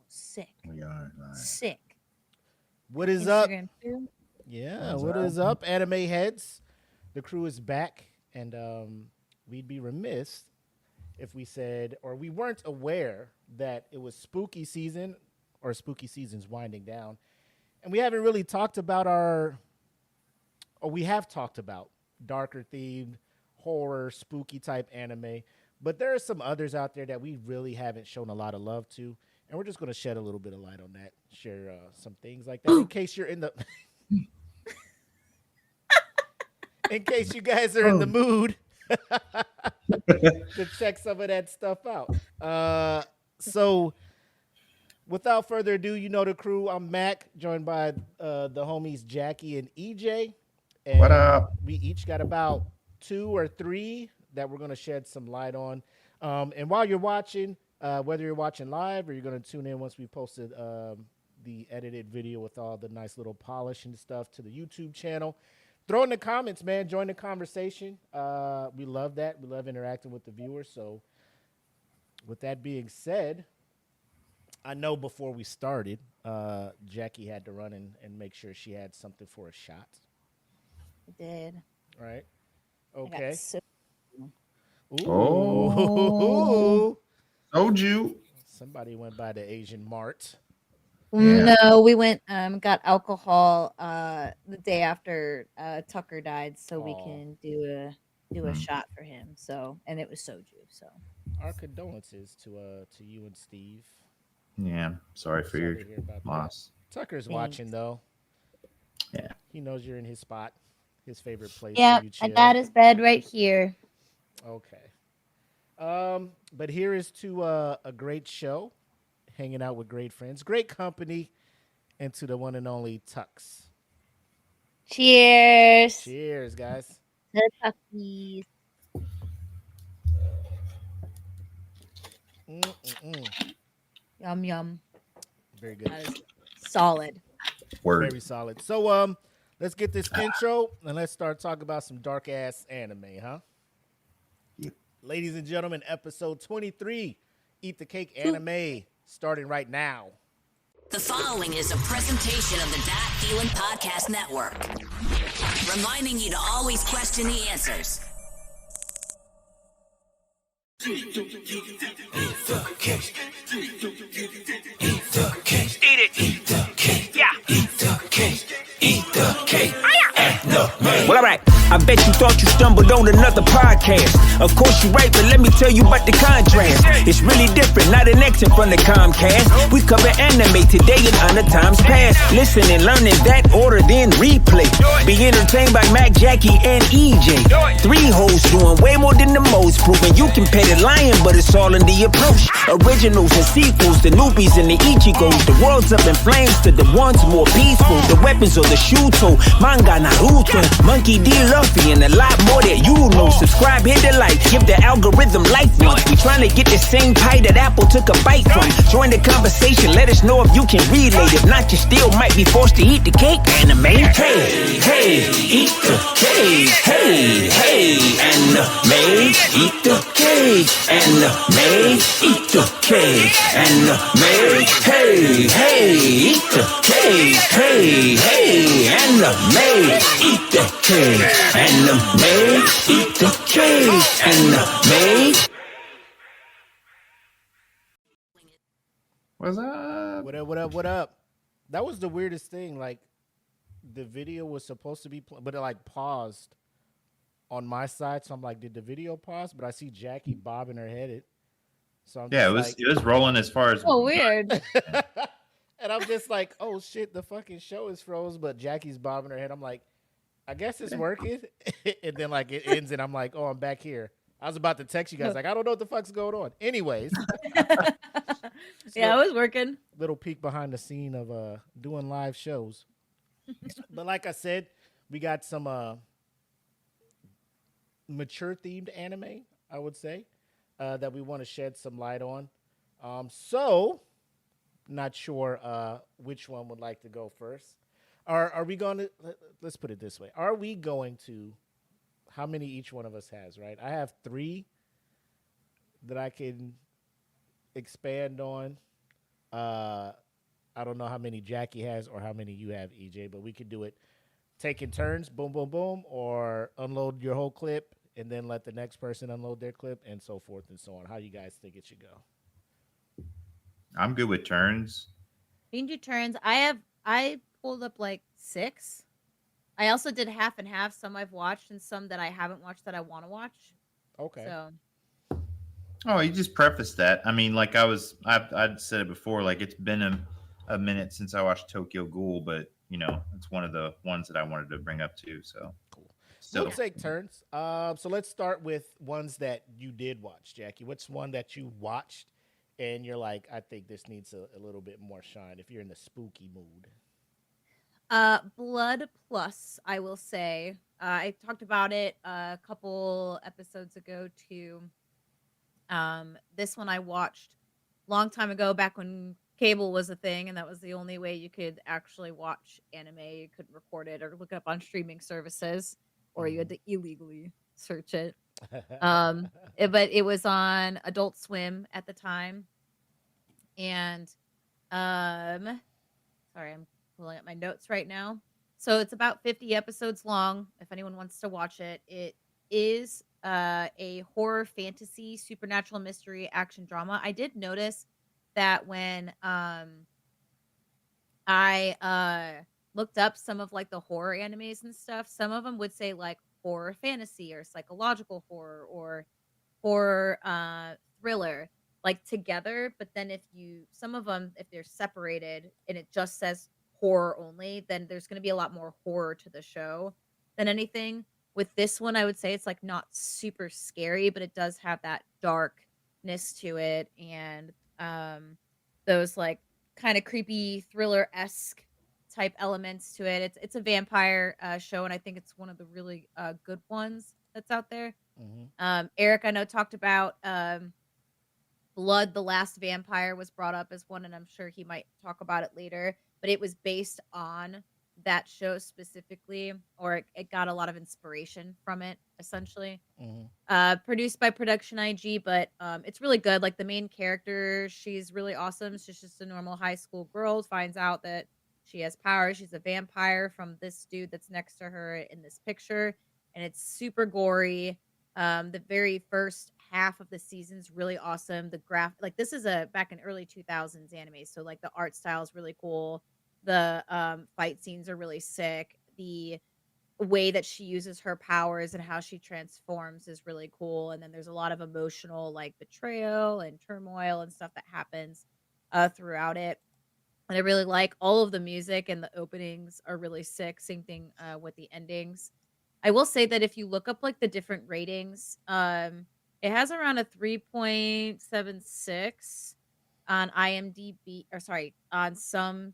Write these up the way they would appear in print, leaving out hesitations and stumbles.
Sick. We are live. Sick. What is Instagram up? too. Yeah, What's what up? is up, anime heads? The crew is back, and we'd be remiss if we said or we weren't aware that it was spooky season or spooky season's winding down, and we haven't really talked about or we have talked about darker themed horror, spooky type anime, but there are some others out there that we really haven't shown a lot of love to, and we're just going to shed a little bit of light on that, share some things like that in case you're in the in case you guys are in the mood to check some of that stuff out. So without further ado, you know the crew. I'm Mac, joined by the homies Jackie and EJ. And What up? we each got about 2 or 3 that we're going to shed some light on. And while you're watching, whether you're watching live or you're going to tune in once we posted the edited video with all the nice little polish and stuff to the YouTube channel, throw in the comments, man. Join the conversation. We love that. We love interacting with the viewers. So with that being said, I know before we started, Jackie had to run and make sure she had something for a shot. I did. Right? I got Okay. so Ooh. Oh. Told you. Somebody went by the Asian Mart. Yeah. No, we went got alcohol the day after Tucker died so we Aw. can do a shot for him. So and it was soju. So Our condolences to you and Steve. Yeah. Sorry for Sorry your to hear about loss. that. Tucker's Thanks. watching though. Yeah. He knows you're in his spot, his favorite place. yeah, where you I chill. got his bed right here. Okay. But here is to a great show, hanging out with great friends, great company, and to the one and only Tux. Cheers. Cheers, guys. The Tuckies. Mm-mm-mm. Yum yum. Very good. That is solid. Word. Very solid. So let's get this intro and let's start talking about some dark ass anime, huh? Yep. Ladies and gentlemen, episode 23, Eat the Cake Anime, starting right now. The following is a presentation of the That Feeling Podcast Network, reminding you to always question the answers. Eat the cake. Eat the cake. Eat it. Eat the cake. Yeah. Eat the cake. Eat the cake. Well, all right. I bet you thought you stumbled on another podcast. Of course you're right, but let me tell you about the contrast. It's really different, not an X in front of Comcast. We cover anime today and other times past. Listen and learn in that order, then replay. Be entertained by Mac, Jackie, and EJ. 3 hosts doing way more than the most, proving you can pet a lion, but it's all in the approach. Originals and sequels, the newbies and the Ichigos. The world's up in flames to the ones more peaceful. The weapons of the Shuto, manga Naruto, Monkey D. Luffy, and a lot more that you know. Subscribe, hit the like, give the algorithm life once. We trying to get the same pie that Apple took a bite from. Join the conversation, let us know if you can relate. If not, you still might be forced to eat the cake. Anime, hey, hey, eat the cake. Hey, hey, anime, eat the cake. Anime, eat the cake. Anime, hey, hey, eat the cake. Hey, hey, anime, eat the cake. Anime, eat the cake. Anime. What's up? What up, what up, what up? That was the weirdest thing. Like, the video was supposed to be, but it like paused on my side. So I'm like, did the video pause? But I see Jackie bobbing her head. So I'm Yeah, just it was rolling as far as Oh, weird. and I'm just like, oh shit, the fucking show is froze. But Jackie's bobbing her head. I'm like, I guess it's working. And then like it ends, and I'm like, oh, I'm back here. I was about to text you guys, like, I don't know what the fuck's going on. Anyways, Yeah, it was working. little peek behind the scene of doing live shows. But like I said, we got some mature themed anime, I would say, that we want to shed some light on. So not sure which one would like to go first. Are we going to, let's put it this way. Are we going to, how many each one of us has, right? I have 3 that I can expand on. Uh, I don't know how many Jackie has or how many you have, EJ, but we could do it taking turns, boom, boom, boom, or unload your whole clip and then let the next person unload their clip and so forth and so on. How you guys think it should go? I'm good with turns. We can do turns. I pulled up like 6. I also did half and half. Some I've watched and some that I haven't watched that I want to watch. Okay. So Oh, you just prefaced that. I mean, like I'd said it before. Like it's been a minute since I watched Tokyo Ghoul, but it's one of the ones that I wanted to bring up too. So Cool. still, We'll take turns. So let's start with ones that you did watch, Jackie. What's one that you watched and you're like, I think this needs a little bit more shine if you're in the spooky mood? Blood Plus, I will say. I talked about it a couple episodes ago too. This one I watched long time ago, back when cable was a thing, and that was the only way you could actually watch anime. You couldn't record it or look it up on streaming services, or you had to illegally search it. But it was on Adult Swim at the time, and sorry, I'm pulling up my notes right now. So it's about 50 episodes long. If anyone wants to watch it, it is a horror, fantasy, supernatural, mystery, action drama. I did notice that when I looked up some of like the horror animes and stuff, some of them would say like horror fantasy or psychological horror or horror thriller like together. But then if you some of them, if they're separated and it just says horror only, then there's going to be a lot more horror to the show than anything. With this one, I would say it's like not super scary, but it does have that darkness to it, and those like kind of creepy thriller-esque type elements to it. It's a vampire show, and I think it's one of the really good ones that's out there. Eric, I know, talked about Blood, the Last Vampire was brought up as one, and I'm sure he might talk about it later. But it was based on that show specifically, or it got a lot of inspiration from it, essentially. Produced by Production IG, but it's really good. Like the main character, she's really awesome. She's just a normal high school girl, finds out that she has power. She's a vampire from this dude that's next to her in this picture, and it's super gory. The very first half of the season's really awesome. The like this is a back in early 2000s anime, so like the art style is really cool. The fight scenes are really sick. The way that she uses her powers and how she transforms is really cool. And then there's a lot of emotional like betrayal and turmoil and stuff that happens throughout it. And I really like all of the music, and the openings are really sick. Same thing with the endings. I will say that if you look up like the different ratings, it has around a 3.76 on IMDb, or sorry, on some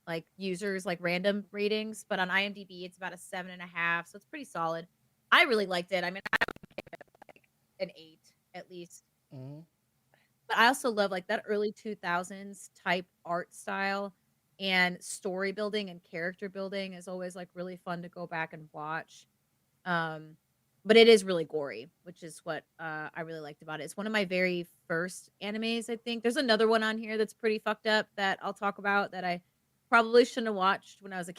like users like random ratings, but on IMDb it's about a 7.5, so it's pretty solid. I really liked it. I mean, I would give it like an 8 at least. But I also love like that early 2000s type art style, and story building and character building is always like really fun to go back and watch. Um, but it is really gory, which is what I really liked about it. It's one of my very first animes, I think. There's another one on here that's pretty fucked up that I'll talk about that I probably shouldn't have watched when I was a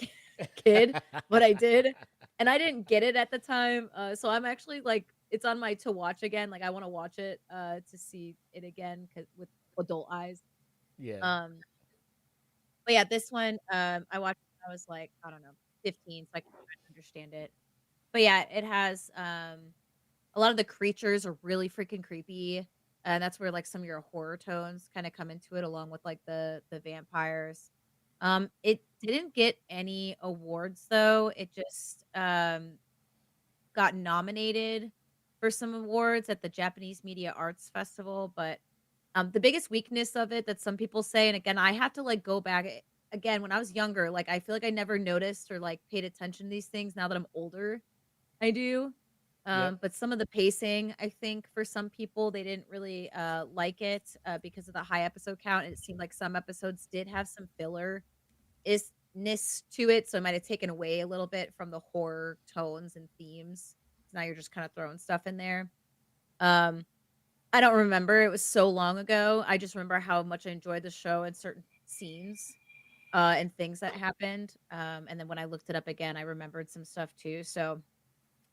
kid, but I did. And I didn't get it at the time. So I'm actually like, it's on my to watch again. Like I want to watch it to see it again with adult eyes. Yeah. Um, but yeah, this one I watched when I was like, I don't know, 15, so I can kind of understand it. But yeah, it has a lot of the creatures are really freaking creepy. And that's where like some of your horror tones kind of come into it, along with like the vampires. It didn't get any awards though. It just got nominated for some awards at the Japanese Media Arts Festival, but the biggest weakness of it that some people say, and again, I have to like go back again when I was younger, like I feel like I never noticed or like paid attention to these things. Now that I'm older, I do. Yep. But some of the pacing, I think for some people, they didn't really like it because of the high episode count. And it seemed like some episodes did have some filler isness to it, so it might have taken away a little bit from the horror tones and themes. So now you're just kind of throwing stuff in there. Um, I don't remember. It was so long ago. I just remember how much I enjoyed the show and certain scenes and things that happened. And then when I looked it up again, I remembered some stuff too. So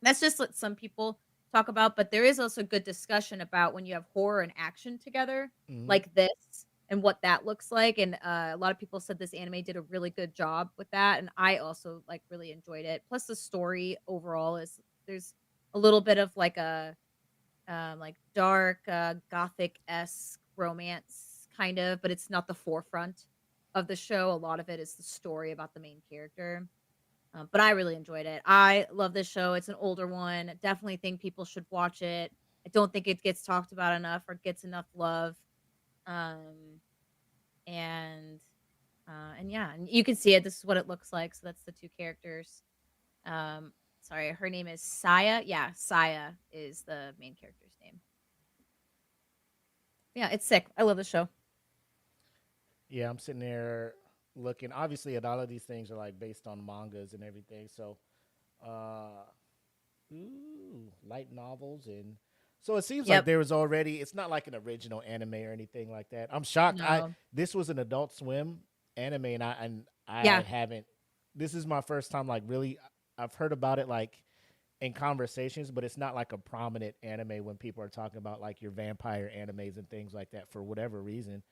that's just what some people talk about. But there is also good discussion about when you have horror and action together, Mhm. like this, and what that looks like. And a lot of people said this anime did a really good job with that. And I also like really enjoyed it. Plus, the story overall is there's a little bit of like dark, gothic-esque romance kind of, but it's not the forefront of the show. A lot of it is the story about the main character. But I really enjoyed it. I love this show. It's an older one. Definitely think people should watch it. I don't think it gets talked about enough or gets enough love. Um, and and yeah, and you can see it. This is what it looks like. So that's the two characters. Um, sorry, her name is Saya. Yeah, Saya is the main character's name. Yeah, it's sick. I love the show. Yeah, I'm sitting there looking. Obviously, a lot of these things are like based on mangas and everything. So, uh, light novels, and so it seems like Yep. there was already. It's not like an original anime or anything like that. I'm shocked. No. This was an Adult Swim anime, and I Yeah. haven't. This is my first time like really. I've heard about it like in conversations, but it's not like a prominent anime when people are talking about like your vampire animes and things like that for whatever reason.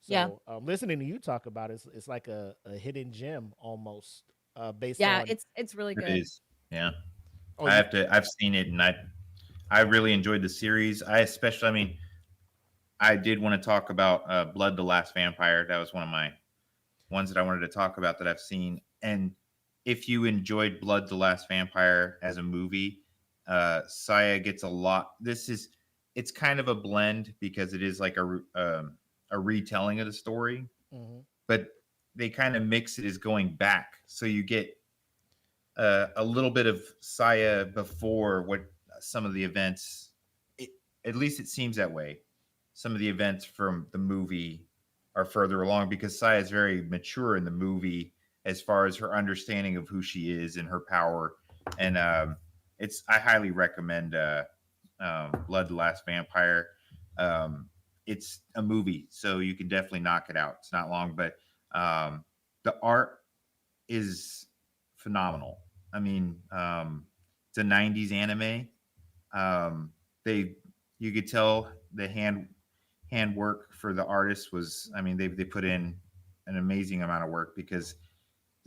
Yeah. So listening to you talk about it, it's like a hidden gem almost based Yeah, on. it's really It good. is. Yeah. Oh, you. I've seen it, and I really enjoyed the series. I mean, I did want to talk about Blood the Last Vampire. That was one of my ones that I wanted to talk about that I've seen. And if you enjoyed Blood the Last Vampire as a movie, Saya gets a lot. It's kind of a blend because it is like a retelling of the story, Mhm. but they kind of mix it as going back. So you get a little bit of Saya before what some of the events. It, at least it seems that way. Some of the events from the movie are further along because Saya is very mature in the movie as far as her understanding of who she is and her power. And it's I highly recommend Blood the Last Vampire. It's a movie, so you can definitely knock it out. It's not long, but the art is phenomenal. I mean, it's a '90s anime. They you could tell the handwork for the artist was. I mean, they put in an amazing amount of work because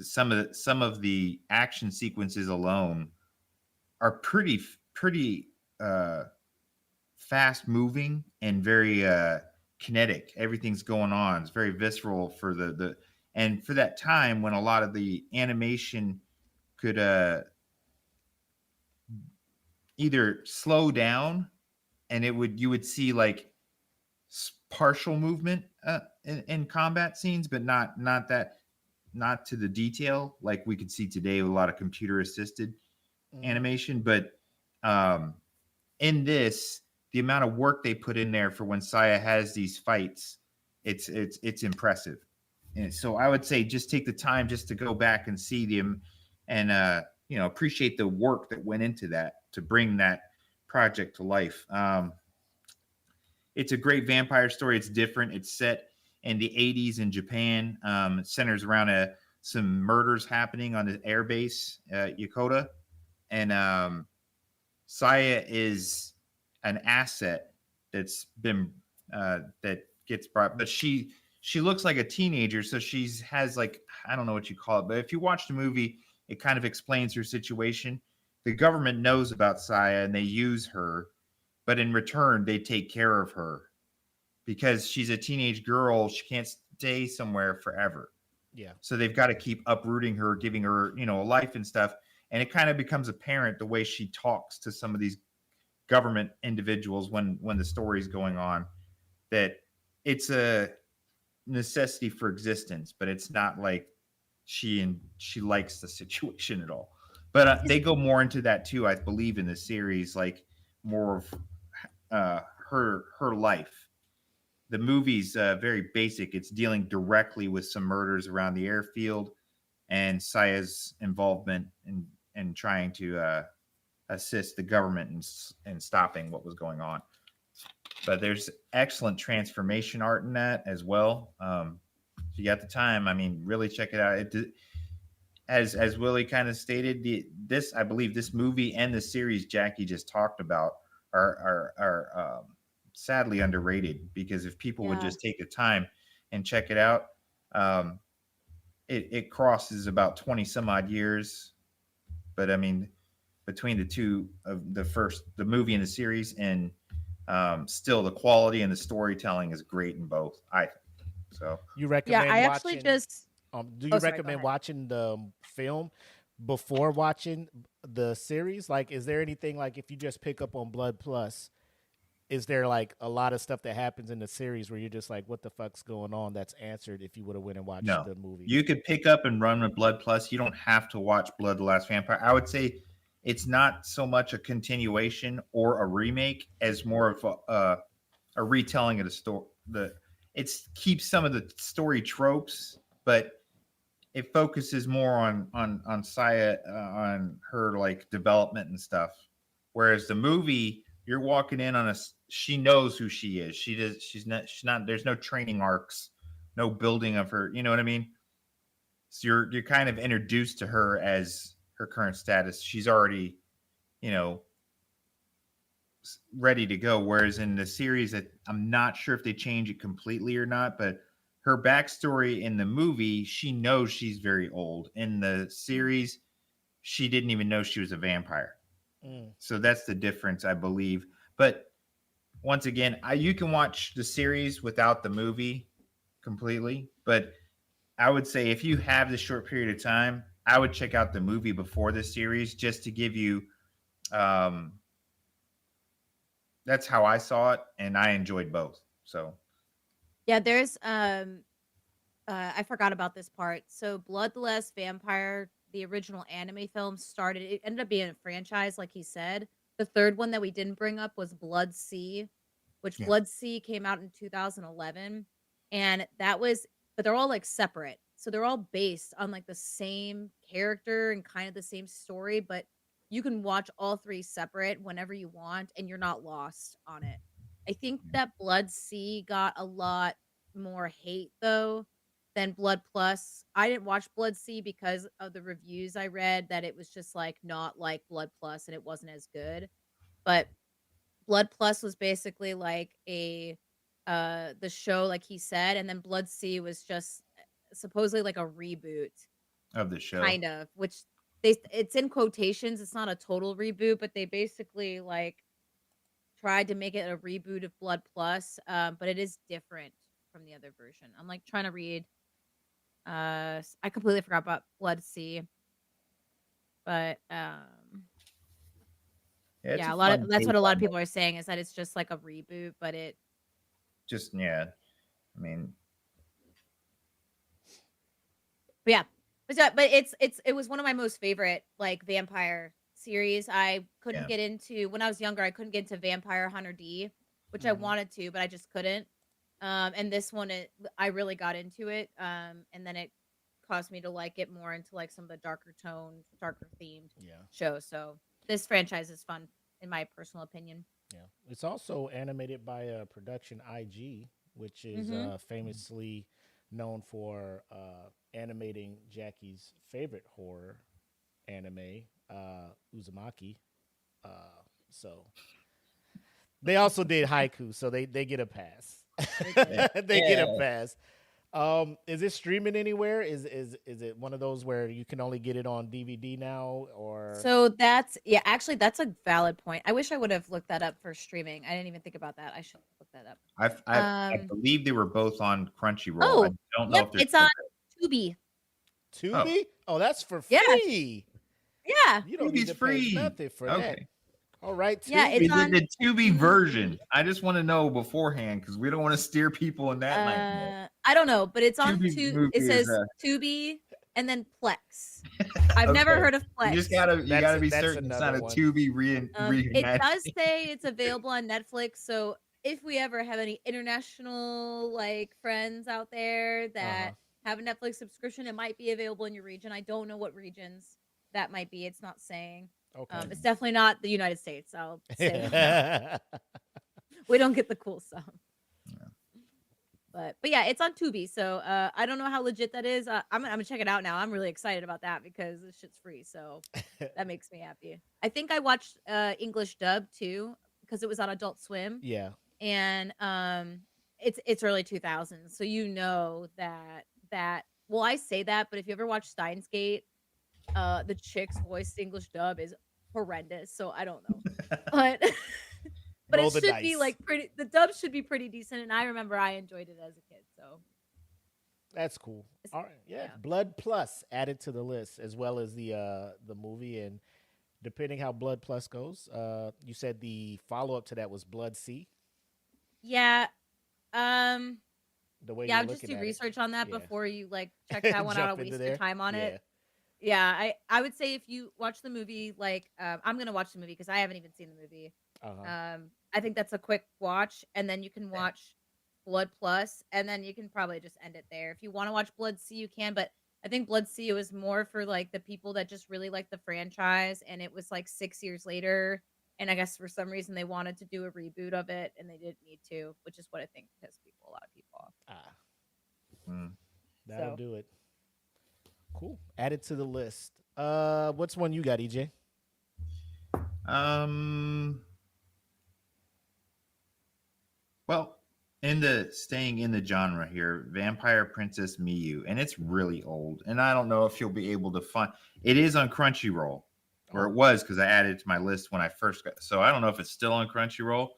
some of the action sequences alone are pretty uh, fast moving and very kinetic. Everything's going on. It's very visceral for the and for that time when a lot of the animation could either slow down and you would see like partial movement in combat scenes, but not to the detail like we could see today with a lot of computer assisted Mhm. animation. But um, in this, the amount of work they put in there for when Saya has these fights, it's impressive. And so I would say just take the time just to go back and see them and appreciate the work that went into that to bring that project to life. It's a great vampire story. It's different. It's set in the 80s in Japan. It centers around some murders happening on the air base, Yokota. And Saya is an asset that's been that gets brought, but she looks like a teenager, so she's has like I don't know what you call it, but if you watch the movie, it kind of explains her situation. The government knows about Saya and they use her, but in return, they take care of her because she's a teenage girl. She can't stay somewhere forever. Yeah. So they've got to keep uprooting her, giving her, a life and stuff. And it kind of becomes apparent the way she talks to some of these government individuals when the story's going on that it's a necessity for existence, but it's not like she likes the situation at all. But Is they go more into that too, I believe, in the series, like more of her life. The movie's very basic. It's dealing directly with some murders around the airfield and Saya's involvement in trying to assist the government in stopping what was going on. but there's excellent transformation art in that as well. If you got the time, I mean, really check it out. As Willie kind of stated, I believe this movie and the series Jackie just talked about are sadly underrated, because if people would Yeah. just take the time and check it out, it crosses about 20 some odd years. But I mean, between the two of the movie and the series, and still the quality and the storytelling is great in both, I think. So You Yeah, recommend I actually watching? just Do you Oh, sorry, go recommend ahead. watching the film before watching the series? Like, is there anything, like, if you just pick up on Blood Plus, is there like a lot of stuff that happens in the series where you're just like, what the fuck's going on? That's answered if you would have went and watched no, the movie. you could pick up and run with Blood Plus. You don't have to watch Blood the Last Vampire. I would say it's not so much a continuation or a remake as more of a retelling of the story. It keeps some of the story tropes, but it focuses more on Saya, on her like development and stuff. Whereas the movie, you're walking in on she knows who she is. She's not. There's no training arcs, no building of her. You know what I mean? So you're kind of introduced to her as her current status. She's already, you know, ready to go. Whereas in the series, I'm not sure if they change it completely or not, but her backstory in the movie, she knows she's very old. In the series, she didn't even know she was a vampire. So that's the difference, I believe. But once again, you can watch the series without the movie completely. But I would say if you have this short period of time, I would check out the movie before the series, just to give you that's how I saw it, and I enjoyed both. So Yeah, there's I forgot about this part. So Blood the Last Vampire, the original anime film started, it ended up being a franchise like he said. The third one that we didn't bring up was Blood Sea, which Yeah. Blood Sea came out in 2011, and that was, but they're all like separate. So they're all based on like the same character and kind of the same story, but you can watch all three separate whenever you want and you're not lost on it. I think that Blood Sea got a lot more hate though than Blood Plus. I didn't watch Blood Sea because of the reviews I read, that it was just like not like Blood Plus and it wasn't as good. But Blood Plus was basically like the show like he said, and then Blood Sea was just supposedly like a reboot of the show. kind of, which it's in quotations, it's not a total reboot, but they basically like tried to make it a reboot of Blood Plus, but it is different from the other version. I'm like trying to read. I completely forgot about Blood Sea, but it's yeah, a a lot fun of that's take what a lot on of it. people are saying, is that it's just like a reboot, but it Just I mean, but yeah, but it was one of my most favorite like vampire series. I couldn't Yeah. get into when I was younger. I couldn't get into Vampire Hunter D, which I wanted to, but I just couldn't. And this one, I really got into it. And then it caused me to like it more into like some of the darker toned, darker themed shows. So this franchise is fun, in my personal opinion. Yeah, it's also animated by Production IG, which is famously known for animating Jackie's favorite horror anime, Uzumaki. So they also did Haiku, so they get a pass. They get a pass. Is it streaming anywhere? Is it one of those where you can only get it on DVD now, or So actually that's a valid point. I wish I would have looked that up for streaming. I didn't even think about that. I should look that up. I believe they were both on Crunchyroll. I Oh, don't know yep, if they're it's on Tubi. Tubi? Oh, that's for Yeah. free. Yeah. You don't need Tubi's to free. pay nothing for that. Okay. All right, Tubi. Yeah, it's on the Tubi version. I just want to know beforehand, because we don't want to steer people in that nightmare. I don't know, but it's on Tubi movie it says is, Tubi and then Plex. I've never Okay. heard of Plex. You gotta be that's certain it's not another a one. Tubi It does say it's available on Netflix, so if we ever have any international like friends out there that have a Netflix subscription, it might be available in your region. I don't know what regions that might be. It's not saying. Okay. It's definitely not the United States. I'll say that. We don't get the cool stuff. But yeah, it's on Tubi, so I don't know how legit that is. I'm gonna check it out now. I'm really excited about that because this shit's free, so that makes me happy. I think I watched English dub too because it was on Adult Swim, Yeah. and it's early 2000s, so you know that. Well, I say that, but if you ever watch Steins Gate, the chick's voice English dub is horrendous, so I don't know, but. But Roll it the should be dice. like pretty. The dub should be pretty decent, and I remember I enjoyed it as a kid. So That's cool. All right, yeah. yeah. Blood Plus added to the list as well as the movie, and depending how Blood Plus goes, you said the follow up to that was Blood C. Yeah. Um. The way Yeah. you're I'll just looking do at it, research on that yeah. before you like check that one out Jump and into waste your there. time on Yeah. it. Yeah. I would say if you watch the movie, like I'm gonna watch the movie because I haven't even seen the movie. Uh-huh. I think that's a quick watch, and then you can watch Blood Plus, and then you can probably just end it there. If you want to watch Blood C, you can, but I think Blood C was more for like the people that just really like the franchise, and it was like 6 years later, and I guess for some reason they wanted to do a reboot of it, and they didn't need to, which is what I think pissed a lot of people off. That'll So. do it. Cool. Add it to the list. What's one you got, EJ? Well, staying in the genre here, Vampire Princess Miyu, and it's really old, and I don't know if you'll be able to find. It is on Crunchyroll, or it was because I added it to my list when I first got. So I don't know if it's still on Crunchyroll,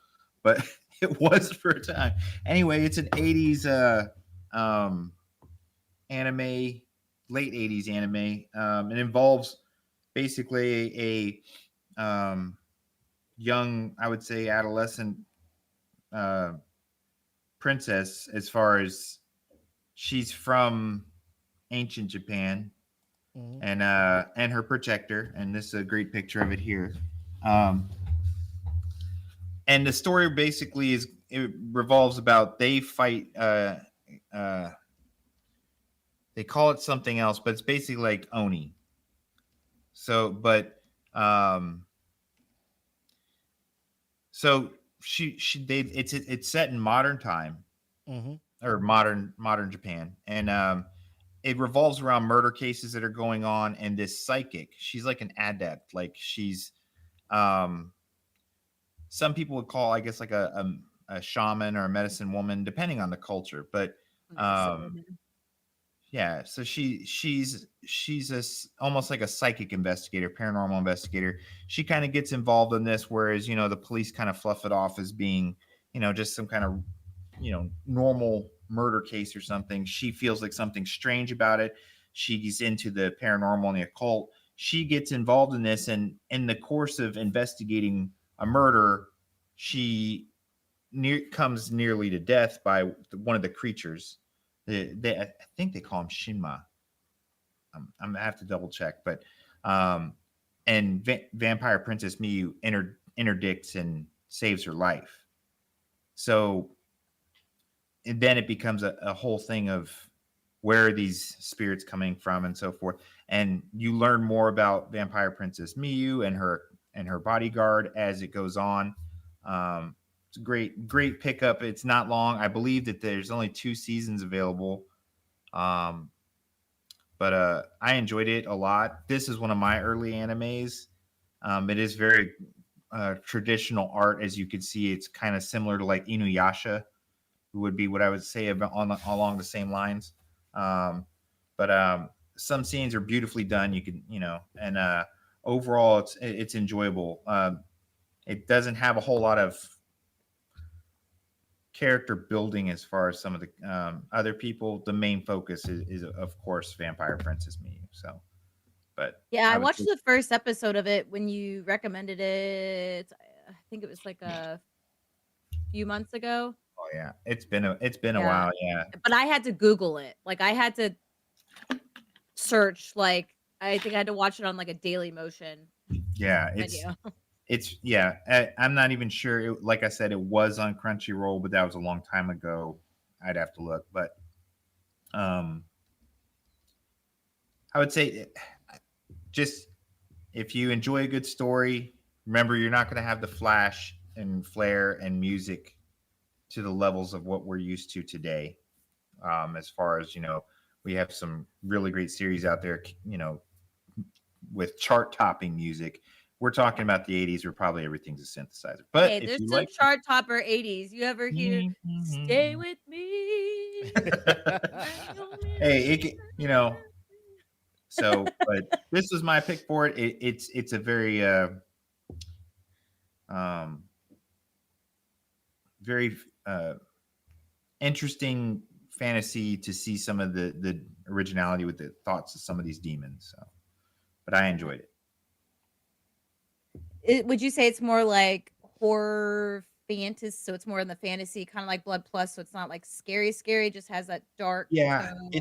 but it was for a time. Anyway, it's an '80s anime, late '80s anime. It involves basically a young, I would say, adolescent princess, as far as she's from ancient Japan, and her protector, and this is a great picture of it here. And the story basically it revolves about they fight. They call it something else, but it's basically like Oni. So, but so it's set in modern time, or modern Japan, and it revolves around murder cases that are going on, and this psychic, she's like an adept, like she's some people would call, I guess, like a shaman or a medicine woman, depending on the culture, but yeah, so she's almost like a psychic investigator, paranormal investigator. She kind of gets involved in this, whereas the police kind of fluff it off as being just some kind of normal murder case or something. She feels like something strange about it. She's into the paranormal and the occult. She gets involved in this, and in the course of investigating a murder, she comes nearly to death by one of the creatures. I think they call him Shinma. I'm gonna have to double check, but and Vampire Princess Miyu interdicts and saves her life. So, and then it becomes a whole thing of where are these spirits coming from and so forth. And you learn more about Vampire Princess Miyu and her bodyguard as it goes on. It's a great pickup. It's not long. I believe that there's only 2 seasons available. But I enjoyed it a lot. This is one of my early animes. It is very traditional art, as you can see. It's kind of similar to like Inuyasha, who would be what I would say along the same lines. But some scenes are beautifully done. You can, and overall, it's enjoyable. It doesn't have a whole lot of character building as far as some of the other people. The main focus is of course Vampire Princess Miyu. So, but yeah, I watched the first episode of it when you recommended it. I think it was like a few months ago. Oh yeah, it's been a while. Yeah, but I had to Google it. Like I had to search. Like I think I had to watch it on like a Daily Motion. Yeah, I'm not even sure. Like I said, it was on Crunchyroll, but that was a long time ago. I'd have to look, but I would say just if you enjoy a good story, remember you're not going to have the flash and flare and music to the levels of what we're used to today. As far as we have some really great series out there, with chart topping music. We're talking about the 80s where probably everything's a synthesizer. But Hey, if there's you some like chart topper 80s. You ever hear "Stay with me"? hey, but this was my pick for it. It's a very um very interesting fantasy to see some of the originality with the thoughts of some of these demons. So, but I enjoyed it. Would you say it's more like horror fantasy? So it's more in the fantasy, kind of like Blood Plus. So it's not like scary, scary. Just has that dark Yeah, tone.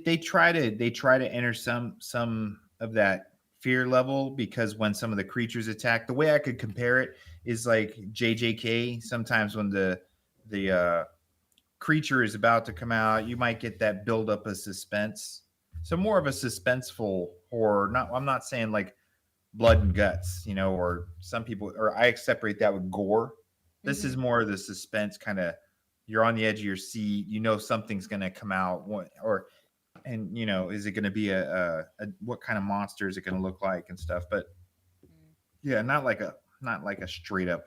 they try to enter some of that fear level, because when some of the creatures attack, the way I could compare it is like JJK. Sometimes when the creature is about to come out, you might get that buildup of suspense. So more of a suspenseful horror. I'm not saying like blood and guts, or some people, or I separate that with gore. This is more of the suspense kind of. You're on the edge of your seat. Something's going to come out, and is it going to be a what kind of monster is it going to look like and stuff. But yeah, not like a straight up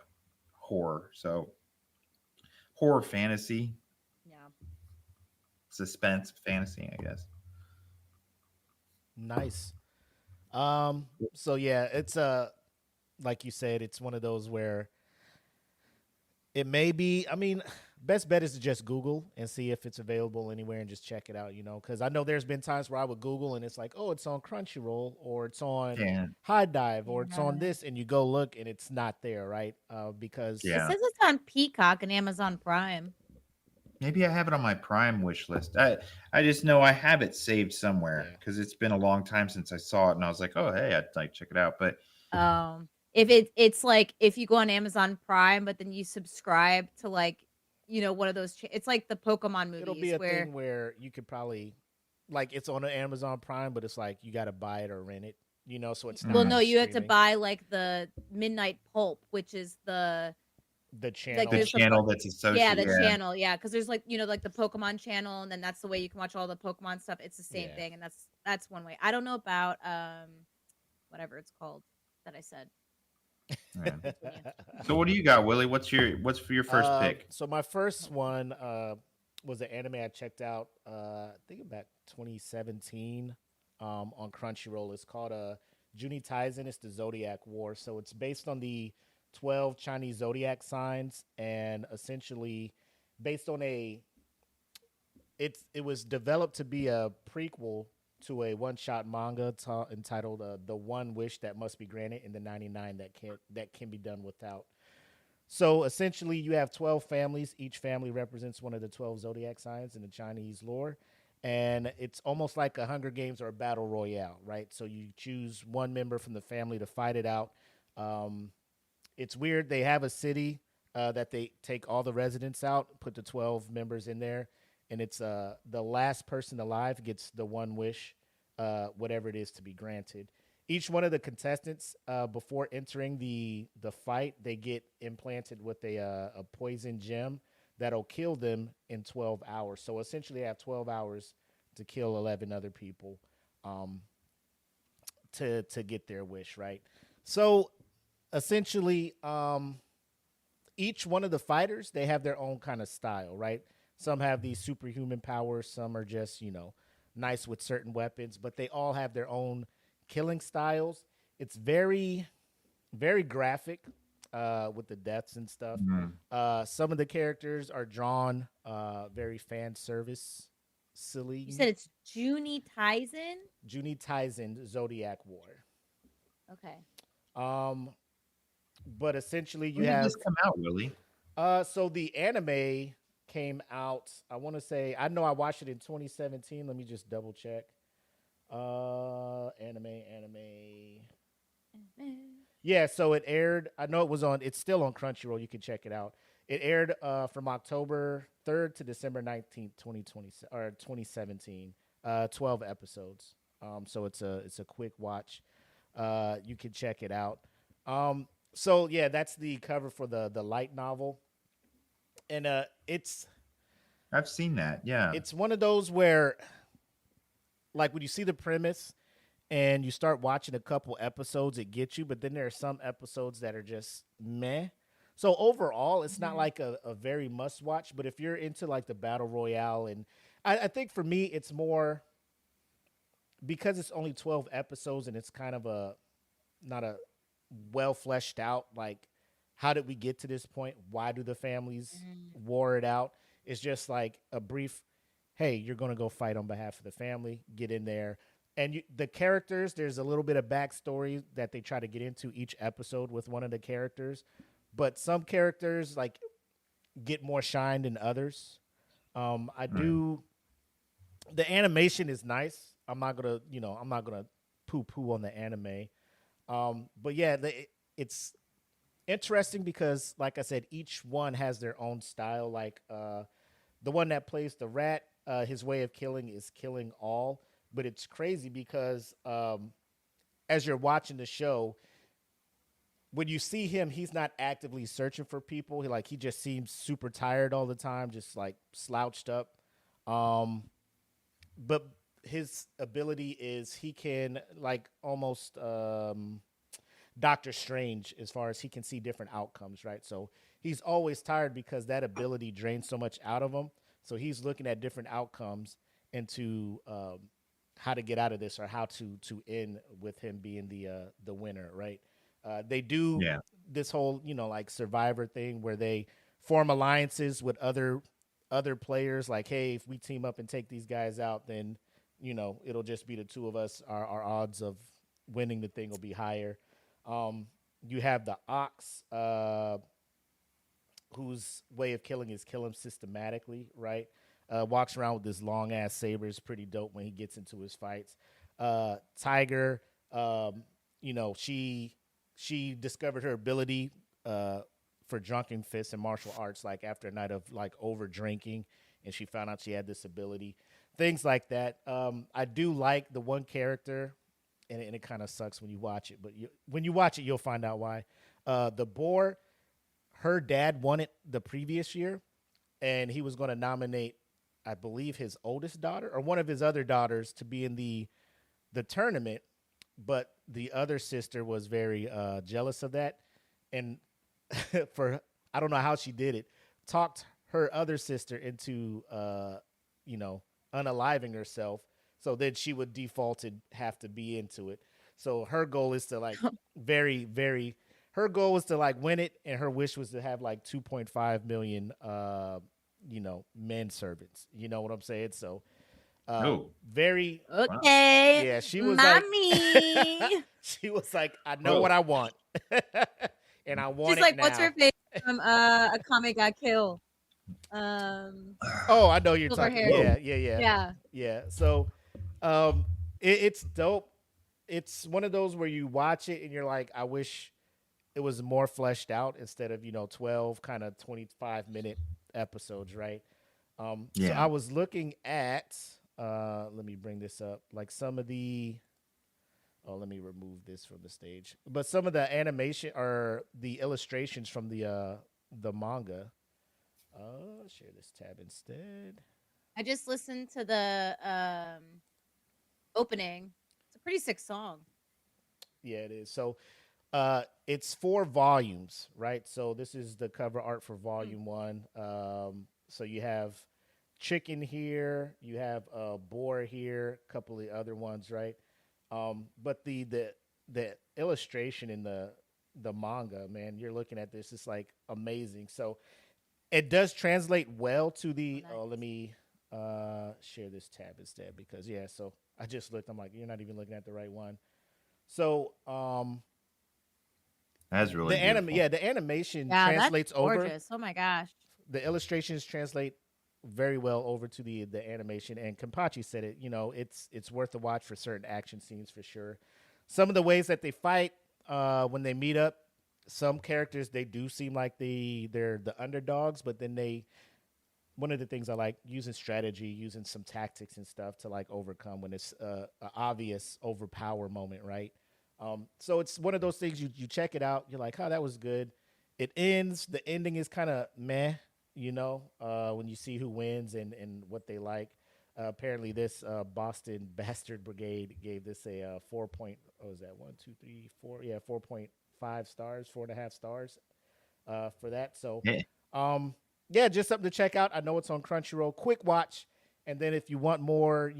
horror. So horror fantasy, Yeah. suspense fantasy, I guess. Nice. So yeah, it's like you said, it's one of those where it may be. I mean, best bet is to just Google and see if it's available anywhere and just check it out. Because I know there's been times where I would Google and it's like, oh, it's on Crunchyroll or it's on Yeah. High Dive or it's Yeah. on this, and you go look and it's not there, right? Because It Yeah. says it's on Peacock and Amazon Prime. Maybe I have it on my Prime wish list. I just know I have it saved somewhere Yeah. because it's been a long time since I saw it, and I was like, oh hey, I'd like check it out. But If it's like if you go on Amazon Prime, but then you subscribe to like one of those. It's like the Pokemon movies it'll be a where thing where you could probably, like, it's on Amazon Prime, but it's like you got to buy it or rent it, so it's not well, no, you have to streaming. buy like the Midnight Pulp, which is the channel. the there's channel that's yeah, associated. the channel, yeah, because there's like like the Pokemon channel, and then that's the way you can watch all the Pokemon stuff. It's the same Yeah. thing, and that's one way. I don't know about whatever it's called that I said. Yeah. So what do you got, Willie? What's for your first pick? So my first one was an anime I checked out. I think about 2017 on Crunchyroll. It's called Juni Taisen. It's the Zodiac War. So it's based on the 12 Chinese zodiac signs, and essentially based on it was developed to be a prequel to a one-shot manga entitled "The One Wish That Must Be Granted and the 99 that can be done without." So essentially, you have 12 families. Each family represents one of the 12 zodiac signs in the Chinese lore, and it's almost like a Hunger Games or a battle royale, right? So you choose one member from the family to fight it out. It's weird. They have a city that they take all the residents out, put the 12 members in there, and it's the last person alive gets the one wish, whatever it is to be granted. Each one of the contestants, before entering the fight, they get implanted with a poison gem that'll kill them in 12 hours. So essentially, they have 12 hours to kill 11 other people to get their wish, right? So essentially, each one of the fighters, they have their own kind of style, right? Some have these superhuman powers. Some are just, nice with certain weapons, but they all have their own killing styles. It's very, very graphic with the deaths and stuff. Some of the characters are drawn very fan service, silly. You said it's Juni Taisen? Juni Taisen Zodiac War. Okay. But essentially, you When did have this come out, Willie? so the anime came out. I want to say I know I watched it in 2017. Let me just double check. Anime. Yeah, so it aired. I know it was on. It's still on Crunchyroll. You can check it out. It aired from October 3rd to December 19th, 2020 or 2017. 12 episodes. So it's a quick watch. You can check it out. So yeah, that's the cover for the light novel. And it's I've seen that. Yeah. it's one of those where, like, when you see the premise and you start watching a couple episodes, it gets you, but then there are some episodes that are just meh. So overall, it's not Mhm. like a very must watch, but if you're into like the battle royale, and I think for me, it's more because it's only 12 episodes and it's kind of a not a well fleshed out, like, how did we get to this point? Why do the families Mm. war it out? It's just like a brief, hey, you're going to go fight on behalf of the family, get in there. And the characters, there's a little bit of backstory that they try to get into each episode with one of the characters. But some characters, like, get more shine than others. I Right. do. The animation is nice. I'm not gonna poo poo on the anime. But yeah, it's interesting because, like I said, each one has their own style. Like the one that plays the rat, his way of killing is killing all. But it's crazy because as you're watching the show, when you see him, he's not actively searching for people. He just seems super tired all the time, just like slouched up. Um, but his ability is he can, like, almost Doctor Strange, as far as he can see different outcomes, right? So he's always tired because that ability drains so much out of him. So he's looking at different outcomes into how to get out of this, or how to end with him being the winner, right? They do Yeah. this whole, like, survivor thing where they form alliances with other players. Like, hey, if we team up and take these guys out, then it'll just be the two of us. Our odds of winning the thing will be higher. You have the ox, whose way of killing is kill him systematically, right? Walks around with this long ass saber. Is pretty dope when he gets into his fights. Tiger, she discovered her ability for drunken fists and martial arts, like, after a night of, like, over drinking, and she found out she had this ability. Things like that. I do like the one character, and it kind of sucks when you watch it, but when you watch it, you'll find out why. The boar, her dad won it the previous year, and he was going to nominate, I believe, his oldest daughter or one of his other daughters to be in the tournament, but the other sister was very jealous of that, and for I don't know how she did it, talked her other sister into you know unaliving herself, so then she would default and have to be into it. So her goal is to, like, very her goal was to, like, win it, and her wish was to have like 2.5 million men servants. You know what I'm saying? So Oh, very wow. Okay, yeah, she was like mommy. she was like, I know Oh, what I want. And I want She's it like, "What's now. her face from a comic got killed?" Um, Oh, I know you're silver talking. hair. whoa. Yeah. Yeah. So um it's dope. It's one of those where you watch it and you're like, I wish it was more fleshed out instead of 12 kind of 25-minute episodes, right? So Yeah. I was looking at let me bring this up, like, some of the oh, let me remove this from the stage, but some of the animation or the illustrations from the manga. Share this tab instead. I just listened to the opening. It's a pretty sick song. Yeah, it is. So it's 4 volumes, right? So this is the cover art for Mm. volume 1. So you have chicken here, you have boar here, a couple of the other ones, right? But the illustration in the manga, man, you're looking at this, it's like amazing. So it does translate well to Oh, the. Oh, nice. let me share this tab instead, because yeah. So I just looked. I'm like, you're not even looking at the right one. So That's really the beautiful. the animation Yeah, that's translates over. gorgeous. Oh my gosh. The illustrations translate very well over to the animation. And Kampachi said it. It's worth a watch for certain action scenes for sure. Some of the ways that they fight when they meet up, some characters, they do seem like they're the underdogs, but then one of the things I like, using strategy, using some tactics and stuff to, like, overcome when it's an obvious overpower moment, right? So it's one of those things, you check it out, you're like, oh, that was good. It ends. The ending is kind of meh. when you see who wins and what they like. Apparently, this Boston Bastard Brigade gave this a 4 point. What was that? 1, 2, 3, 4. Yeah, 4.5 stars, 4.5 stars for that. So, Yeah. yeah, just something to check out. I know it's on Crunchyroll. Quick watch. And then if you want more,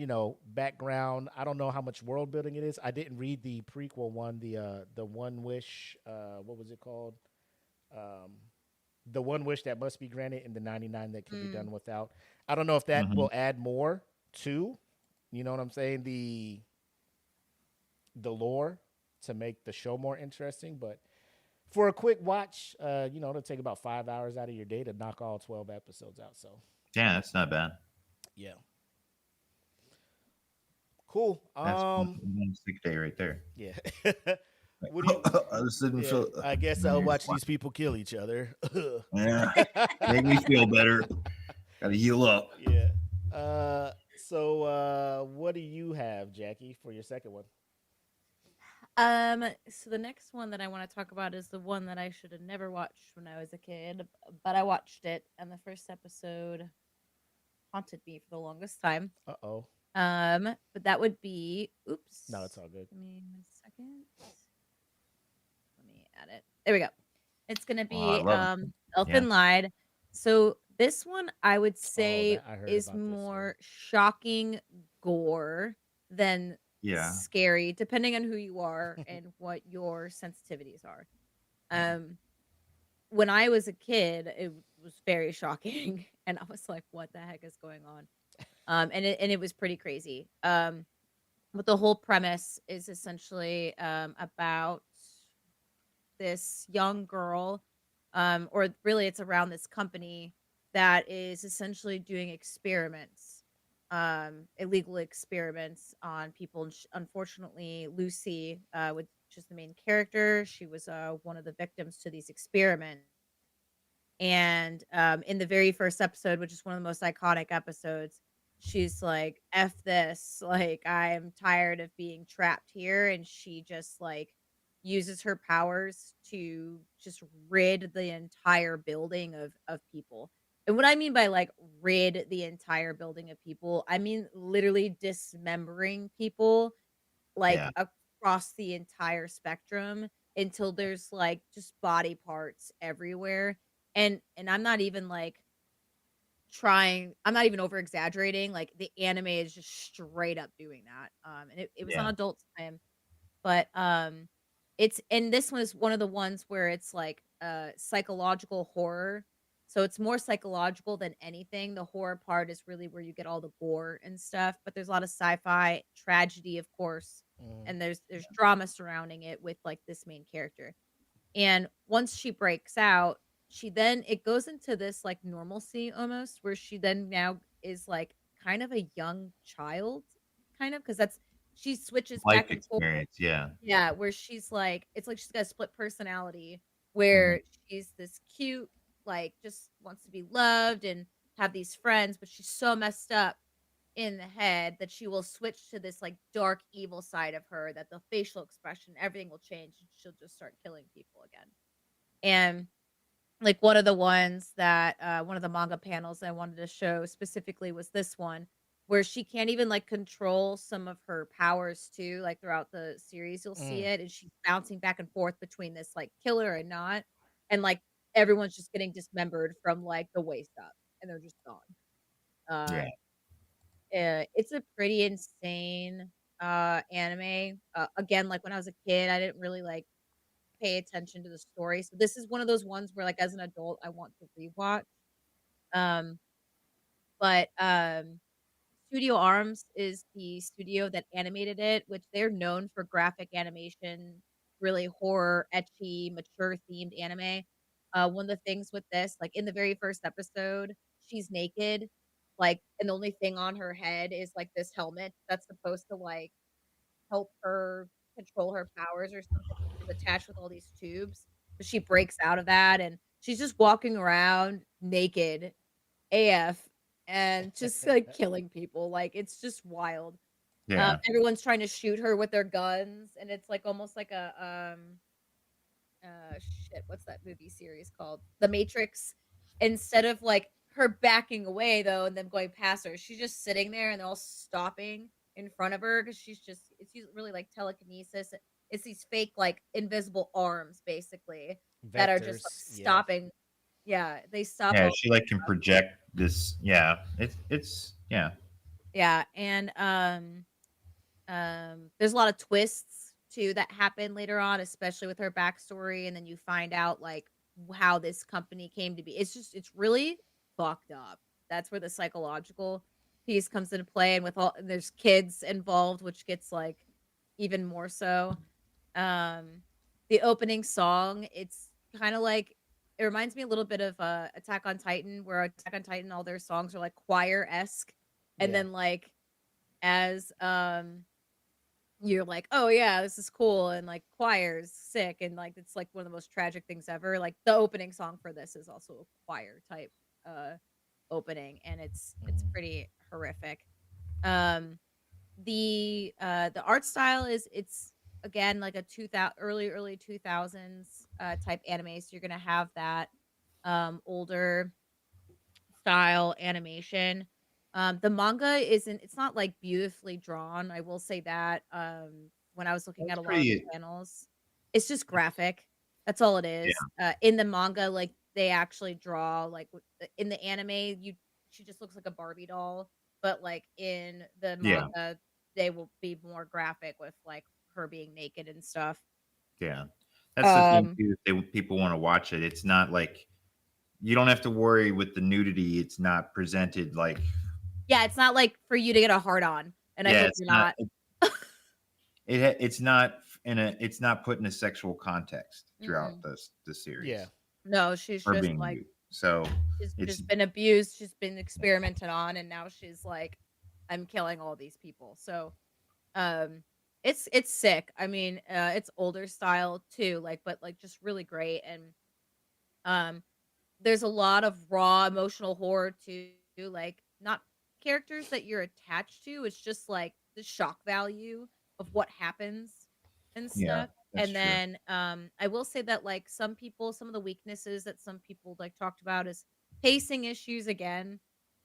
background, I don't know how much world building it is. I didn't read the prequel one, the One Wish. What was it called? Um, the One Wish that must be granted, and the 99 that can be Mm. done without. I don't know if that Mhm. will add more to, you know what I'm saying, the lore to make the show more interesting. But for a quick watch, it'll take about 5 hours out of your day to knock all 12 episodes out. So Yeah, that's not bad. yeah, cool. That's one sick day right there. Yeah. Like, What do you? I just didn't Yeah, feel. I guess Then I'll you're watch fine. these people kill each other. Yeah, make me feel better. Got to heal up. Yeah. So what do you have, Jackie, for your second one? So the next one that I want to talk about is the one that I should have never watched when I was a kid, but I watched it, and the first episode haunted me for the longest time. Uh-oh. But that would be, oops. No, it's all good. Give me 1 second. Let me add it. There we go. It's gonna Oh, I be love it. Elfin Lied. So this one I would Oh, say I heard is about this one. more shocking gore than Yeah. scary, depending on who you are and what your sensitivities are. Um, when I was a kid, it was very shocking, and I was like, "What the heck is going on?" And it was pretty crazy. But the whole premise is essentially about this young girl, or really it's around this company that is essentially doing experiments, illegal experiments on people. And unfortunately, Lucy, which is the main character, she was one of the victims to these experiments. And in the very first episode, which is one of the most iconic episodes, she's like, F this. Like, I'm tired of being trapped here. And she just like uses her powers to just rid the entire building of people. And what I mean by like rid the entire building of people, I mean literally dismembering people like Yeah. across the entire spectrum until there's like just body parts everywhere. And I'm not even like I'm not even over exaggerating. Like the anime is just straight up doing that. And it was on Yeah. Adult Swim, but and this one is one of the ones where it's like psychological horror. So it's more psychological than anything. The horror part is really where you get all the gore and stuff, but there's a lot of sci-fi, tragedy, of course, Mhm. and there's drama surrounding it with like this main character. And once she breaks out, it goes into this like normalcy almost, where she then now is like kind of a young child, kind of, because she switches Life back and forth. experience. Yeah. Yeah, where she's like, it's like she's got a split personality Mhm. where she's this cute, like just wants to be loved and have these friends, but she's so messed up in the head that she will switch to this like dark evil side of her, that the facial expression, everything will change, and she'll just start killing people again. And like one of the manga panels I wanted to show specifically was this one, where she can't even like control some of her powers too. Like throughout the series, you'll see Mm. it, and she's bouncing back and forth between this like killer and not, and like everyone's just getting dismembered from like the waist up, and they're just gone. Yeah. It's a pretty insane anime. Again, like when I was a kid, I didn't really like pay attention to the story. So this is one of those ones where like as an adult I want to rewatch. Um but Studio Arms is the studio that animated it, which they're known for graphic animation, really horror, ecchi, mature themed anime. One of the things with this, like in the very first episode, she's naked, like, and the only thing on her head is like this helmet that's supposed to like help her control her powers or something. She's attached with all these tubes, but she breaks out of that and she's just walking around naked AF and just like killing people. Like it's just wild. Yeah. Everyone's trying to shoot her with their guns, and it's like almost like a shit, what's that movie series called? The Matrix. instead of like her backing away though and then going past her, she's just sitting there and they're all stopping in front of her because it's really like telekinesis. It's these fake like invisible arms basically that are just like Vectors. Yeah. stopping. Yeah, they stop Yeah, all. she like can project this. Yeah, it's yeah. Yeah, and there's a lot of twists too that happen later on, especially with her backstory, and then you find out like how this company came to be. It's really fucked up. That's where the psychological piece comes into play, and with all and there's kids involved, which gets like even more so. Um, the opening song, it's kind of like it reminds me a little bit of Attack on Titan, where Attack on Titan, all their songs are like choir esque, and Yeah. then like as you're like, "Oh, yeah, this is cool," and, like, choir's sick, and, like, it's, like, one of the most tragic things ever, like, the opening song for this is also a choir type, uh, opening, and it's Mhm. pretty horrific. Um, the art style is it's, again, like a 2000 early 2000s, type anime, so you're gonna have that, older style animation. The manga isn't it's not like beautifully drawn. I will say that. When I was looking at That's a lot of the pretty. panels, it's just graphic. That's all it is. Yeah, In the manga, like they actually draw like in the anime, you she just looks like a Barbie doll, but like in the yeah, manga, they will be more graphic with like her being naked and stuff. yeah. That's the thing Um, too. If people want to watch it, it's not like you don't have to worry with the nudity. It's not presented like yeah, it's not like for you to get a hard on, and I yeah. hope It's you're not. not. It's not in a. It's not put in a sexual context throughout Mm-mm. the Yeah. series No, she's or just being like nude. So she's it's just been abused, she's been experimented on, and now she's like, "I'm killing all these people." So, um, it's sick. I mean, it's older style too, like, but like just really great. And um, there's a lot of raw emotional horror too, like not characters that you're attached to. It's just like the shock value of what happens and yeah. stuff. That's And true. then I will say that like some of the weaknesses that some people like talked about is pacing issues again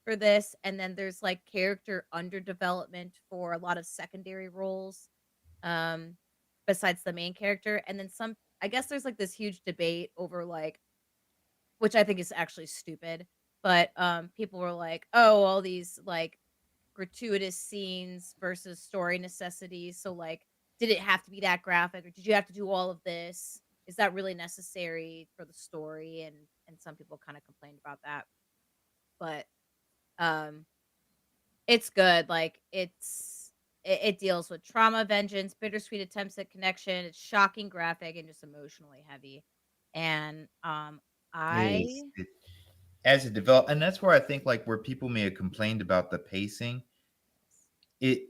for this. And then there's like character underdevelopment for a lot of secondary roles um besides the main character. And then some I guess there's like this huge debate over like which I think is actually stupid, but, people were like, "Oh, all these, like, gratuitous scenes versus story necessities, so, like, did it have to be that graphic, or did you have to do all of this? Is that really necessary for the story?" And some people kinda complained about that, but, um, it's good, like, it deals with trauma, vengeance, bittersweet attempts at connection, it's shocking, graphic, and just emotionally heavy, and, It is. I As it developed, and that's where I think like where people may have complained about the pacing. It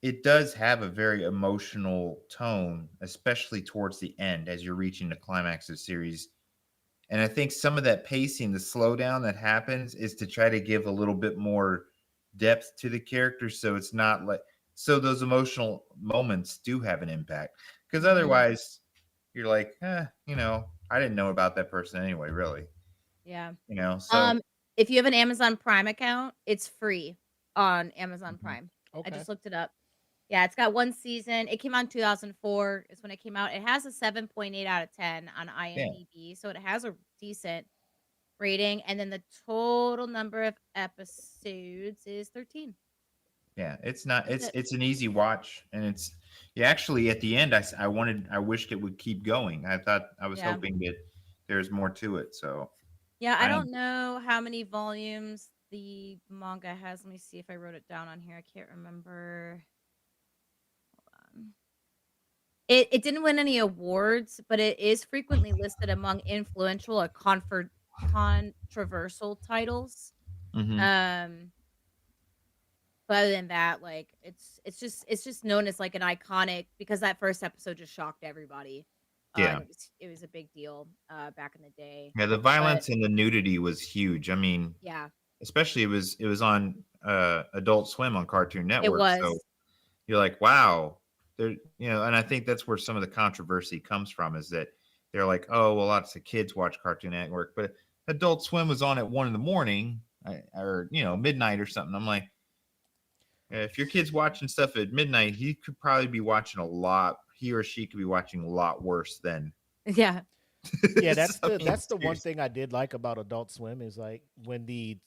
it does have a very emotional tone, especially towards the end as you're reaching the climax of the series. And I think some of that pacing, the slowdown that happens, is to try to give a little bit more depth to the character, so it's not like so those emotional moments do have an impact. Because Mhm. otherwise, you're like, I didn't know about that person anyway, really. Yeah. So Um, if you have an Amazon Prime account, it's free on Amazon mhm. Prime. I Okay. just looked it up. Yeah, it's got 1 season. It came out in 2004 is when it came out. It has a 7.8 out of 10 on Yeah, IMDb, so it has a decent rating, and then the total number of episodes is 13. yeah, it's not. That's It's it. it's an easy watch, and it's yeah. Actually, at the end, I wished it would keep going. I was Yeah. hoping that there's more to it. So Yeah, I I don't know how many volumes the manga has. Let me see if I wrote it down on here. I can't remember. Um, it didn't win any awards, but it is frequently listed among influential or controversial titles. mhm. Um, but other than that, like it's just known as like an iconic because that first episode just shocked everybody. Yeah, And it was a big deal back in the day. yeah. The But violence and the nudity was huge. I mean, yeah, especially it was on Adult Swim on Cartoon it Network. So was. you're like, wow, and I think that's where some of the controversy comes from is that they're like, oh, well, lots of kids watch Cartoon Network, but Adult Swim was on at 1 a.m, or midnight or something. I'm like, if your kid's watching stuff at midnight, he could probably be watching a lot. He or she could be watching a lot worse than. Yeah. Yeah, that's So, I the mean, that's the one seriously. thing I did like about Adult Swim is like when the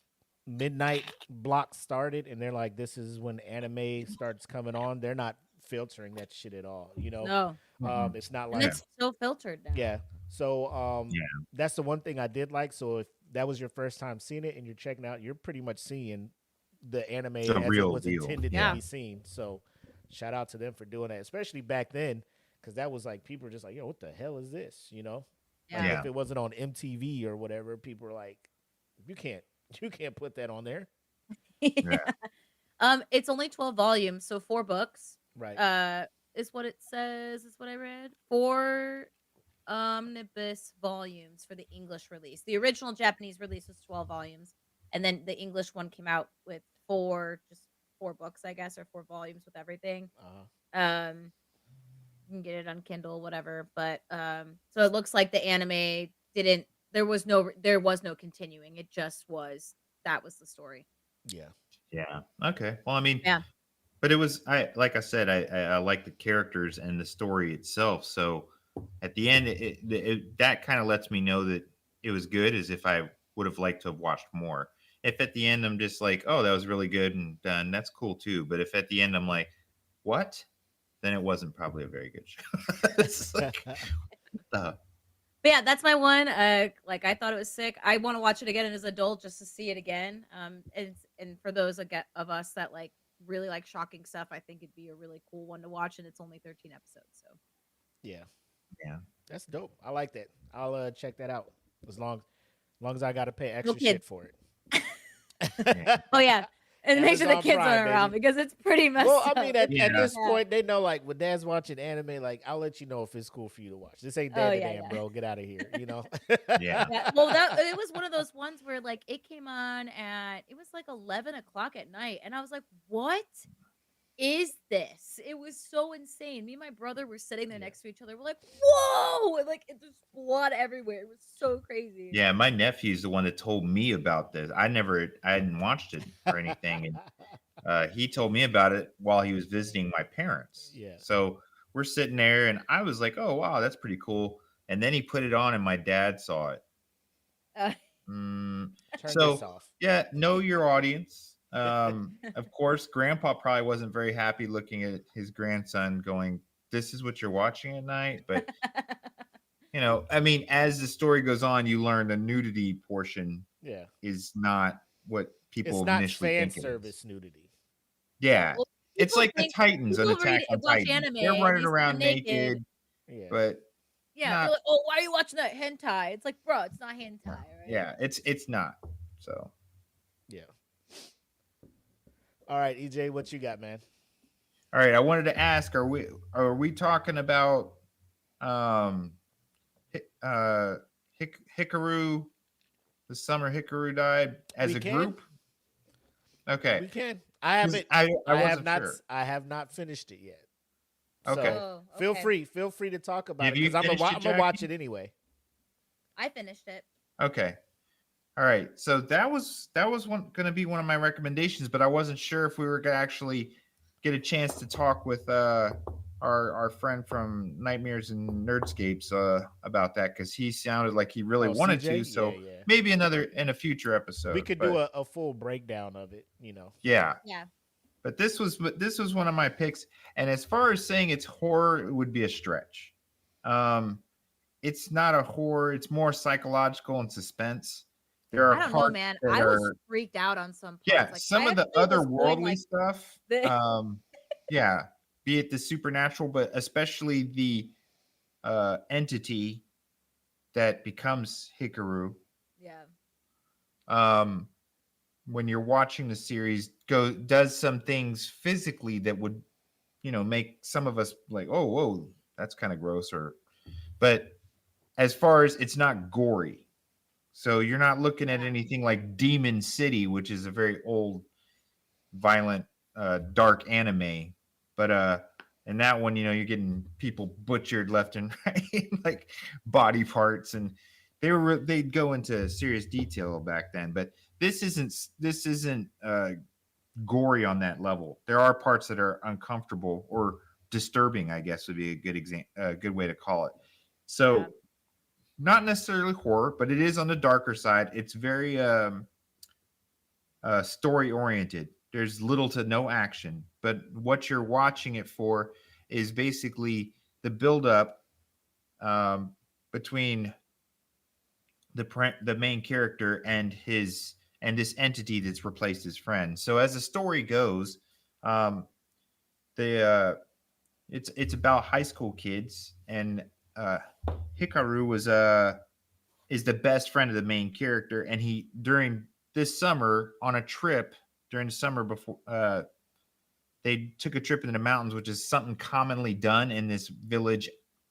midnight block started and they're like, this is when anime starts coming on. They're not filtering that shit at all. No. Mhm. It's not And like it's so filtered now. yeah. So Yeah. that's the one thing I did like. So if that was your first time seeing it and you're checking out, you're pretty much seeing the anime It's a as it real was deal. intended Yeah. to be seen. So shout out to them for doing that, especially back then, because that was like people were just like, yo, what the hell is this? Like Yeah. if it wasn't on MTV or whatever, people were like, you can't put that on there. Yeah. It's only 12 volumes, so 4 books. Right. Is what it says, is what I read. 4 omnibus volumes for the English release. The original Japanese release was 12 volumes, and then the English one came out with 4 books, I guess, or 4 volumes with everything. Um you can get it on Kindle, whatever, but so it looks like the anime didn't there was no continuing. It just was that was the story. Yeah. Yeah. Okay. Well, I mean, Yeah. but it was like I said, I like the characters and the story itself. So at the end, that kind of lets me know that it was good, as if I would have liked to have watched more. If at the end I'm just like, oh, that was really good and done, that's cool too. But if at the end I'm like, what? Then it wasn't probably a very good show. It's like, uh, But yeah, that's my one. Like I thought it was sick. I want to watch it again as an adult just to see it again. And for those of us that like really like shocking stuff, I think it'd be a really cool one to watch. And it's only 13 episodes, so Yeah. yeah. That's dope. I like that. I'll check that out as long as I got to pay extra kids. shit for it. Yeah. oh yeah, and make sure the Amazon kids Prime, aren't around baby. because it's pretty messed Well, up. I mean, at Yeah. this Yeah. point, they know like when Dad's watching anime, like I'll let you know if it's cool for you to watch. This ain't Dad Oh, to yeah, Dan, yeah. bro. Get out of here. Yeah. Yeah, well, it was one of those ones where like it came on it was like 11 o'clock at night, and I was like, "What is this?" It was so insane. Me and my brother were sitting there Yeah. next to each other. We're like, "Whoa!" And, like there's blood everywhere. It was so crazy. Yeah, my nephew's the one that told me about this. I hadn't watched it or anything, and he told me about it while he was visiting my parents. Yeah. So we're sitting there, and I was like, "Oh wow, that's pretty cool." And then he put it on, and my dad saw it. Uh, Turn So this off. yeah, know your audience. Of course, Grandpa probably wasn't very happy looking at his grandson, going, "This is what you're watching at night." But I mean, as the story goes on, you learn the nudity portion Yeah. is not what It's people not initially fan think it is. service nudity. Yeah, well, it's people like the think Titans on people Attack on watch Titan. anime They're and running they see them around naked. naked, Yeah. but Yeah, not. they're like, "Oh, why are you watching that hentai?" It's like, bro, it's not hentai, right? Yeah, it's not. So Yeah. All right, EJ, what you got, man? all right, I wanted to ask: Are we talking about Hikaru? The summer Hikaru died as We a can. group. Okay, We can. I haven't. I I have wasn't not. sure. I have not finished it yet. Okay. So Oh, feel okay. free to talk about Have it you because I'm finished it, gonna watch Jackie? it anyway. I finished it. Okay. All right. So that was going to be one of my recommendations, but I wasn't sure if we were going to actually get a chance to talk with our friend from Nightmares and Nerdscapes about that, because he sounded like he really wanted CJ? to. So Yeah. maybe in a future episode. We could but, do a full breakdown of it. Yeah. Yeah. But this was one of my picks, and as far as saying it's horror, it would be a stretch. It's not a horror; it's more psychological and suspense. There are I don't know, parts man. that I was are freaked out on some parts. yeah, Like some I of the actually was going, otherworldly like stuff. the Yeah, be it the supernatural, but especially the entity that becomes Hikaru. yeah. When you're watching the series, does some things physically that would, make some of us like, oh, whoa, that's kind of gross. But as far as it's not gory, so you're not looking at anything like Demon City, which is a very old, violent, dark anime. But in that one, you're getting people butchered left and right, like body parts, and they'd go into serious detail back then, but this isn't gory on that level. There are parts that are uncomfortable or disturbing, I guess would be a good way to call it. Yeah. So not necessarily horror, but it is on the darker side. It's very story oriented. There's little to no action, but what you're watching it for is basically the build up between the main character and this entity that's replaced his friend. So as the story goes, um, the it's about high school kids, and Hikaru is the best friend of the main character, and he during this summer on a trip during the summer before they took a trip into the mountains, which is something commonly done in this village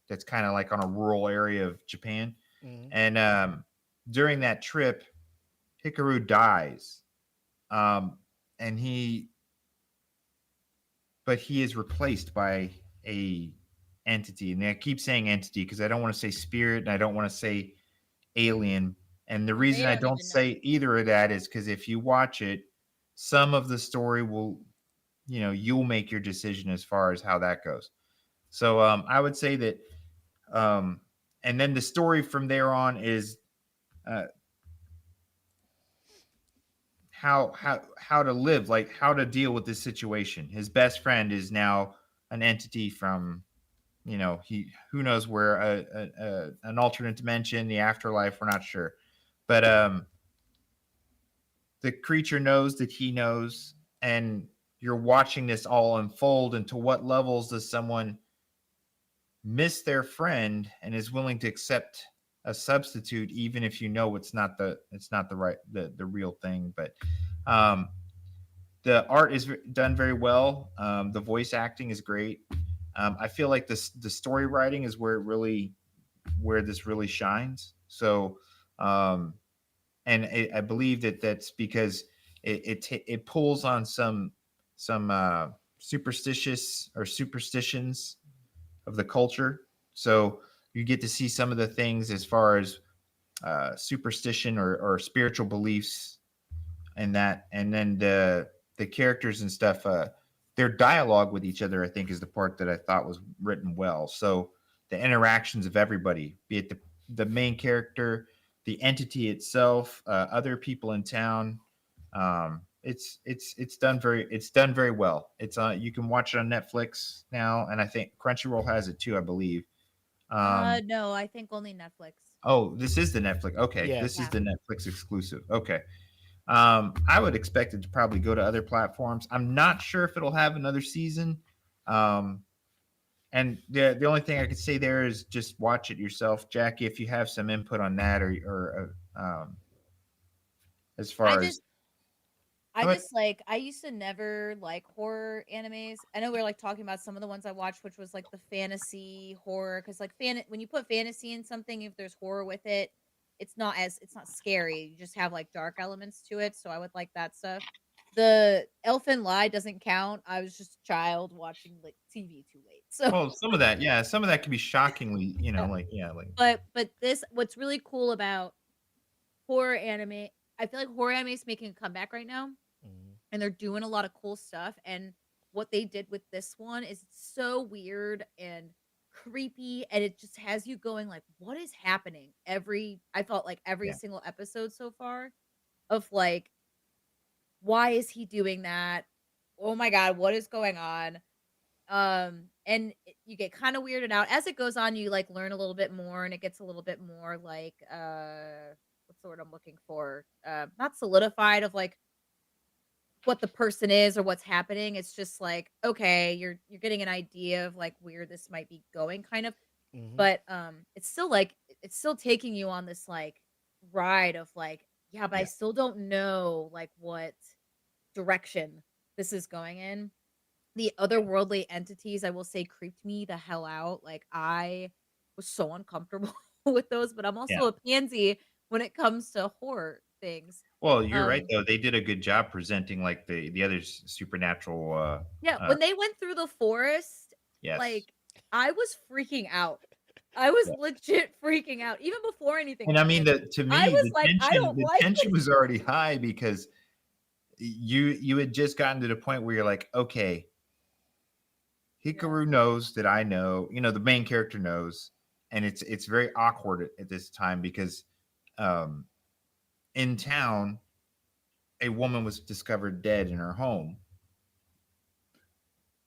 that's kind of like on a rural area of Japan. Mhm. And during that trip, Hikaru dies, um, and but he is replaced by a entity. And I keep saying entity because I don't want to say spirit and I don't want to say alien. And the reason They I don't don't even know. say either of that is because if you watch it, some of the story will, you'll make your decision as far as how that goes. So I would say that, and then the story from there on is uh, how to live, like how to deal with this situation. His best friend is now an entity from, he who knows where, an alternate dimension, the afterlife. We're not sure, but the creature knows that he knows, and you're watching this all unfold. And to what levels does someone miss their friend and is willing to accept a substitute, even if it's not the right the real thing? But um, the art is done very well. The voice acting is great. I feel like the story writing is where this really shines. So, and I believe that's because it pulls on some superstitions of the culture. So you get to see some of the things as far as superstition or spiritual beliefs and that, and then the characters and stuff. Their dialogue with each other, I think, is the part that I thought was written well. So the interactions of everybody, be it the main character, the entity itself, other people in town. It's done very well. It's you can watch it on Netflix now, and I think Crunchyroll has it too, I believe. No, I think only Netflix. Oh, this is the Netflix. Okay, Yeah. this is Yeah. the Netflix exclusive. Okay. I would expect it to probably go to other platforms. I'm not sure if it'll have another season. Um, and the only thing I could say there is just watch it yourself, Jackie, if you have some input on that, or as I far as just I go ahead. just like I used to never like horror animes. I know we are like talking about some of the ones I watched, which was like the fantasy horror, because like when you put fantasy in something, if there's horror with it, it's not scary. You just have like dark elements to it. So I would like that stuff. The Elfin Lie doesn't count. I was just a child watching like TV too late. So Well, some of that can be shockingly, like yeah, like but this what's really cool about horror anime, I feel like horror anime is making a comeback right now, Mhm. and they're doing a lot of cool stuff. And what they did with this one is so weird and creepy, and it just has you going like, what is happening? I felt like every yeah, single episode so far of like, why is he doing that? Oh my god, what is going on? And you get kind of weirded out as it goes on. You like learn a little bit more, and it gets a little bit more like what's the word I'm looking for? Not solidified of like what the person is or what's happening. It's just like, okay, you're getting an idea of like where this might be going kind of. Mhm. But it's still like it's still taking you on this like ride of like, yeah, but I yeah. still don't know like what direction this is going in. The otherworldly entities, I will say, creeped me the hell out. Like, I was so uncomfortable with those, but I'm Yeah. also a pansy when it comes to horror things. Well, you're right Um, though. They did a good job presenting like the other supernatural. yeah, when they went through the forest, Yes. like, I was freaking out. I was Yeah. legit freaking out even before anything And I mean, happened. to I me, was like, I don't the like tension this. was already high because you had just gotten to the point where you're like, okay, Hikaru knows that I know, the main character knows, and it's very awkward at this time because um, in town, a woman was discovered dead in her home.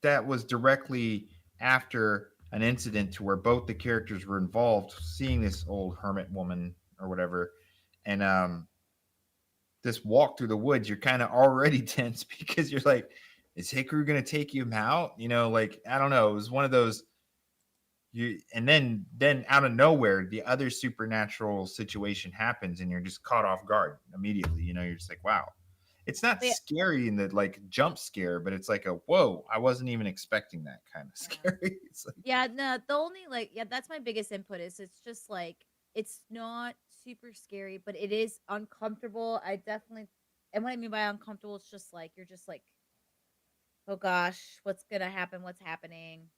That was directly after an incident to where both the characters were involved, seeing this old hermit woman or whatever, and this walk through the woods, you're kind of already tense because you're like, is Hikaru gonna take him out? Like I don't know. It was one of those and then out of nowhere, the other supernatural situation happens, and you're just caught off guard immediately. You're just like, wow. It's not Yeah. scary in the like jump scare, but it's like a whoa, I wasn't even expecting that kind of scary. It's like, Yeah, no, the only that's my biggest input is it's just like it's not super scary, but it is uncomfortable. I definitely, and what I mean by uncomfortable, it's just like you're just like, oh gosh, what's gonna happen? What's happening?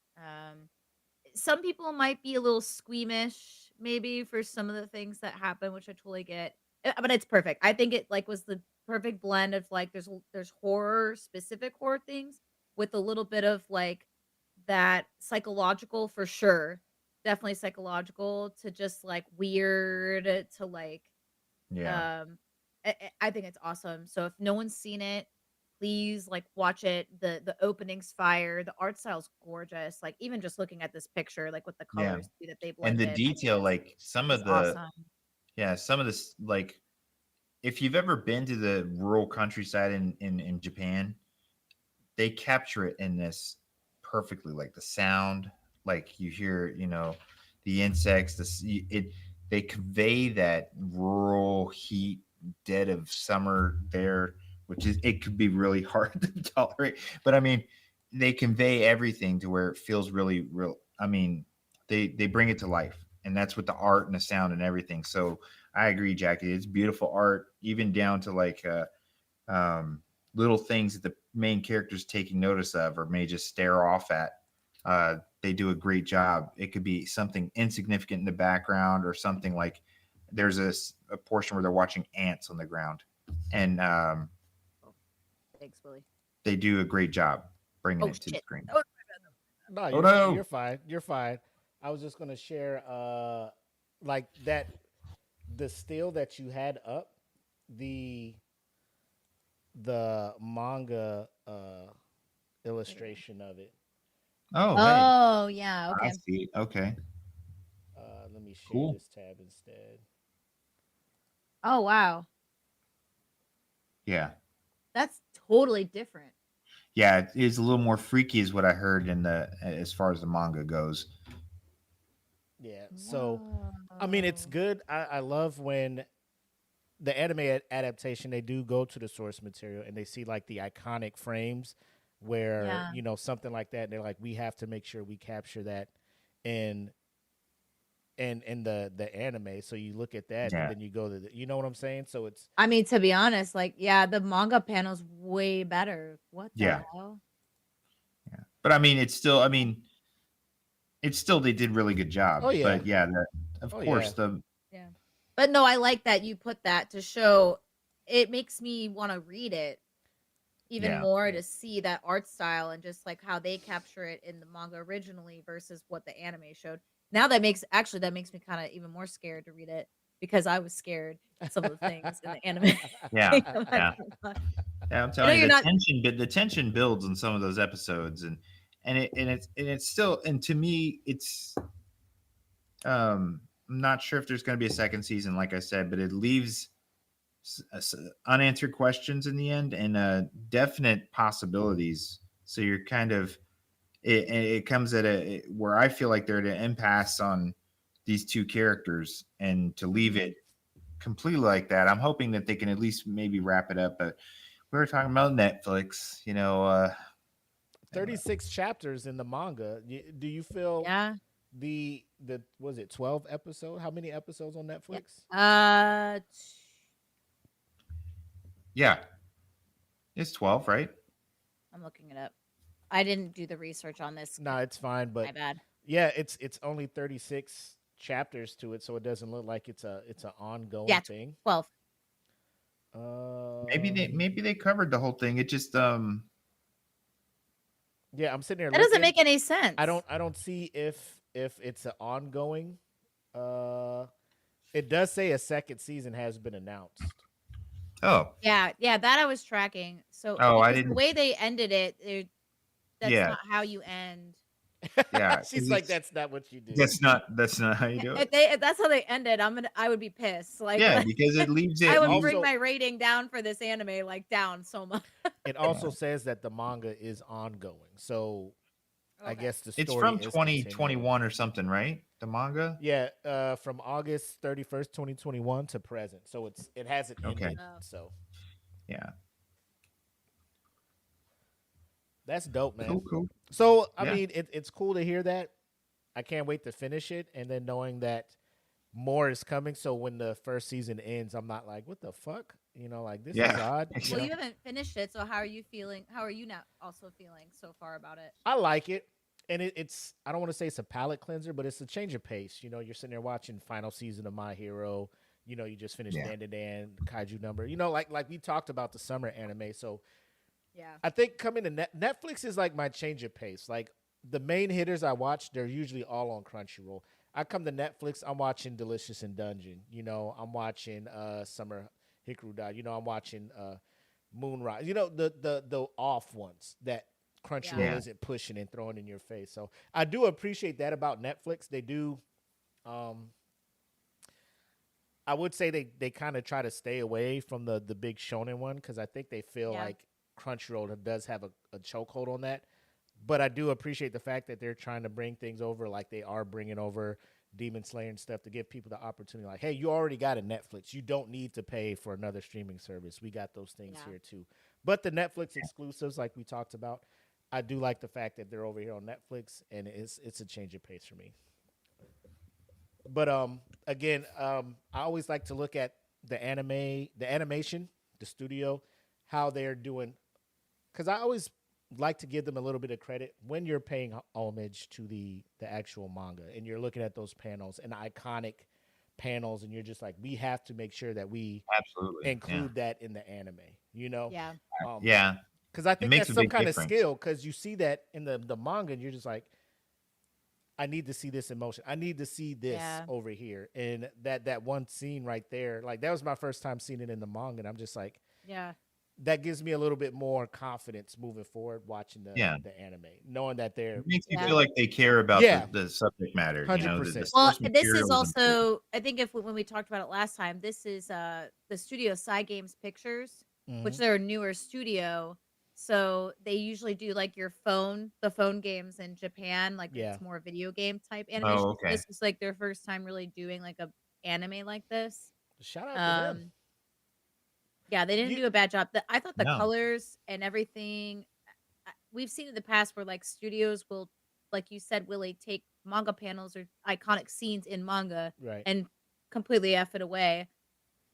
Some people might be a little squeamish, maybe for some of the things that happen, which I totally get. But it's perfect. I think it like was the perfect blend of like there's horror specific horror things with a little bit of like that psychological for sure. Definitely psychological to just like weird to like yeah, I think it's awesome. So if no one's seen it, please like watch it. The opening's fire. The art style's gorgeous. Like even just looking at this picture, like with the yeah, colors too that they and the blended, I think detail, like is awesome. some of this, like if you've ever been to the rural countryside in Japan, they capture it in this perfectly, like the sound, like you hear, the insects, they convey that rural heat, dead of summer there, which is, it could be really hard to tolerate, but I mean, they convey everything to where it feels really real. I mean, they bring it to life, and that's with the art and the sound and everything. So I agree, Jackie, it's beautiful art, even down to like little things that the main character's taking notice of or may just stare off at. They do a great job. It could be something insignificant in the background or something like there's a portion where they're watching ants on the ground, and Thanks, Willie. they do a great job bringing Oh it to the shit. screen. Oh, No, Oh no! you're fine. You're fine. I was just gonna share like that the still that you had up, the manga illustration of it. Oh, hey, oh yeah, I okay. see it. Okay, Let me share cool. this tab instead. Oh wow. Yeah, That's totally different. yeah. It is a little more freaky, is what I heard in the as far as the manga goes. Yeah. So I mean it's Whoa. good. I love when the anime adaptation, they do go to the source material and they see like the iconic frames where Yeah. something like that, and they're like, we have to make sure we capture that in in the anime. So you look at that and Yeah, then you go to you know what I'm saying? So it's I mean, to be honest, like, yeah, the manga panel's way better. What the yeah, hell? yeah. But I mean, it's still. I mean, it's still, they did really good job. oh yeah. But yeah, of Oh course yeah. the Yeah. But no, I like that you put that to show it makes me want to read it even yeah, more to see that art style and just like how they capture it in the manga originally versus what the anime showed. Now that makes me kind of even more scared to read it because I was scared of some of the things in the anime. yeah, I'm not yeah. gonna lie. Yeah, I'm I know telling you, you're the not. tension, but the tension builds in some of those episodes, and it's still, and to me, it's I'm not sure if there's going to be a second season, like I said, but it leaves unanswered questions in the end and definite possibilities. So you're kind of it comes at a where I feel like they're at an impasse on these two characters, and to leave it completely like that, I'm hoping that they can at least maybe wrap it up. But we were talking about Netflix, 36 chapters in the manga. Do you feel Yeah. the was it 12 episode? How many episodes on Yeah. Netflix? yeah, it's 12, right? I'm looking it up. I didn't do the research on this. No, it's fine, but My bad. yeah, it's only 36 chapters to it, so it doesn't look like it's an ongoing Yeah, thing. 12. Maybe they covered the whole thing. It just Yeah, I'm sitting there That doesn't looking. make any sense. I don't see if it's an ongoing. It does say a second season has been announced. oh Yeah, that I was tracking. So oh I because the didn't way they ended it, that's yeah not how you end. yeah 'cause She's like, that's not what you do. that's not how you do it. If that's how they ended, I would be pissed. Like, Yeah, because it leaves I it would leaves, bring Also- my rating down for this anime, like down so much. It also says that the manga is ongoing, so I Okay. guess the it's story from is 2021 continuing. or something, right? The manga. Yeah, from August 31st, 2021 to present. So it hasn't Okay. ended. Oh. So Yeah. that's dope, man. Cool. So I Yeah. mean, it's cool to hear that. I can't wait to finish it, and then knowing that more is coming. So when the first season ends, I'm not like, what the fuck? You know, like this is Yeah. odd. Well, know? you haven't finished it, so how are you feeling? How are you now also feeling so far about it? I like it. And it's I don't want to say it's a palate cleanser, but it's a change of pace. You know, you're sitting there watching final season of My Hero. You know, you just finished Yeah. Dan to Dan, Kaiju Number. You know, like we talked about the summer anime. So Yeah. I think coming to Netflix is like my change of pace. Like the main hitters I watch, they're usually all on Crunchyroll. I come to Netflix, I'm watching Delicious in Dungeon. You know, I'm watching Summer Hikaru Dai. You know, I'm watching Moonrise. You know, the off ones that Crunchyroll Yeah. isn't pushing and throwing in your face. So I do appreciate that about Netflix. They do I would say they kind of try to stay away from the big shonen one because I think they feel Yeah. like Crunchyroll does have a chokehold on that. But I do appreciate the fact that they're trying to bring things over, like they are bringing over Demon Slayer and stuff to give people the opportunity. Like, hey, you already got a Netflix. You don't need to pay for another streaming service. We got those things Yeah. here too. But the Netflix exclusives, like we talked about, I do like the fact that they're over here on Netflix, and it's a change of pace for me. But again, I always like to look at the animation, the studio, how they're doing, because I always like to give them a little bit of credit when you're paying homage to the actual manga and you're looking at those panels and iconic panels, and you're just like, we have to make sure that we Absolutely. include that in the anime. You know, Yeah. Yeah. because I think makes that's a some big kind difference. of skill. Because you see that in the manga, and you're just like, I need to see this in motion. I need to see this Yeah. over here. And that one scene right there, like that was my first time seeing it in the manga, and I'm just like, Yeah. that gives me a little bit more confidence moving forward watching the anime, knowing that they're It makes you Yeah. feel like they care about Yeah. the subject matter. You know, the 100%. Well, source this material is important. also, I think if when we talked about it last time, this is the studio Side Games Pictures, which Mhm. they're a newer studio. So they usually do like the phone games in Japan, like Yeah. it's more video game type animation. So okay. this is like their first time really doing like a anime like this. Shout out to them. Yeah, they didn't You- do a bad job. I thought the No. colors and everything, we've seen in the past where like studios will, like you said, Willie, take manga panels or iconic scenes in manga Right. and completely F it away.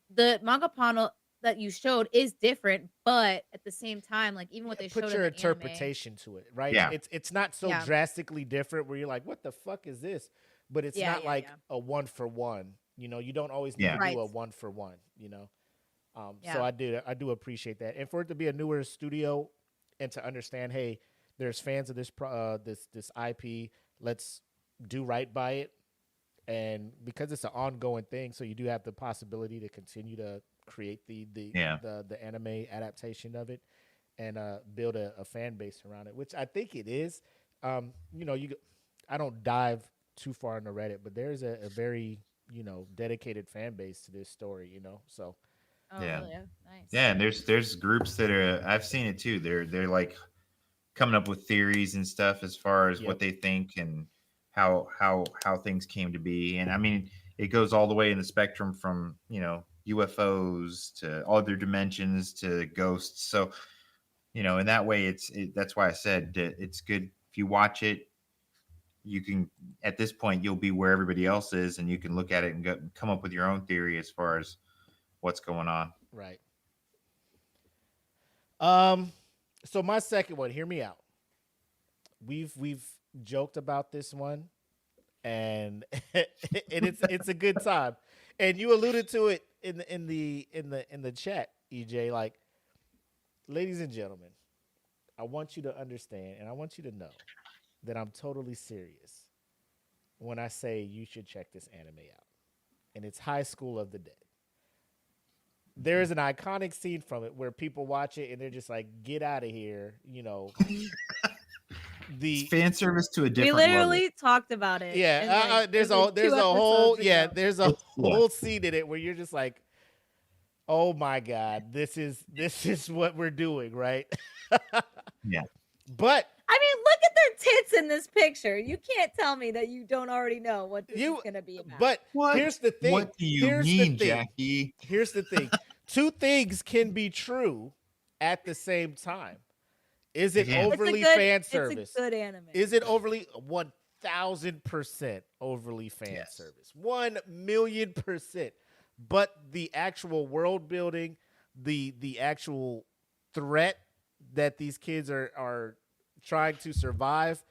The manga panel that you showed is different, but at the same time, like even what they Put showed your in the anime, interpretation to it, right? Yeah. It's not so Yeah. drastically different where you're like, what the fuck is this? But it's Yeah, not yeah, like yeah. a one for one. You know, you don't always need Yeah. to Right. do a one for one. You know, Yeah. so I do appreciate that, and for it to be a newer studio, and to understand, hey, there's fans of this IP. Let's do right by it, and because it's an ongoing thing, so you do have the possibility to continue to create the anime adaptation of it, and build a fan base around it, which I think it is. You know, I don't dive too far into Reddit, but there's a very dedicated fan base to this story. You know, so Oh, Yeah. really? Oh, nice. Yeah, and there's groups that are I've seen it too. They're like coming up with theories and stuff as far as Yep. what they think and how things came to be. And I mean, it goes all the way in the spectrum from, UFOs to other dimensions to ghosts. So, in that way that's why I said that it's good if you watch it, you can at this point you'll be where everybody else is and you can look at it and come up with your own theory as far as what's going on. right. So my second one, hear me out. We've joked about this one and and it's a good time. And you alluded to it in the chat, EJ. Like, ladies and gentlemen, I want you to understand, and I want you to know that I'm totally serious when I say you should check this anime out. And it's High School of the Dead. There is an iconic scene from it where people watch it and they're just like, "Get out of here!" You know, It's the fan service to a We different level. literally talked about it. in, like, there's it was a there's 2 a whole episodes ago. there's a Yeah. whole scene in it where you're just like, "Oh my god, this is what we're doing, right?" Yeah. But I mean, look at their tits in this picture. You can't tell me that you don't already know what this is going to be about. but What? here's the thing. What do you Here's mean, the thing. Jackie? Here's the thing. Two things can be true at the same time. Is it Yeah. overly fan service? It's a good anime. Is it overly 1,000% overly fan Yes. service? 1,000,000%. But the actual world building, the actual threat that these kids are trying to survive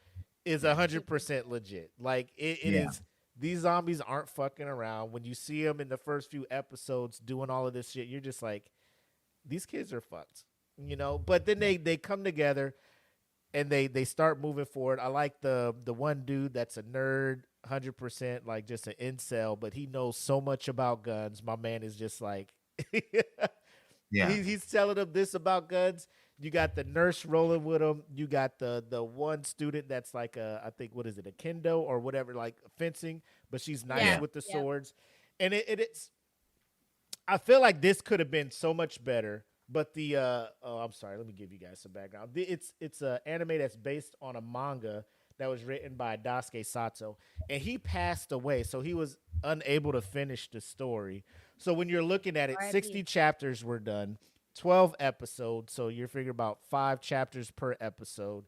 is 100% legit. Like it Yeah. is. These zombies aren't fucking around. When you see them in the first few episodes doing all of this shit, you're just like, these kids are fucked, you know. But then they come together and they start moving forward. I like the one dude that's a nerd, 100%, like just an incel, but he knows so much about guns. My man is just like, Yeah. he's telling them this about guns. You got the nurse rolling with him. You got the one student that's like I think, what is it, a kendo or whatever, like fencing, but she's nice Yeah. with the Yeah. swords. And it's I feel like this could have been so much better. But the I'm sorry, let me give you guys some background. It's a anime that's based on a manga that was written by Daisuke Sato, and he passed away, so he was unable to finish the story. So when you're looking at it, R.I.P. 60 chapters were done, 12 episodes, so you're figuring about 5 chapters per episode,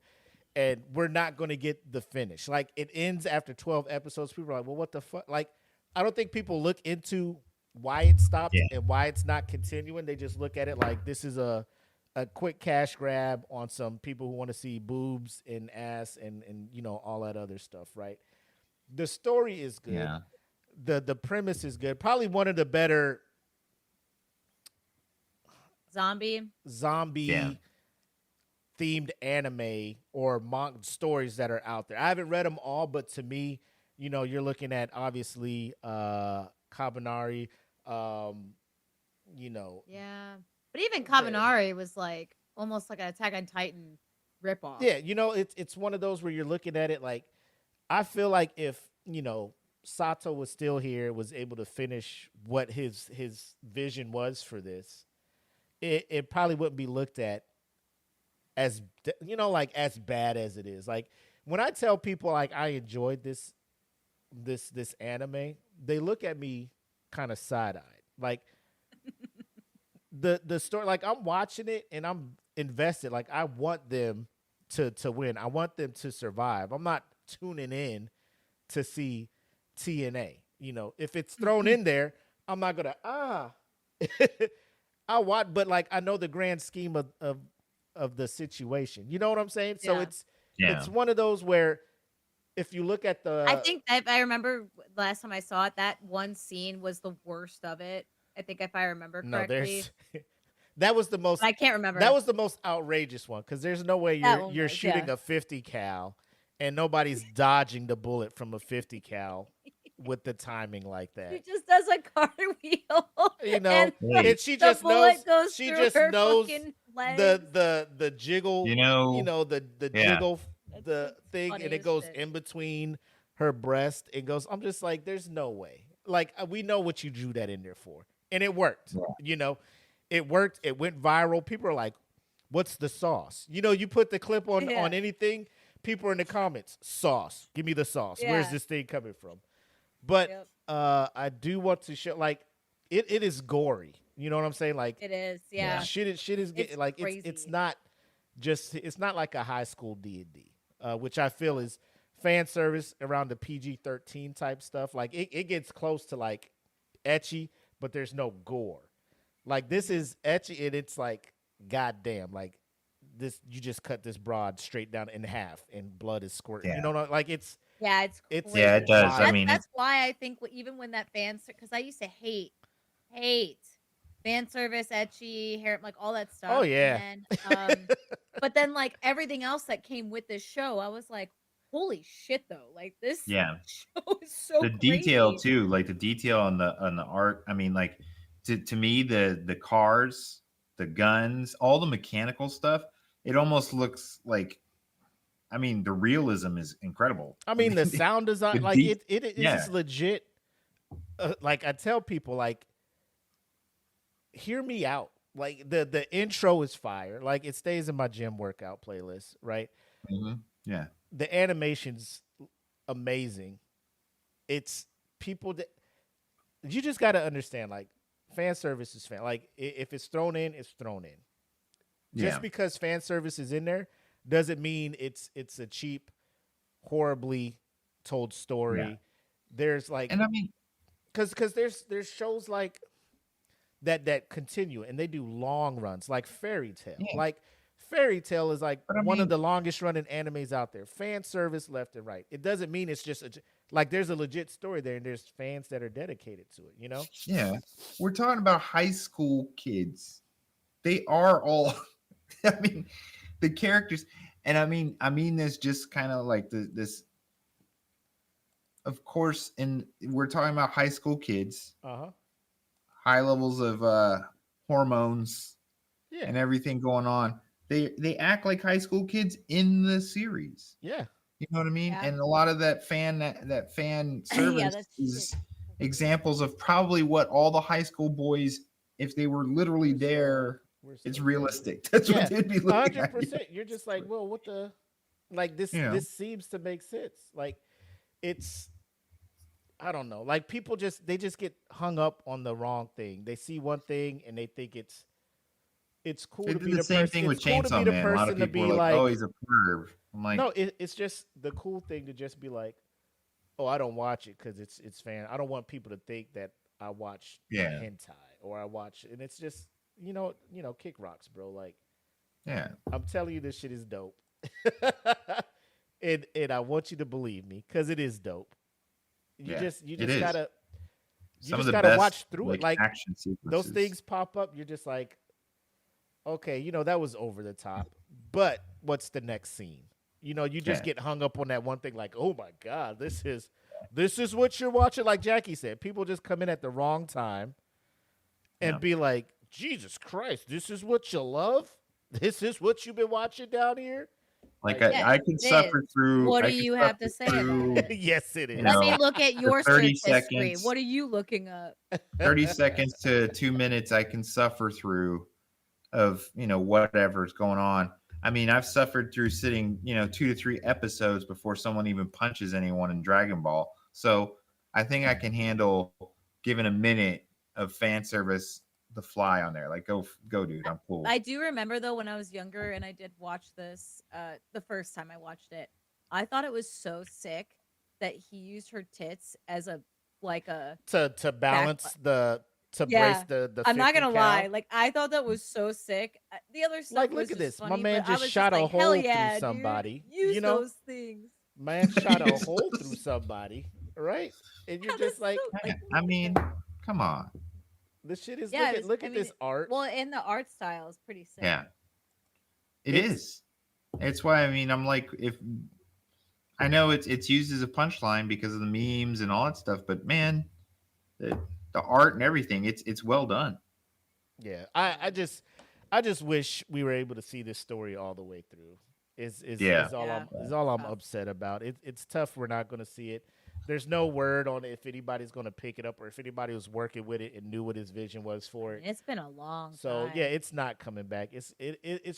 and we're not going to get the finish. Like, it ends after 12 episodes. People are like, well, what the fuck? Like, I don't think people look into why it stopped Yeah. and why it's not continuing. They just look at it like this is a quick cash grab on some people who want to see boobs and ass and you know, all that other stuff, right? The story is good. Yeah. The premise is good. Probably one of the better Zombie. zombie Yeah. themed anime or stories that are out there. I haven't read them all, but to me, you know, you're looking at obviously Kabanari, you know. Yeah. But even Kabanari was like almost like an Attack on Titan ripoff. Yeah, you know, it's one of those where you're looking at it like, I feel like if, you know, Sato was still here, was able to finish what his vision was for this, it probably wouldn't be looked at as, you know, like as bad as it is. Like, when I tell people like I enjoyed this anime, they look at me kind of side-eyed. Like, the story, like, I'm watching it and I'm invested. Like, I want them to win. I want them to survive. I'm not tuning in to see TNA. You know, if it's thrown in there, I'm not gonna I watch, but like, I know the grand scheme of the situation. You know what I'm saying? So Yeah. it's one of those where if you look at the I think if I remember last time I saw it, that one scene was the worst of it. I think if I remember no, correctly. there's that was the most But I can't remember. that was the most outrageous one, because there's no way That you're one you're was, shooting yeah. a 50 cal and nobody's dodging the bullet from a 50 cal with the timing like She that. just does a cartwheel. You know, and Right. and she the just knows bullet goes she through just her knows fucking legs. the jiggle, You know, the yeah. jiggle That's the the thing, and it funniest goes shit. in between her breast. It goes, I'm just like, there's no way. Like, we know what you drew that in there for, and it worked. Yeah. You know, it worked. It went viral. People are like, what's the sauce? You know, you put the clip on Yeah. anything, people are in the comments, sauce, give me the sauce. Where's Yeah. this thing coming from? But Yep. I do want to show, like, it is gory. You know what I'm saying? Like, It is, yeah. shit is getting It's like, it's crazy. not just, it's not like a high school D&D, which I feel is fan service around the PG-13 type stuff. Like, it gets close to like etchy, but there's no gore. Like, this is etchy, and it's like, goddamn, like, this you just cut this broad straight down in half and blood is squirting. Yeah. You know, like it's Yeah, it's it's Yeah, it does. crazy. I mean, That's why I think even when that because I used to hate fan service, etchy, hair, like all that stuff. oh yeah. And then, but then like everything else that came with this show, I was like, holy shit, though! Like this yeah, show is so the crazy. detail too, like the detail on the art. I mean, like to me, the cars, the guns, all the mechanical stuff. It almost looks like. I mean, the realism is incredible. I mean, the sound design, The like de- it is yeah. just legit. Like I tell people, like, hear me out. Like the intro is fire. Like it stays in my gym workout playlist, right? Mhm. Yeah. The animation's amazing. It's people that you just got to understand. Like fan service is fan. Like if it's thrown in, it's thrown in. Just Yeah. because fan service is in there doesn't mean it's a cheap, horribly told story. Yeah. There's like And I mean, because there's shows like that continue and they do long runs like Fairy Tale. Yeah. Like Fairy Tale is like But I one of mean- the longest running animes out there. Fan service left and right. It doesn't mean it's just like there's a legit story there and there's fans that are dedicated to it. You know? yeah, we're talking about high school kids. They are all. I mean, the characters, and I mean this just kind of like this. Of course, and we're talking about high school kids, Uh huh. high levels of hormones Yeah. and everything going on. They act like high school kids in the series. Yeah. You know what I mean? Yeah. And a lot of that fan Yeah, service that's is shit. examples of probably what all the high school boys, if they were literally there, it's realistic. That's Yeah, what they'd be looking at. 100%. You're just like, well, what the, like this. Yeah. This seems to make sense. Like, it's, I don't know. Like people they just get hung up on the wrong thing. They see one thing and they think it's cool They to did be the the same person. thing with It's cool to Chainsaw be the Man. A lot person of to people be are like, like, "Oh, he's a perv." I'm like, no, it's just the cool thing to just be like, oh, I don't watch it because it's fan. I don't want people to think that I watch Yeah. hentai or I watch, and it's just you know, kick rocks, bro. Like yeah, I'm telling you, this shit is dope, and I want you to believe me because it is dope. You Yeah, just it is. gotta some just of the gotta best watch through it. Like action sequences. those things pop up, you're just like, okay, you know, that was over the top. But what's the next scene? You know, you just Yeah. get hung up on that one thing, like, oh my God, this is what you're watching. Like Jackie said, people just come in at the wrong time and Yeah. be like, Jesus Christ, this is what you love? This is what you've been watching down here? Like Yeah, I can it suffer is. through. What I do can you have to suffer say through about it? Yes, it is. You Let know, me look at your 30 search history. seconds. What are you looking up? 30 seconds to 2 minutes. I can suffer through of whatever's going on. I mean, I've suffered through sitting 2 to 3 episodes before someone even punches anyone in Dragon Ball. So I think I can handle giving a minute of fan service the fly on there. Like go dude, I'm cool. I do remember though when I was younger and I did watch this the first time I watched it, I thought it was so sick that he used her tits as a to balance Back- to Yeah. brace the I'm not 50 gonna cal. lie, like I thought that was so sick. The other stuff Like, was look at just this. My funny, man but I just was shot a like, hole hell through yeah, dude. somebody, Use you know? those things. Man shot a hole through somebody, right? And you're Yeah, just that's like, so- Yeah, I mean, come on. the shit is Yeah, it was- look I at mean, this art. Well, and the art style is pretty sick. Yeah. It It's- is. It's why I'm like, if I know it's used as a punchline because of the memes and all that stuff, but man, the art and everything, it's well done. Yeah, I just wish we were able to see this story all the way through. Is Yeah. all Yeah. I'm Tough. upset about. It's tough. We're not going to see it. There's no word on if anybody's going to pick it up or if anybody was working with it and knew what his vision was for it. It's been a long So time. yeah, it's not coming back. It's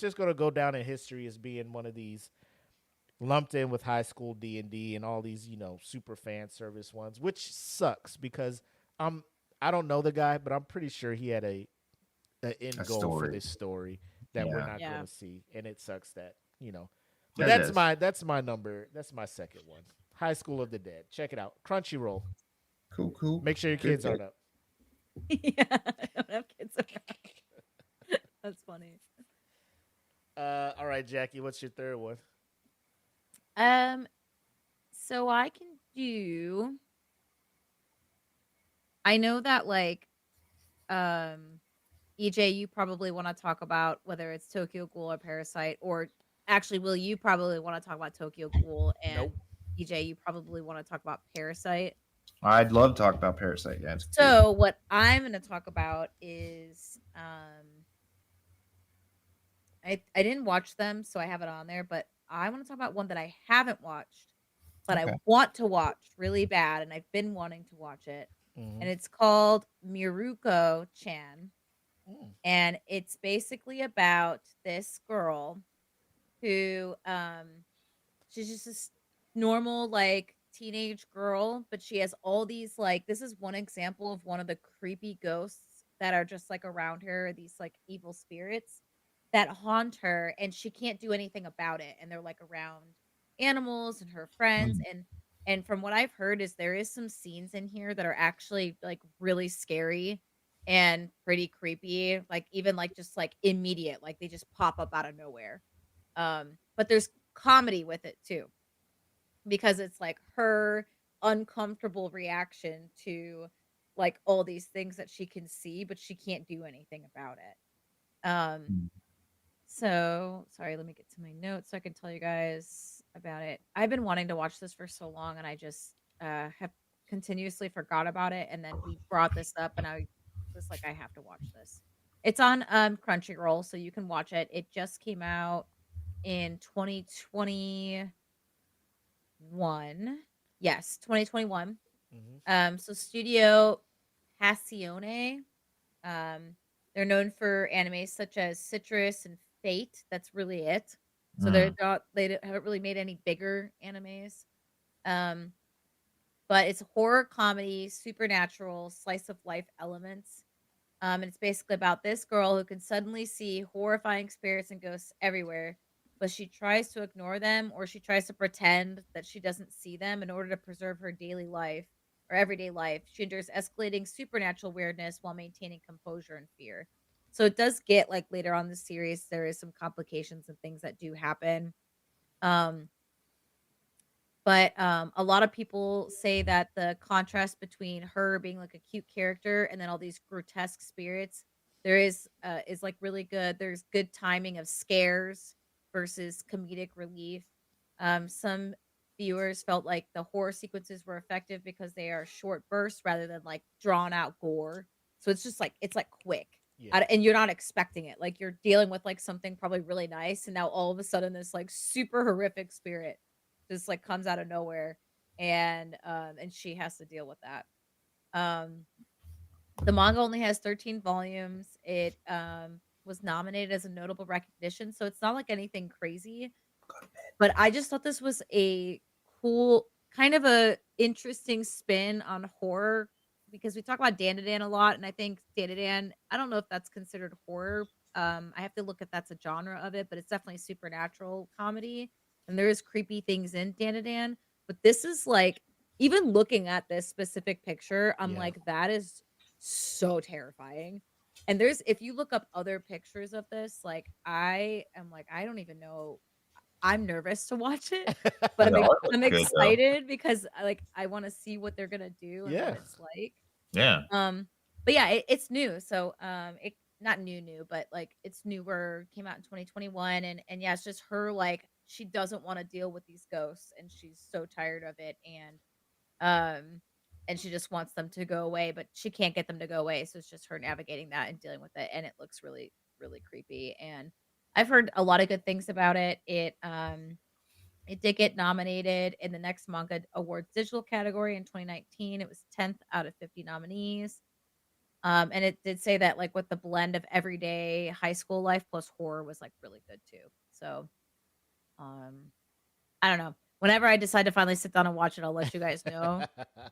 just going to go down in history as being one of these lumped in with high school D&D and all these super fan service ones, which sucks because I don't know the guy, but I'm pretty sure he had an end A goal for story. this story that we're Yeah. not Yeah. going to see, and it sucks that. But That that's is. that's my number. That's my second one. High School of the Dead. Check it out. Crunchyroll. Cool. Make sure your Good kids pick. aren't up. Yeah, I don't have kids around. That's funny. All right, Jackie, what's your third one? Um, so I can do. I know that um, EJ, you probably want to talk about whether it's Tokyo Ghoul or Parasite, or actually, Will, you probably want to talk about Tokyo Ghoul, and Nope. EJ, you probably want to talk about Parasite. I'd love to talk about Parasite. Yeah, it's good. So what I'm going to talk about is I didn't watch them, so I have it on there, but I want to talk about one that I haven't watched, but I Okay. want to watch really bad, and I've been wanting to watch it. Mm-hmm. And it's called Miruko-chan, Mm. and it's basically about this girl who she's just this normal like teenage girl, but she has all these like this is one example of one of the creepy ghosts that are just like around her, these like evil spirits that haunt her, and she can't do anything about it, and they're like around animals and her friends. Mm. And from what I've heard is there is some scenes in here that are actually like really scary and pretty creepy, like even like just like immediate, like they just pop up out of nowhere. But there's comedy with it too, because it's like her uncomfortable reaction to like all these things that she can see, but she can't do anything about it. Mm. So sorry, let me get to my notes so I can tell you guys about it. I've been wanting to watch this for so long, and I just have continuously forgot about it. And then we brought this up, and I was like, I have to watch this. It's on Crunchyroll, so you can watch it. It just came out in 2021. Yes, 2021. Mm-hmm. So Studio Passione. Um, they're known for anime such as Citrus and Fate. That's really it. So Mm. haven't really made any bigger animes. Um, but it's horror comedy, supernatural, slice of life elements. And it's basically about this girl who can suddenly see horrifying spirits and ghosts everywhere, but she tries to ignore them, or she tries to pretend that she doesn't see them in order to preserve her daily life or everyday life. She endures escalating supernatural weirdness while maintaining composure and fear. So it does get like later on in the series, there is some complications and things that do happen. Um, but a lot of people say that the contrast between her being like a cute character and then all these grotesque spirits, there is like really good. There's good timing of scares versus comedic relief. Some viewers felt like the horror sequences were effective because they are short bursts rather than like drawn out gore. So it's like quick. Yeah. And you're not expecting it. Like you're dealing with like something probably really nice, and now all of a sudden this like super horrific spirit just like comes out of nowhere, and she has to deal with that. Um the manga only has 13 volumes. It was nominated as a notable recognition, so it's not like anything crazy, but I just thought this was a cool kind of a interesting spin on horror, because we talk about Dandadan a lot, and I think Dandadan, I don't know if that's considered horror. I have to look if that's a genre of it, but it's definitely supernatural comedy, and there is creepy things in Dandadan. But this is like, even looking at this specific picture, I'm Yeah. like, that is so terrifying. And there's if you look up other pictures of this, like I am like, I don't even know, I'm nervous to watch it, but The art looks I'm good though. excited because I wanna see what they're gonna do and what Yeah. it's like. Yeah. But yeah, it's new, so, it not new, but, like, it's newer, came out in 2021, and yeah, it's just her, like, she doesn't wanna deal with these ghosts, and she's so tired of it, um, and she just wants them to go away, but she can't get them to go away, so it's just her navigating that and dealing with it, and it looks really, really creepy, and I've heard a lot of good things about it. It did get nominated in the Next Manga Awards digital category in 2019. It was 10th out of 50 nominees. And it did say that like with the blend of everyday high school life plus horror was like really good too. So, um, I don't know. Whenever I decide to finally sit down and watch it, I'll let you guys know.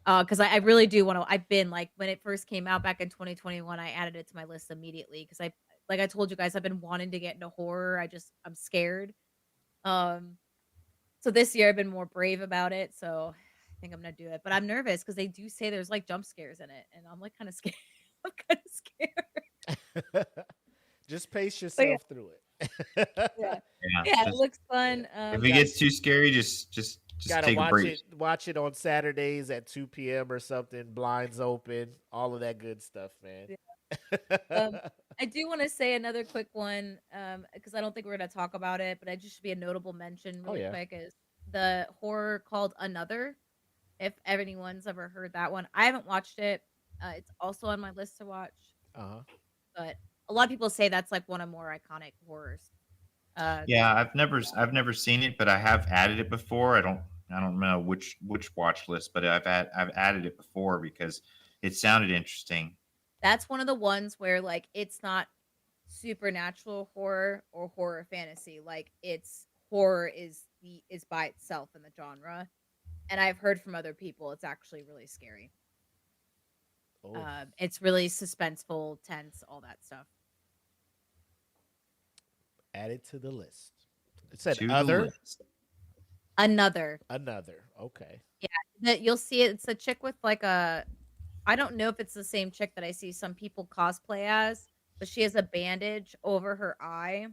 Because I really do want to. I've been like when it first came out back in 2021, I added it to my list immediately because like I told you guys, I've been wanting to get into horror. I'm scared. Um, so this year I've been more brave about it. So I think I'm gonna do it. But I'm nervous because they do say there's like jump scares in it, and I'm like kind of scared. I'm kind of scared. Just pace But yeah, yourself through it. Yeah. Yeah, Yeah, it just looks Yeah. fun. if it gets too scary, just Gotta take a break. watch it on Saturdays at 2 p.m. or something, blinds open, all of that good stuff, man. Yeah. I do want to say another quick one, because I don't think we're gonna talk about it, but it just should be a notable mention Oh really yeah. quick is the horror called Another. If anyone's ever heard that one, I haven't watched it. It's also on my list to watch, Uh-huh. but a lot of people say that's like one of more iconic horrors. Yeah, I've never seen it, but I have added it before. I don't know which watch list, but I've added it before because it sounded interesting. That's one of the ones where like it's not supernatural horror or horror fantasy. Like it's horror is by itself in the genre. And I've heard from other people it's actually really scary. Oh, It's really suspenseful, tense, all that stuff. add it to the list. It said To the other, list. Another. another. Okay. Yeah. That you'll see it. It's a chick with like a I don't know if it's the same chick that I see some people cosplay as, but she has a bandage over her eye.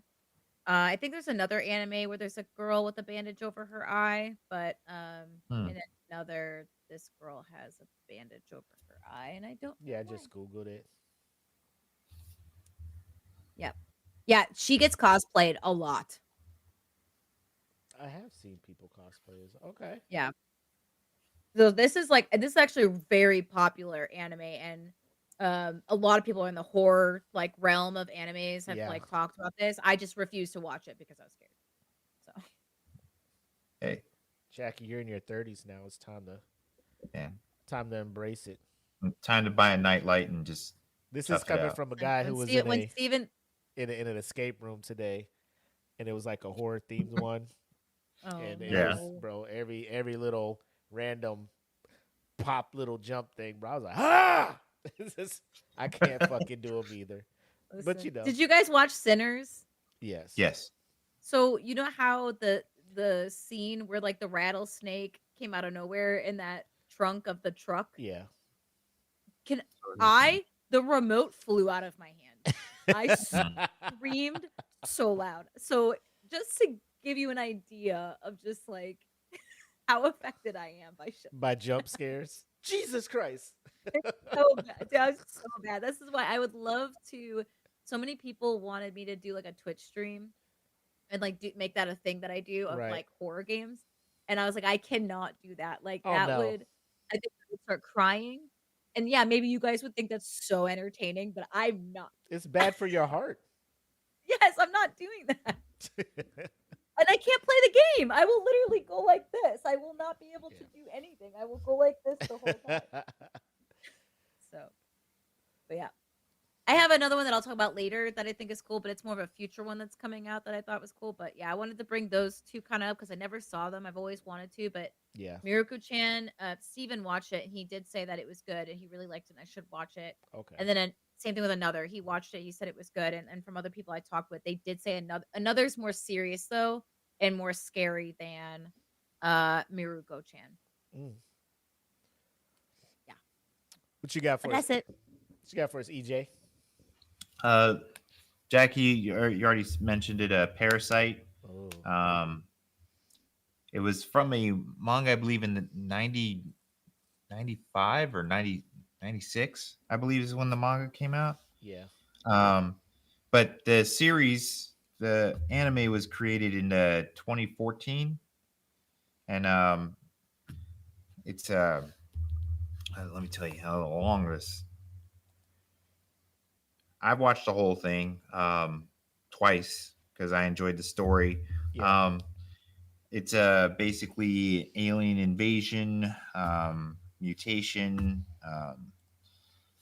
I think there's another anime where there's a girl with a bandage over her eye, but Hmm. in another, this girl has a bandage over her eye, and I don't know Yeah, I why. just googled it. Yep. Yeah, she gets cosplayed a lot. I have seen people cosplay as. Okay. Yeah. So this is actually a very popular anime, and a lot of people in the horror like realm of animes have Yeah. like talked about this. I just refused to watch it because I was scared. So Hey, Jackie, you're in your 30s now. It's yeah, time to embrace it. time to buy a nightlight and just This is tough it coming out. from a guy who when was Steven, when Steven in an escape room today, and it was like a horror themed one, oh and it Yeah. was, no. bro, every little random pop little jump thing, bro. I was like, ah, This is- I can't fucking do them either. But Listen, you know, did you guys watch Sinners? yes, Yes. So you know how the scene where like the rattlesnake came out of nowhere in that trunk of the truck? yeah. Can the remote flew out of my hand. I screamed so loud. So just to give you an idea of just like how affected I am by shit. By jump scares. Jesus Christ. So bad. Dude, I was so bad. This is why I would love to. So many people wanted me to do like a Twitch stream and like make that a thing that I do of Right. like horror games. And I was like, I cannot do that. Like Oh, that no. would I think I would start crying. And yeah, maybe you guys would think that's so entertaining, but I'm not. It's bad for your heart. Yes, I'm not doing that. And I can't play the game. I will literally go like this. I will not be able to Yeah. do anything. I will go like this the whole time. So, but yeah. I have another one that I'll talk about later that I think is cool, but it's more of a future one that's coming out that I thought was cool. But yeah, I wanted to bring those two kind of up because I never saw them. I've always wanted to, but Yeah. Miruku-chan, Steven watched it and he did say that it was good and he really liked it and I should watch it. Okay. And then same thing with Another. He watched it, he said it was good. And from other people I talked with, they did say Another's more serious though and more scary than Miruko-chan. Mm. Yeah. What you got for But us? that's it. What you got for us, EJ? Jackie, you already mentioned it. Parasite. Oh. It was from a manga, I believe, in the 95 or 96, I believe, is when the manga came out. Yeah. But the series, the anime was created in 2014, and it's let me tell you how long this. I've watched the whole thing twice because I enjoyed the story. Yeah. It's basically alien invasion, mutation,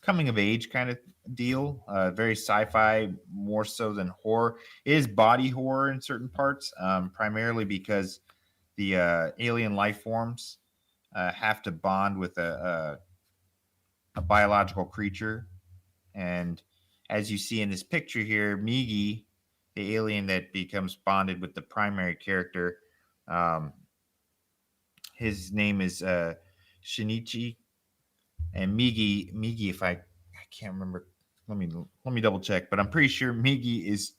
coming of age kind of deal. Very sci-fi, more so than horror. It is body horror in certain parts, primarily because the alien life forms have to bond with a biological creature. And as you see in this picture here, Migi, the alien that becomes bonded with the primary character, his name is Shinichi, and Migi. If I can't remember, let me double check, but I'm pretty sure Migi is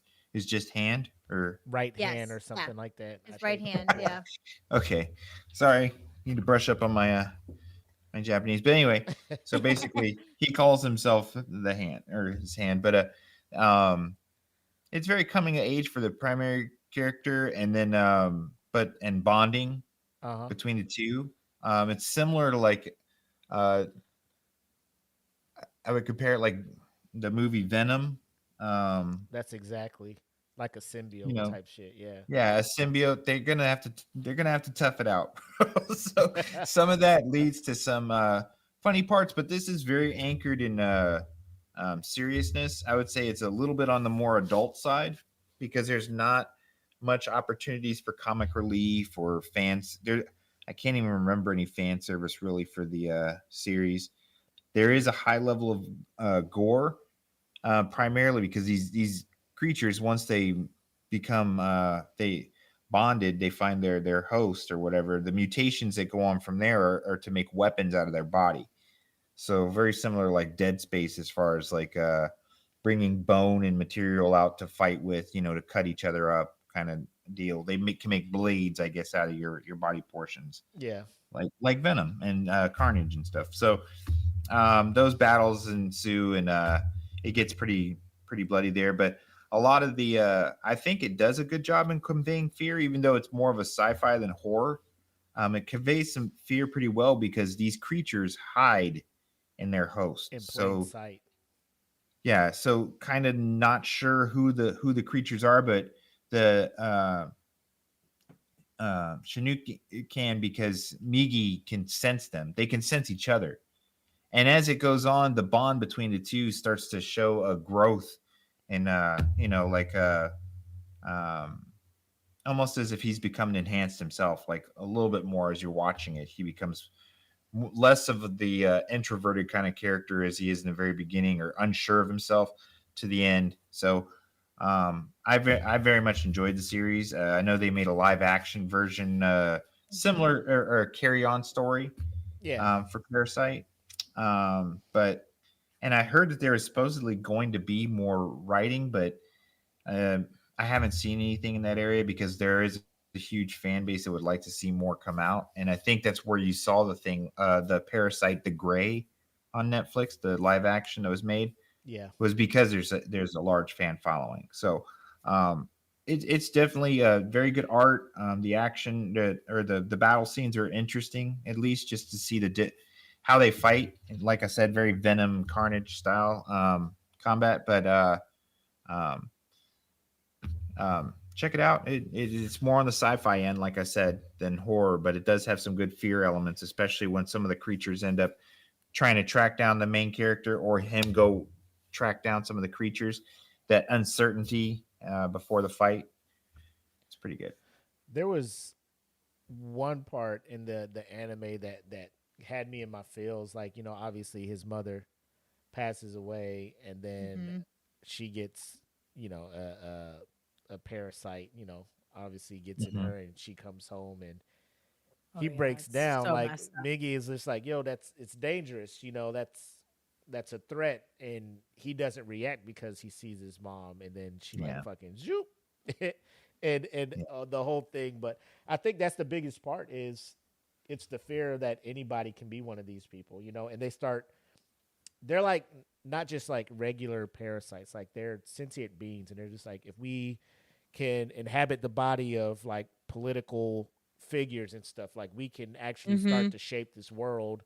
just hand. or Right hand Yes. or Yeah. something like that. I His right think. hand. Yeah. okay. Sorry, need to brush up on my Japanese. But anyway, so basically, he calls himself the hand or his hand, but it's very coming of age for the primary character, and then and bonding Uh-huh. between the two. It's similar to like uh, I would compare it like the movie Venom. Um, That's exactly like a you symbiote know, type shit. Yeah. yeah, a symbiote. They're gonna have to tough it out. So some of that leads to some funny parts, but this is very anchored in seriousness. I would say it's a little bit on the more adult side because there's not much opportunities for comic relief or fans. There, I can't even remember any fan service really for the series. There is a high level of gore, primarily because these creatures, once they become they bonded, they find their host or whatever. The mutations that go on from there are to make weapons out of their body. So very similar, like Dead Space, as far as like bringing bone and material out to fight with, to cut each other up, kind of deal. Can make blades, I guess, out of your body portions, Yeah. like Venom and Carnage and stuff. So those battles ensue, and it gets pretty bloody there. But a lot of the I think it does a good job in conveying fear, even though it's more of a sci-fi than horror. It conveys some fear pretty well because these creatures hide in their host. In plain So sight. yeah, so kind of not sure who the creatures are, but the Chinook can, because Migi can sense them. They can sense each other. And as it goes on, the bond between the two starts to show a growth, and like um, almost as if he's becoming enhanced himself, like a little bit more as you're watching it. He becomes less of the introverted kind of character as he is in the very beginning, or unsure of himself to the end. So I very much enjoyed the series. I know they made a live action version, similar, or a carry on story Yeah. for Parasite. But and I heard that there is supposedly going to be more writing, but uh, I haven't seen anything in that area because there is a huge fan base that would like to see more come out. And I think that's where you saw the Parasite, the Gray on Netflix, the live action that was made, Yeah. was because there's a large fan following. So it's definitely a very good art. The action, the battle scenes are interesting, at least just to see how they fight. And like I said, very Venom Carnage style combat. But um, check it out. It's more on the sci-fi end, like I said, than horror, but it does have some good fear elements, especially when some of the creatures end up trying to track down the main character, or him go track down some of the creatures. That uncertainty before the fight, it's pretty good. There was one part in the anime that had me in my feels. Like, obviously his mother passes away, and then Hmm. she gets, a parasite, obviously gets in Mhm. her, and she comes home, and Oh he yeah, breaks it's down. so Like, messed up. Miggy is just like, yo, it's dangerous, that's a threat, and he doesn't react because he sees his mom, and then she like Yeah. fucking zoop, and Yeah. the whole thing. But I think that's the biggest part, is it's the fear that anybody can be one of these people, and they're like not just like regular parasites, like they're sentient beings, and they're just like, if we can inhabit the body of like political figures and stuff, like we can actually Hmm. start to shape this world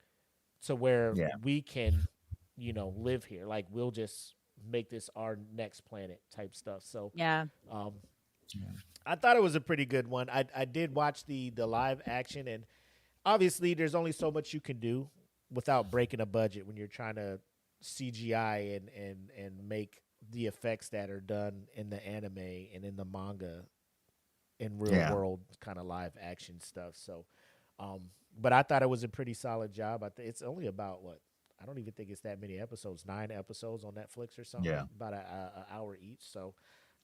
to where Yeah. we can, live here. Like, we'll just make this our next planet type stuff. So Yeah. um, Yeah. I thought it was a pretty good one. I did watch the live action, and obviously there's only so much you can do without breaking a budget when you're trying to CGI and make the effects that are done in the anime and in the manga in real Yeah. world kind of live action stuff. So, but I thought it was a pretty solid job. It's only about what, I don't even think it's that many episodes, 9 episodes on Netflix or something, Yeah. about a hour each. So,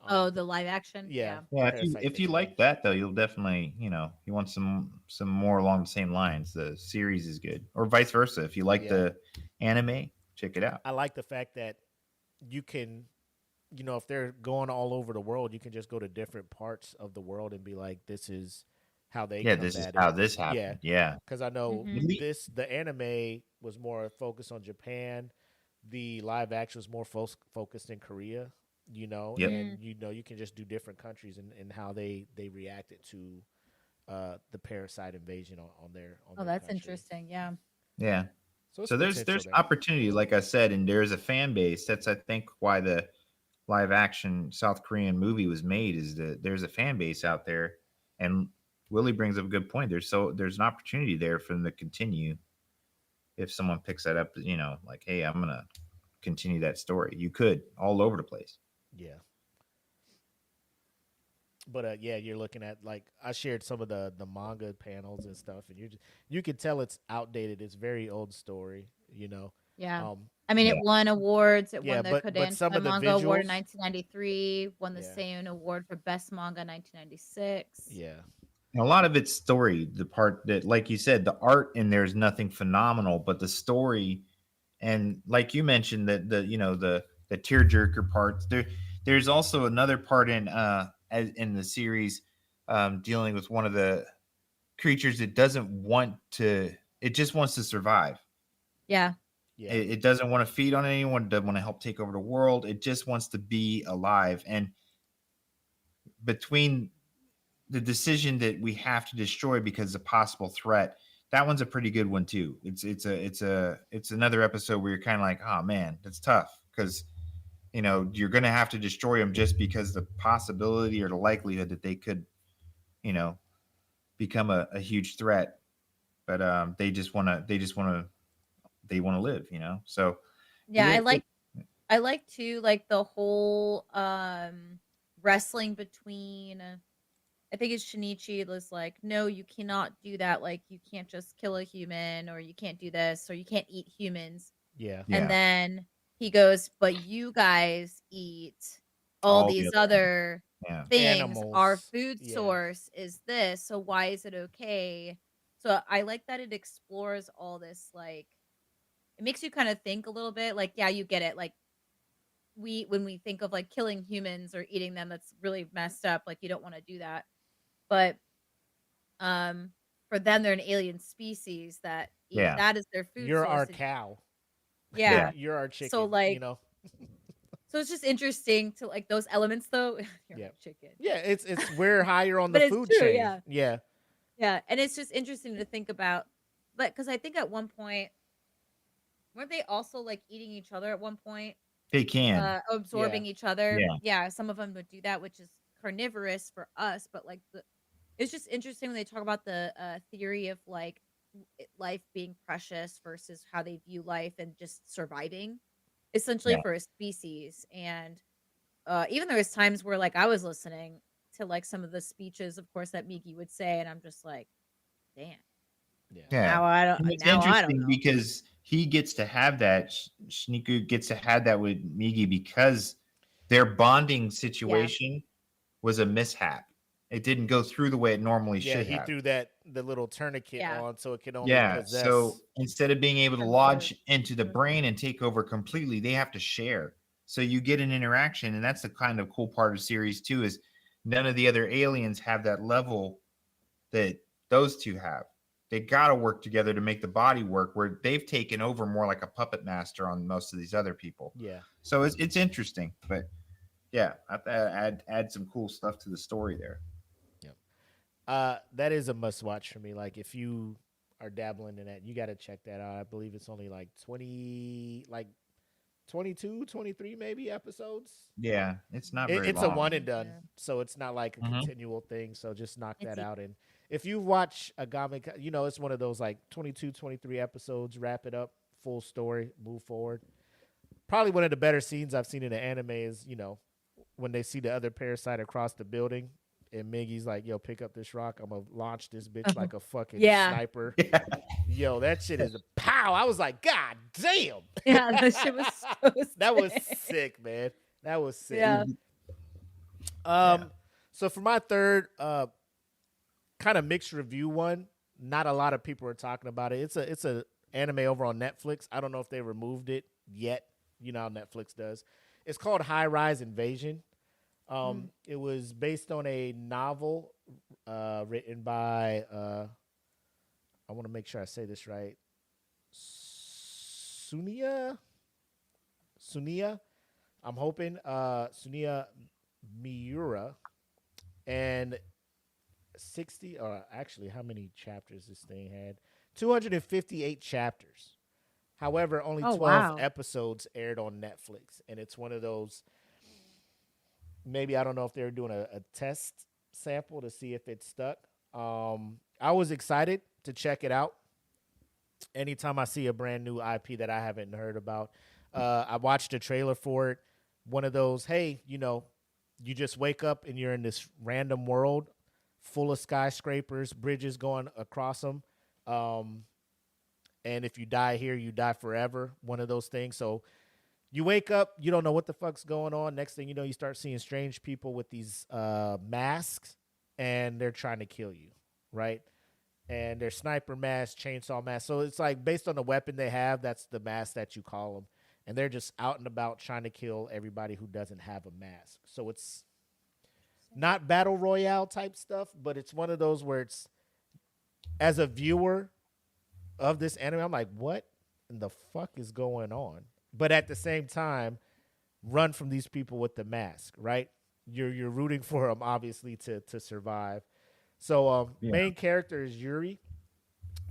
Oh, the live action. yeah, Yeah. Yeah, if you Parasite if you takes place. like that though, you'll definitely, you want some more along the same lines. The series is good, or vice versa. If you like Yeah, the anime, check it out. I like the fact that you can you know, if they're going all over the world, you can just go to different parts of the world and be like, this is how they Yeah, this is combat it. how this Yeah, happened. Yeah. because I know Mhm. Elite- the anime was more focused on Japan. The live action was more focused in Korea. You know, Yep. and you know you can just do different countries and how they reacted to the parasite invasion on Oh, their that's country. interesting. Yeah. Yeah. So it's So potential there's there. opportunity, like I said, and there's a fan base. That's I think why the live action South Korean movie was made is that there's a fan base out there, and Willie brings up a good point. There's an opportunity there for them to continue if someone picks that up. You know, like hey, I'm gonna continue that story. You could all over the place. Yeah. But yeah, you're looking at like I shared some of the manga panels and stuff, and you can tell it's outdated. It's very old story, you know. Yeah. Um, I mean, Yeah. it won awards. It yeah, won the but some Kodansha of the Manga Award in visuals, 1993. Won the yeah, same award for Best Manga in 1996. yeah, And a lot of it's story. The part that, like you said, the art in there is nothing phenomenal, but the story, and like you mentioned, that the the tearjerker parts. There's also another part in the series dealing with one of the creatures that doesn't want to. It just wants to survive. Yeah. yeah, It doesn't want to feed on anyone. It doesn't want to help take over the world. It just wants to be alive. And between the decision that we have to destroy because of a possible threat, that one's a pretty good one too. It's another episode where you're kind of like, oh man, that's tough because you're going to have to destroy them just because the possibility or the likelihood that they could you know become a huge threat. But they want to live. So Yeah, I it, like too like the whole wrestling between I think it's Shinichi was like, "No, you cannot do that. Like you can't just kill a human or you can't do this or you can't eat humans." yeah, And yeah, then he goes, "But you guys eat all all the these other other yeah. things. Our animals, food yeah, source is this. So why is it okay?" So I like that it explores all this like it makes you kind of think a little bit like, yeah, you get it. Like when we think of like killing humans or eating them, that's really messed up. Like you don't want to do that. But um for them they're an alien species that eat Yeah. that is their food you're source. our cow, Yeah. you're our So chicken, you like know. so it's just interesting to like those elements though. You're Yeah, like chicken. yeah, it's we're higher on the But it's food true, chain. yeah. Yeah, Yeah. And it's just interesting to think about. But because I think at one point, weren't they also like eating each other at one point? They can. yeah, Absorbing each other. Yeah. Yeah, some of them would do that, which is carnivorous for us, but like it's just interesting when they talk about the theory of like life being precious versus how they view life and just surviving essentially Yeah. for a species. And even there was times where like I was listening to like some of the speeches, of course, that Miki would say, and I'm just like, damn. yeah, Yeah. And it's Now I don't interesting know. because he gets to have that. Shniku gets to have that with Migi because their bonding Yeah. situation was a mishap. It didn't go through the way it normally yeah. should He have. threw the little tourniquet Yeah. on so it can only Yeah. So possess. instead of being able to For lodge good. into the brain and take over completely, they have to share. So you get an interaction, and that's the kind of cool part of series two is none of the other aliens have that level that those two have. They got to work together to make the body work. Where they've taken over more like a puppet master on most of these other people. Yeah, So it's interesting, but yeah, I have to add some cool stuff to the story there. yeah. That is a must watch for me. Like if you are dabbling in that, you got to check that out. I believe it's only like 20, like 22, 23 maybe episodes. Yeah, it's not very It's a long. one and done, Yeah. so it's not like a Mhm. continual thing. So just knock It's that out. And if you watch Agami, you know, it's one of those like 22, 23 episodes, wrap it up, full story, move forward. Probably one of the better scenes I've seen in an anime is, you know, when they see the other parasite across the building and Miggy's like, yo, pick up this rock. I'm going to launch this bitch like a fucking Yeah. sniper. Yeah. Yo, that shit is a pow. I was like, God damn. Yeah, that shit was so That was sick. sick, man. That was sick. Yeah. So for my third kind of mixed review one, not a lot of people are talking about it. It's a anime over on Netflix. I don't know if they removed it yet. You know how Netflix does. It's called High Rise Invasion. Mm. It was based on a novel written by I want to make sure I say this right. Sunia. I'm hoping Sunia Miura, and 60 or actually how many chapters this thing had? 258 chapters. However, only Oh 12 wow. episodes aired on Netflix, and it's one of those. Maybe I don't know if they were doing a test sample to see if it stuck. I was excited to check it out. Anytime I see a brand new IP that I haven't heard about, I watched a trailer for it. One of those, hey, you just wake up and you're in this random world full of skyscrapers, bridges going across them. And if you die here, you die forever. One of those things. So you wake up, you don't know what the fuck's going on. Next thing you know, you start seeing strange people with these masks, and they're trying to kill you, right? And they're sniper masks, chainsaw masks. So it's like based on the weapon they have, that's the mask that you call them. And they're just out and about trying to kill everybody who doesn't have a mask. So it's not battle royale type stuff, but it's one of those where it's, as a viewer of this anime, I'm like, what in the fuck is going on? But at the same time, run from these people with the mask, right? You're rooting for them, obviously, to survive. So Yeah. main character is Yuri,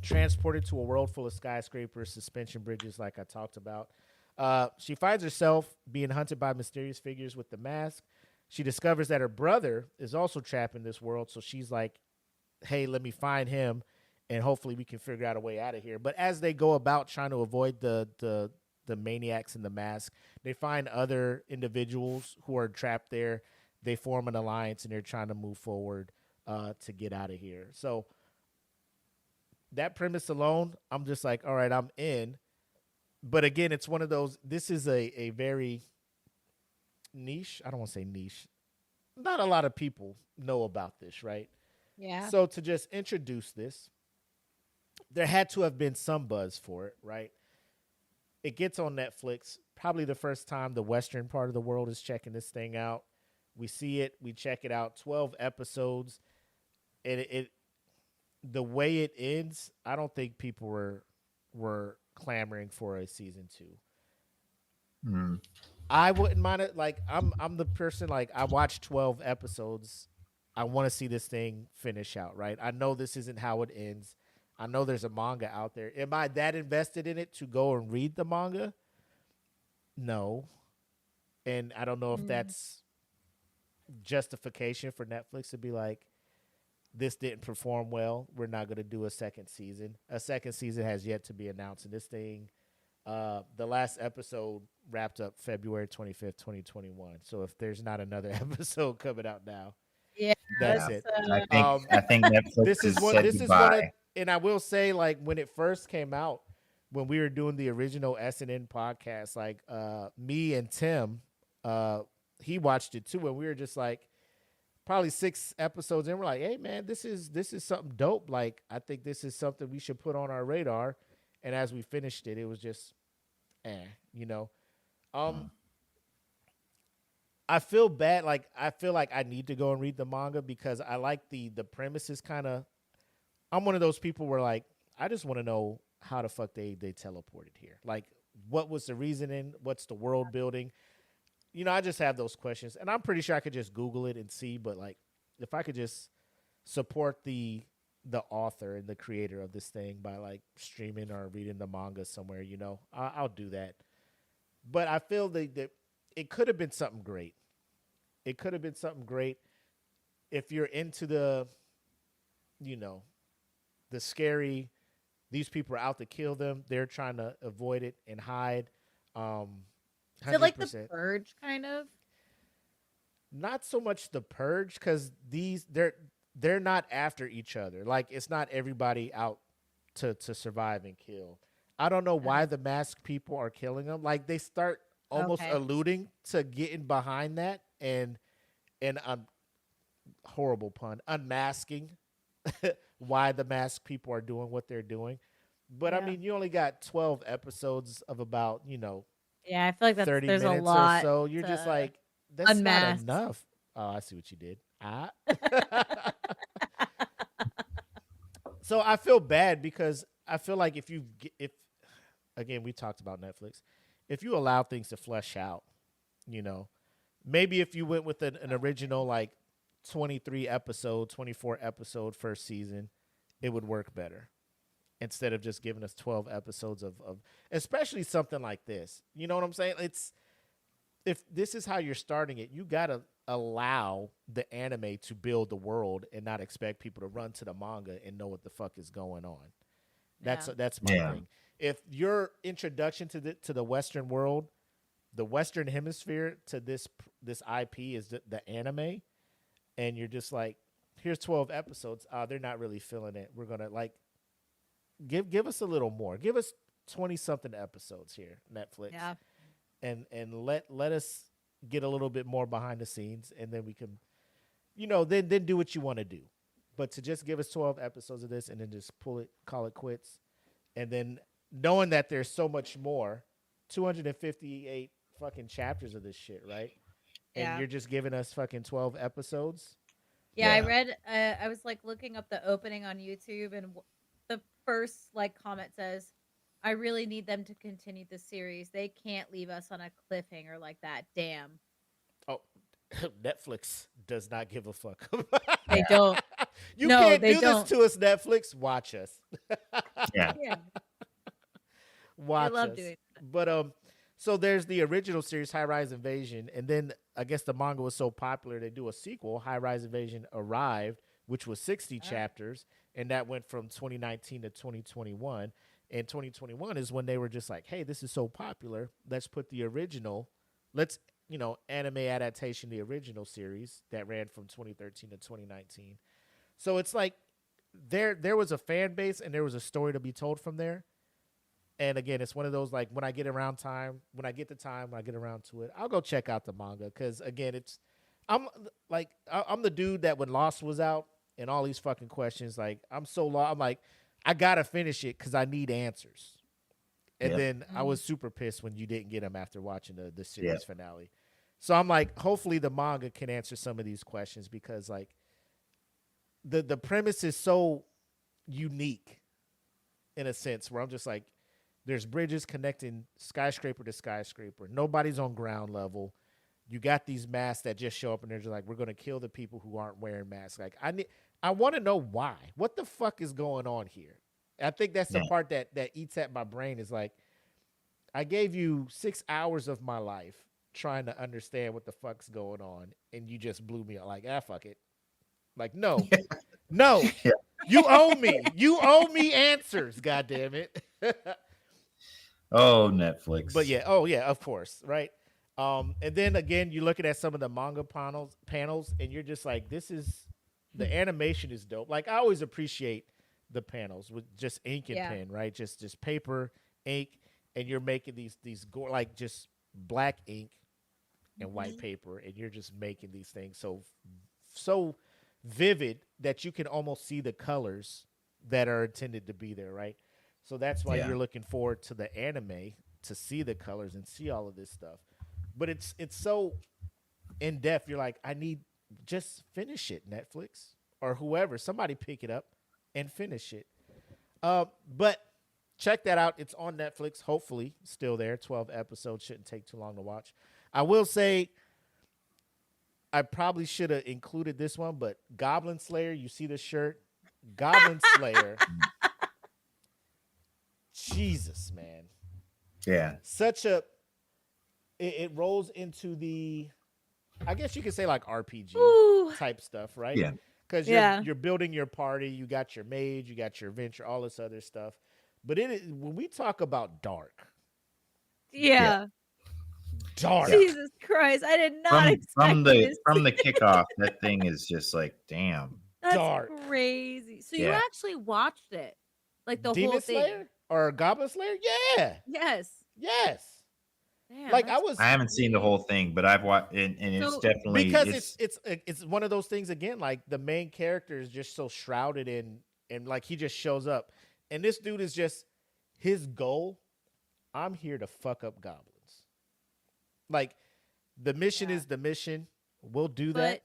transported to a world full of skyscrapers, suspension bridges, like I talked about. She finds herself being hunted by mysterious figures with the mask. She discovers that her brother is also trapped in this world, so she's like, hey, let me find him, and hopefully we can figure out a way out of here. But as they go about trying to avoid the maniacs in the mask, they find other individuals who are trapped there. They form an alliance, and they're trying to move forward to get out of here. So that premise alone, I'm just like, all right, I'm in. But again, it's one of those, this is a very niche. I don't want to say niche. Not a lot of people know about this, right? Yeah. So to just introduce this, there had to have been some buzz for it, right? It gets on Netflix. Probably the first time the Western part of the world is checking this thing out. We see it. We check it out. 12 episodes. And the way it ends, I don't think people were clamoring for a season 2. Mm. I wouldn't mind it. Like I'm the person, like, I watched 12 episodes. I want to see this thing finish out, right? I know this isn't how it ends. I know there's a manga out there. Am I that invested in it to go and read the manga? No. And I don't know if Mm. that's justification for Netflix to be like, this didn't perform well. We're not going to do a second season. A second season has yet to be announced. And this thing, the last episode wrapped up February 25th, 2021. So if there's not another episode coming out now, Yeah. that's Yeah. it. I think Netflix This is has one. said This is goodbye. one of, and I will say, like, when it first came out, when we were doing the original S&N podcast, like, me and Tim, he watched it too, and we were just like, probably 6 episodes in, we're like, hey man, this is something dope. Like, I think this is something we should put on our radar. And as we finished it, it was just, you know. I feel bad. Like, I feel like I need to go and read the manga because I like the premise is kind of. I'm one of those people where, like, I just want to know how the fuck they teleported here. Like, what was the reasoning? What's the world building? You know, I just have those questions, and I'm pretty sure I could just Google it and see. But like, if I could just support the author and the creator of this thing by like streaming or reading the manga somewhere, you know, I'll do that. But I feel that it could have been something great. It could have been something great if you're into the, you know, the scary. These people are out to kill them. They're trying to avoid it and hide. Is it like the 100%. purge kind of? Not so much the purge, because they're not after each other. Like, it's not everybody out to survive and kill. I don't know why the masked people are killing them. Like, they start almost Okay. alluding to getting behind that and horrible pun, unmasking why the masked people are doing what they're doing. But I Yeah. mean, you only got 12 episodes of about, you know, Yeah, I feel like 30 there's a minutes or lot so. You're just to like, that's unmask. not enough. Oh, I see what you did. Ah. So I feel bad because I feel like if again, we talked about Netflix, if you allow things to flesh out, you know, maybe if you went with an original like 23 episode, 24 episode first season, it would work better instead of just giving us 12 episodes of especially something like this. You know what I'm saying? It's if this is how you're starting it, you got to allow the anime to build the world and not expect people to run to the manga and know what the fuck is going on. Yeah. That's my Yeah. thing. If your introduction to the Western world, the Western hemisphere to this IP is the anime, and you're just like, here's 12 episodes. They're not really feeling it. We're gonna like give us a little more. Give us 20 something episodes here, Netflix, Yeah. and let us get a little bit more behind the scenes, and then we can, then do what you want to do. But to just give us 12 episodes of this and then just call it quits, and then knowing that there's so much more, 258 fucking chapters of this shit, right? And Yeah. you're just giving us fucking 12 episodes. Yeah, I Yeah. read. I was like looking up the opening on YouTube, and the first like comment says, "I really need them to continue the series. They can't leave us on a cliffhanger like that. Damn, Oh, Netflix does not give a fuck. they don't. You No, can't they do don't. this to us, Netflix. Watch us. Yeah. Yeah, Watch love us. doing that. But so there's the original series, High Rise Invasion, and then I guess the manga was so popular they do a sequel, High Rise Invasion Arrived, which was 60 chapters, and that went from 2019 to 2021. And 2021 is when they were just like, hey, this is so popular, let's put the original, let's anime adaptation, the original series that ran from 2013 to 2019. So it's like there was a fan base and there was a story to be told from there. And again, it's one of those like when I get around to it, I'll go check out the manga because again, I'm the dude that when Lost was out and all these fucking questions, like I'm so lost. I'm like, I gotta finish it because I need answers. And Yep. then I was super pissed when you didn't get them after watching the series Yep. finale. So I'm like, hopefully the manga can answer some of these questions because like the premise is so unique in a sense where I'm just like, there's bridges connecting skyscraper to skyscraper. Nobody's on ground level. You got these masks that just show up and they're just like, we're going to kill the people who aren't wearing masks. Like I want to know why. What the fuck is going on here? I think that's the part that eats at my brain is like, I gave you 6 hours of my life trying to understand what the fuck's going on, and you just blew me up. Like, fuck it. Like, no. No. Yeah. You owe me. You owe me answers, God damn it. Oh, Netflix. But yeah, of course, right? And then again, you're looking at some of the manga panels, and you're just like, the animation is dope. Like, I always appreciate the panels with just ink and pen, right? Just paper, ink, and you're making these like just black ink and white paper, and you're just making these things so vivid that you can almost see the colors that are intended to be there, right? So that's why you're looking forward to the anime to see the colors and see all of this stuff. But it's so in depth. You're like, I need just finish it, Netflix or whoever. Somebody pick it up and finish it. But check that out. It's on Netflix. Hopefully, still there. 12 episodes shouldn't take too long to watch. I will say, I probably should have included this one, but Goblin Slayer. You see the shirt, Goblin Slayer. Jesus, man. Yeah. Such a it rolls into the, I guess you could say like RPG Ooh. type stuff, right? Yeah. Because you're building your party, you got your mage, you got your adventure, all this other stuff. But when we talk about dark, dark. Jesus Christ, I did not expect this. From the kickoff, that thing is just like, damn. That's dark. crazy. So you actually watched it, like the Demon whole thing? Slayer or Goblin Slayer? Yeah. Yes. Damn, Like I haven't seen the whole thing, but I've watched, and it's So- definitely because it's one of those things again. Like the main character is just so shrouded in, and like he just shows up, and this dude is just his goal. I'm here to fuck up goblins. Like the mission Yeah. is the mission. We'll do But that.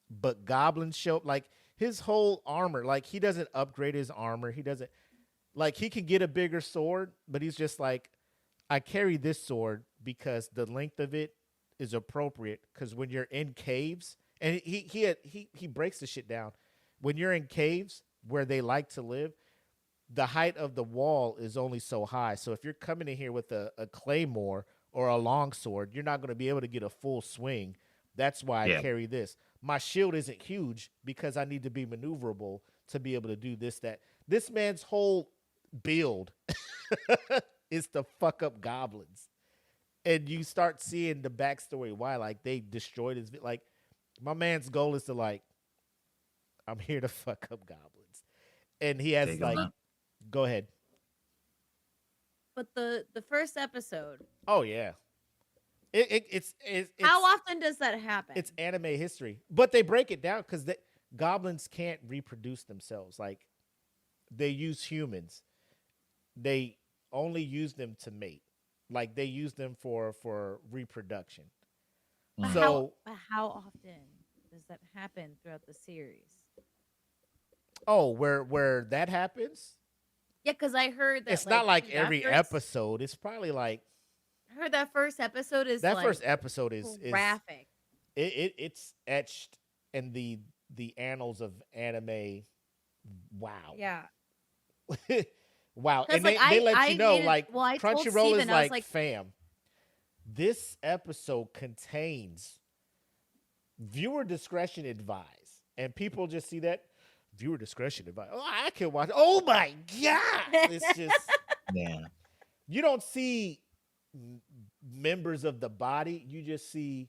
But goblins show like his whole armor. Like he doesn't upgrade his armor. He doesn't like he can get a bigger sword, but he's just like, I carry this sword because the length of it is appropriate. Because when you're in caves, and he breaks the shit down. When you're in caves where they like to live, the height of the wall is only so high. So if you're coming in here with a claymore or a longsword, you're not going to be able to get a full swing. That's why I Yeah. carry this. My shield isn't huge because I need to be maneuverable to be able to do this, that. This man's whole build is to fuck up goblins. And you start seeing the backstory why, like, they destroyed his, like, my man's goal is to, like, I'm here to fuck up goblins. And he has, Take 'em like, out. go ahead. but the first episode, Oh, yeah. It's how often does that happen? it's anime history, but they break it down because goblins can't reproduce themselves. Like they use humans, they only use them to mate. Like they use them for reproduction. But So how often does that happen throughout the series? where that happens, Yeah, because I heard that it's not like that every first- episode. It's probably like I heard that first episode is that like first episode is graphic. it's etched in the annals of anime. Wow. Yeah. Wow. 'Cause, And like, they let I you know, made it- like, well, I told Crunchyroll is Steven, I was like, like- fam, this episode contains viewer discretion advised. And people just see that viewer discretion advised. Oh, I can watch. Oh my God. It's just, Yeah. you don't see members of the body. You just see,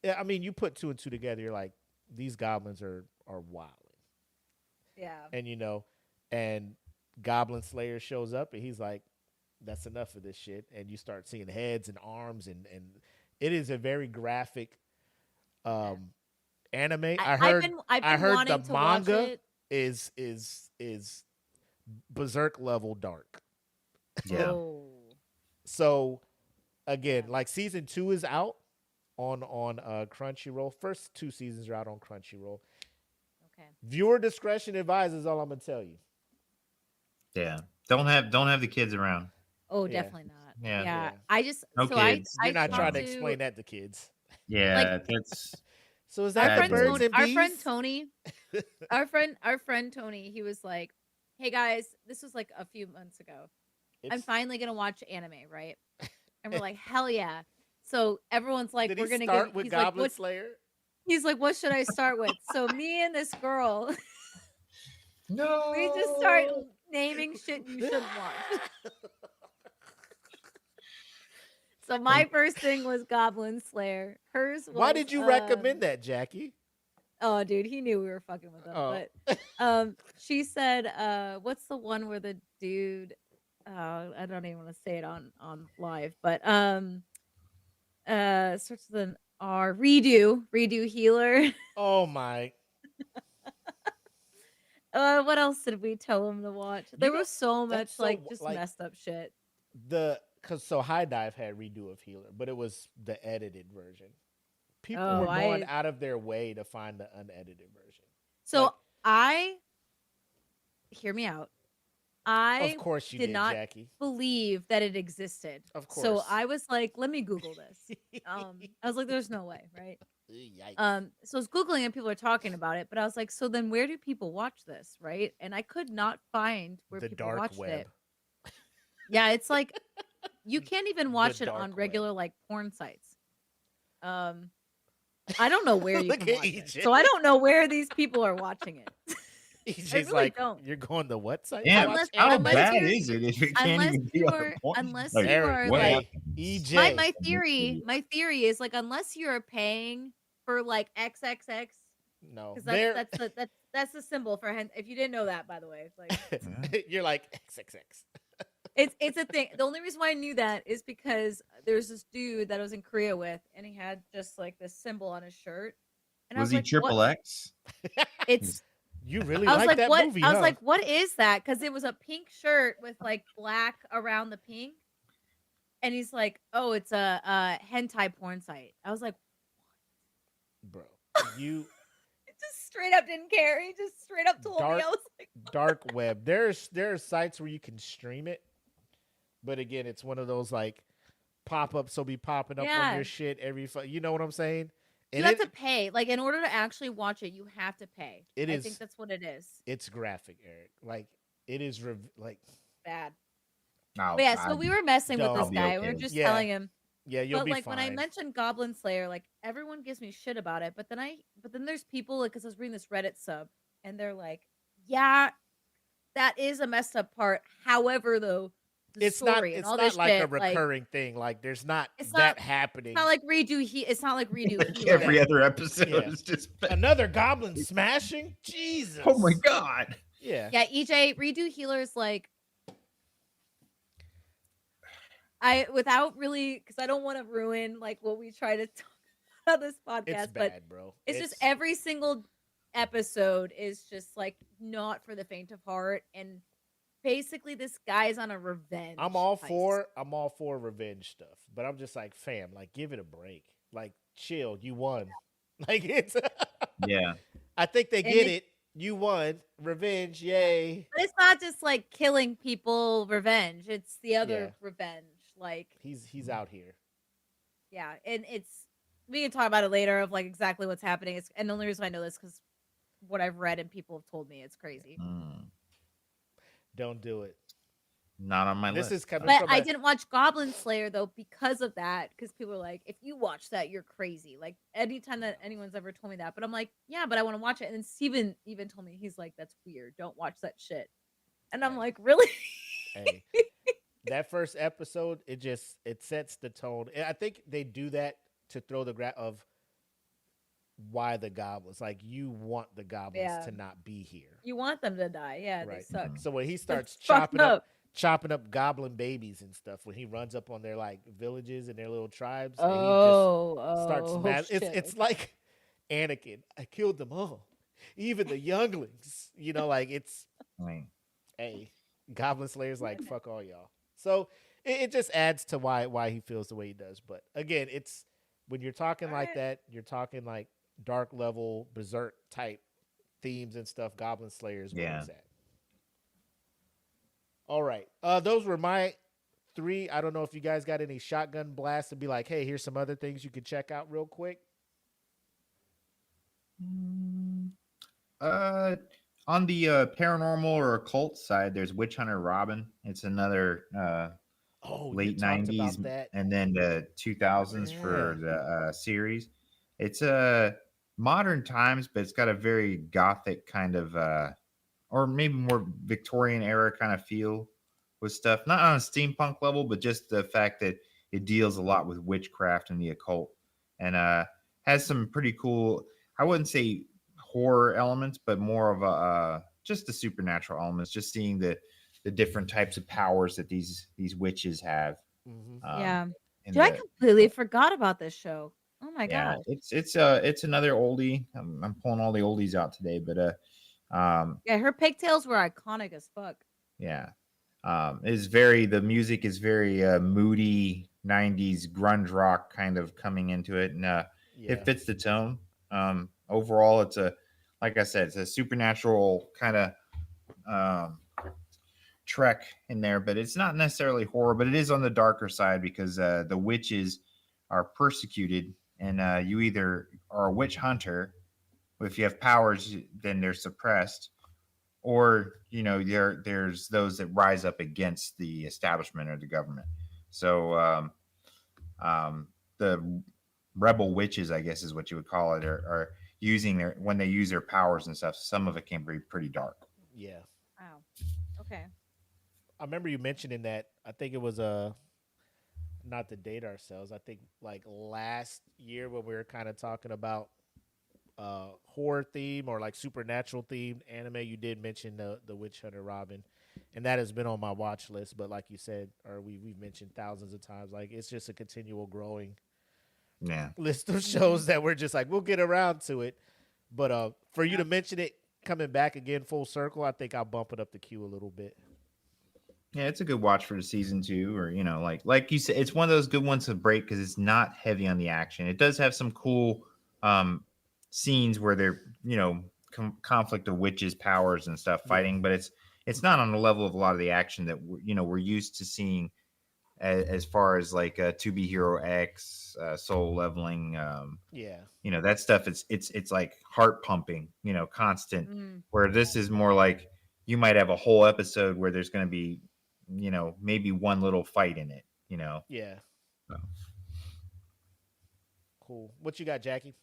I mean, you put two and two together. You're like, these goblins are wild. Yeah. And and Goblin Slayer shows up and he's like, that's enough of this shit. And you start seeing heads and arms and it is a very graphic anime. I heard I've been the wanting to watch manga it. is berserk level dark. Yeah. Oh. So again, like season 2 is out on Crunchyroll. First 2 seasons are out on Crunchyroll. Okay. Viewer discretion advised is all I'm gonna tell you. Yeah. Don't have the kids around. Oh, Yeah. definitely not. Yeah. Yeah. I just No so kids. I You're not trying to talked explain that to kids. Yeah. That's So is Our that Bad the friend, birds bird. and Tony, bees? our friend Tony, he was like, "Hey guys, this was like a few months ago. I'm It's- finally gonna watch anime, right?" And we're like, "Hell yeah!" So everyone's like, Did "We're he gonna start give." with He's like, Goblin "What?" Slayer? He's like, "What should I start with?" So me and this girl, no. we just start naming shit you shouldn't watch. So my first thing was Goblin Slayer. Hers was, Why did you recommend that, Jackie? Oh, dude, he knew we were fucking with him. Oh. But she said, what's the one where the dude? I don't even want to say it on live, but starts with an R. Redo healer. Oh my! What else did we tell him to watch? There know, was so much that's so like just like- messed up shit. So High Dive had redo of Healer, but it was the edited version. People Oh, were going I- out of their way to find the unedited version. So Like- I hear me out. I Of course you did did, not Jackie. believe that it existed. Of So course. I was like, let me Google this. I was like, there's no way, right? Yikes. So I was Googling and people are talking about it, but I was like, so then where do people watch this, right? And I could not find where the people dark watched web. it. Yeah, it's like you can't even watch it dark on web. regular like porn sites. I don't know where you Look can at watch it. EJ. So I don't know where these people are watching it. EJ's really like, don't. you're going to what site? Yeah. to watch How unless bad you're- is it if it can't unless even be you on are- the point? unless Like, you Eric, are, what? like- EJ. My theory is like unless you're paying for like XXX, no, because they're- that's the symbol for hen. If you didn't know that, by the way, like you're like XXX. it's a thing. The only reason why I knew that is because there's this dude that I was in Korea with, and he had just like this symbol on his shirt. And Was I he was like, triple what? X? It's. You really I was like like, that what? movie? I was huh? like, what is that? Because it was a pink shirt with like black around the pink. And he's like, "Oh, it's a hentai porn site." I was like, Bro, you it just straight up didn't care. He just straight up told me. dark I was like, dark web. There are sites where you can stream it, but again, it's one of those like pop-ups will be popping up on yeah, your shit you know what I'm saying? you And have to pay. Like in order to actually watch it, you have to pay. it I think is that's what it is. it's graphic, Eric. Like it is like Bad. I'll, But yeah, I, so we were messing with Don't. this I'll be guy. okay We were with just Yeah. telling him. yeah, you'll But be like fine. when I mentioned Goblin Slayer, like everyone gives me shit about it. But then there's people like because I was reading this Reddit sub, and they're like, "Yeah, that is a messed up part. However, though, the it's not story and it's all not this like a shit, like recurring thing. Like there's not it's that not happening. it's not like redo. It's not like redo like healer. every other episode Yeah. is just. Another goblin smashing? Jesus. Oh my god! Yeah. Yeah, EJ redo healers like without really because I don't want to ruin like what we try to talk about this podcast, It's but bad, bro. it's just every single episode is just like not for the faint of heart, and basically this guy's on a revenge. I'm all heist. for revenge stuff, but I'm just like, fam, like give it a break. Like chill, you won. Like it's Yeah, I think they And get it. You won. Revenge, yay. But it's not just like killing people revenge. It's the other Yeah. revenge. Like He's out here. yeah, and we can talk about it later of like exactly what's happening. And the only reason I know this because what I've read and people have told me it's crazy. Don't do it. not on my This list. is coming But from I a- didn't watch Goblin Slayer though because of that. Because people are like, if you watch that, you're crazy. Like anytime that anyone's ever told me that, but I'm like, yeah, but I want to watch it. And then Steven even told me he's like, that's weird. Don't watch that shit. And I'm like, really? Hey, that first episode, it sets the tone. And I think they do that to throw the of why the goblins. Like you want the goblins Yeah. to not be here. You want them to die? Yeah, Right. they suck. So when he starts fucked chopping up goblin babies and stuff, when he runs up on their like villages and their little tribes, and he Oh, starts mad. shit. It's like Anakin. I killed them all, even the younglings. You know, like it's hey, Goblin Slayer's like fuck all y'all. So it just adds to why he feels the way he does. But again, it's when you're talking like that, you're talking like dark level berserk type themes and stuff. Goblin Slayer's where it's at. All right. Those were my 3. I don't know if you guys got any shotgun blasts to be like, hey, here's some other things you could check out real quick. On the paranormal or occult side, there's Witch Hunter Robin. It's another late '90s and then the 2000s for the series. It's modern times, but it's got a very gothic kind of, or maybe more Victorian era kind of feel with stuff. Not on a steampunk level, but just the fact that it deals a lot with witchcraft and the occult, and has some pretty cool. I wouldn't say horror elements, but more of a just the supernatural elements. Just seeing the different types of powers that these witches have. Yeah. Dude, I completely forgot about this show. Oh my god. It's another oldie. I'm pulling all the oldies out today, but yeah, her pigtails were iconic as fuck. Yeah. The music is very moody 90s grunge rock kind of coming into it, and it fits the tone. Overall, like I said, it's a supernatural kind of trek in there, but it's not necessarily horror, but it is on the darker side because the witches are persecuted, and you either are a witch hunter, if you have powers, then they're suppressed, or there's those that rise up against the establishment or the government. So the rebel witches, I guess is what you would call it, are using when they use their powers and stuff. Some of it can be pretty dark. Yeah. Wow. Okay. I remember you mentioning that. I think it was not to date ourselves. I think like last year when we were kind of talking about horror theme or like supernatural themed anime, you did mention the Witch Hunter Robin, and that has been on my watch list. But like you said, or we've mentioned thousands of times, like it's just a continual growing list of shows that we're just like we'll get around to it. But for you to mention it coming back again full circle, I think I'll bump it up the queue a little bit. Yeah, it's a good watch for the season 2, or like you said, it's one of those good ones to break because it's not heavy on the action. It does have some cool um scenes where they're conflict of witches, powers, and stuff Yeah. fighting, but it's not on the level of a lot of the action that we're used to seeing as far as like To Be Hero X, Soul Leveling, Yeah. that stuff. It's like heart pumping, constant. Mm. Where this is more like you might have a whole episode where there's going to be, maybe one little fight in it. Yeah. So. Cool. What you got, Jackie?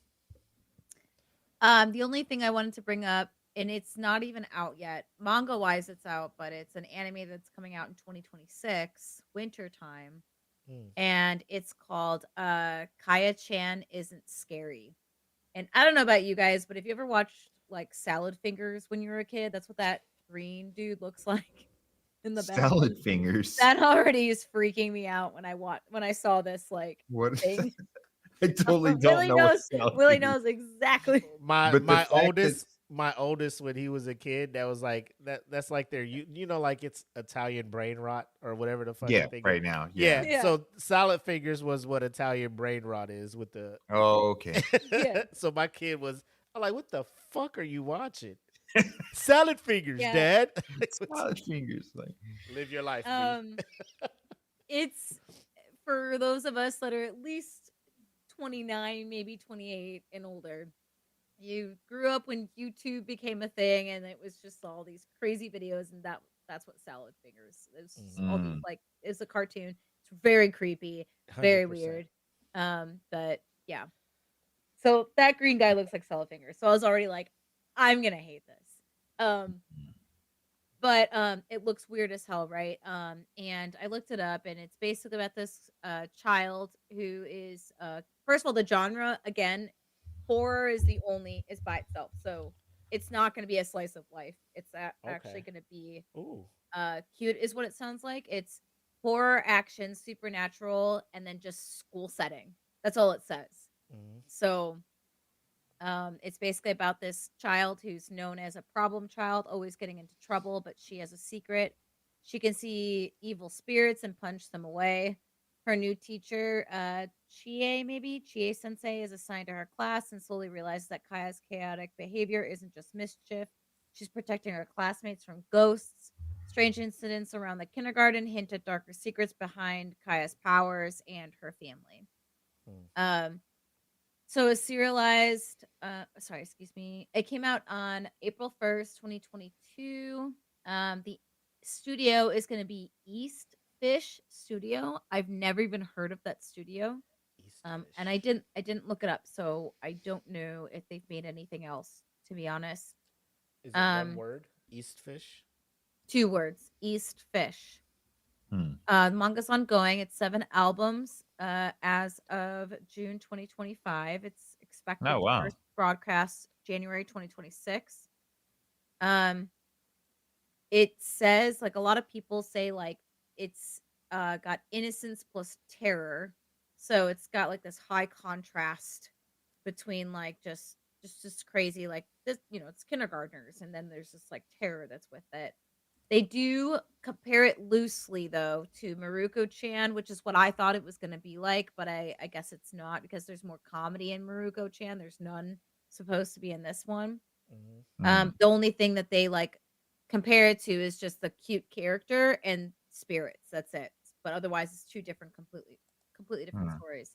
The only thing I wanted to bring up, and it's not even out yet. Manga wise, it's out, but it's an anime that's coming out in 2026, winter time, Mm. and it's called Kaya-chan Isn't Scary. And I don't know about you guys, but if you ever watched like Salad Fingers when you were a kid, that's what that green dude looks like in the back. Salad fingers. That already is freaking me out when I saw this like What? thing. I totally don't know what salad Willie fingers. knows exactly. My But the my fact oldest that- my oldest when he was a kid, that was like that's like their like it's Italian brain rot or whatever the fuck Yeah, thing right is. now. Yeah. Yeah. So salad fingers was what Italian brain rot is with the Oh, okay. Yeah. So my kid was, I'm like, what the fuck are you watching? Salad fingers, Yeah. Dad. Salad fingers. Like, Live your life. dude. It's for those of us that are at least 29, maybe 28 and older. You grew up when YouTube became a thing, and it was just all these crazy videos, and that's what Salad Fingers is. All these like it's a cartoon. It's very creepy, very 100%. weird. But yeah. So that green guy looks like Salad Fingers. So I was already like, I'm gonna hate this. But it looks weird as hell, right? And I looked it up, and it's basically about this child who is first of all, the genre again, horror is by itself, so it's not going to be a slice of life. It's actually going to be Ooh. cute, is what it sounds like. It's horror, action, supernatural, and then just school setting. That's all it says. Mhm. So it's basically about this child who's known as a problem child, always getting into trouble, but she has a secret. She can see evil spirits and punch them away. Her new teacher, Chie Sensei, is assigned to her class and slowly realizes that Kaya's chaotic behavior isn't just mischief. She's protecting her classmates from ghosts. Strange incidents around the kindergarten hint at darker secrets behind Kaya's powers and her family. So a serialized, it came out on April 1st, 2022. The studio is going to be East Fish Studio. I've never even heard of that studio. And I didn't look it up, so I don't know if they've made anything else, to be honest. Is it one word? East Fish? 2 words, East Fish. Hmm. The manga's ongoing. It's 7 albums as of June 2025. It's expected Oh, wow. to first broadcast January 2026. It says, like, a lot of people say, like, it's got innocence plus terror. So it's got like this high contrast between like just crazy, like this, it's kindergartners, and then there's this like terror that's with it. They do compare it loosely though to Maruko-chan, which is what I thought it was going to be like, but I guess it's not, because there's more comedy in Maruko-chan. There's none supposed to be in this one. The only thing that they like compare it to is just the cute character and spirits. That's it. But otherwise, it's 2 different, completely different stories.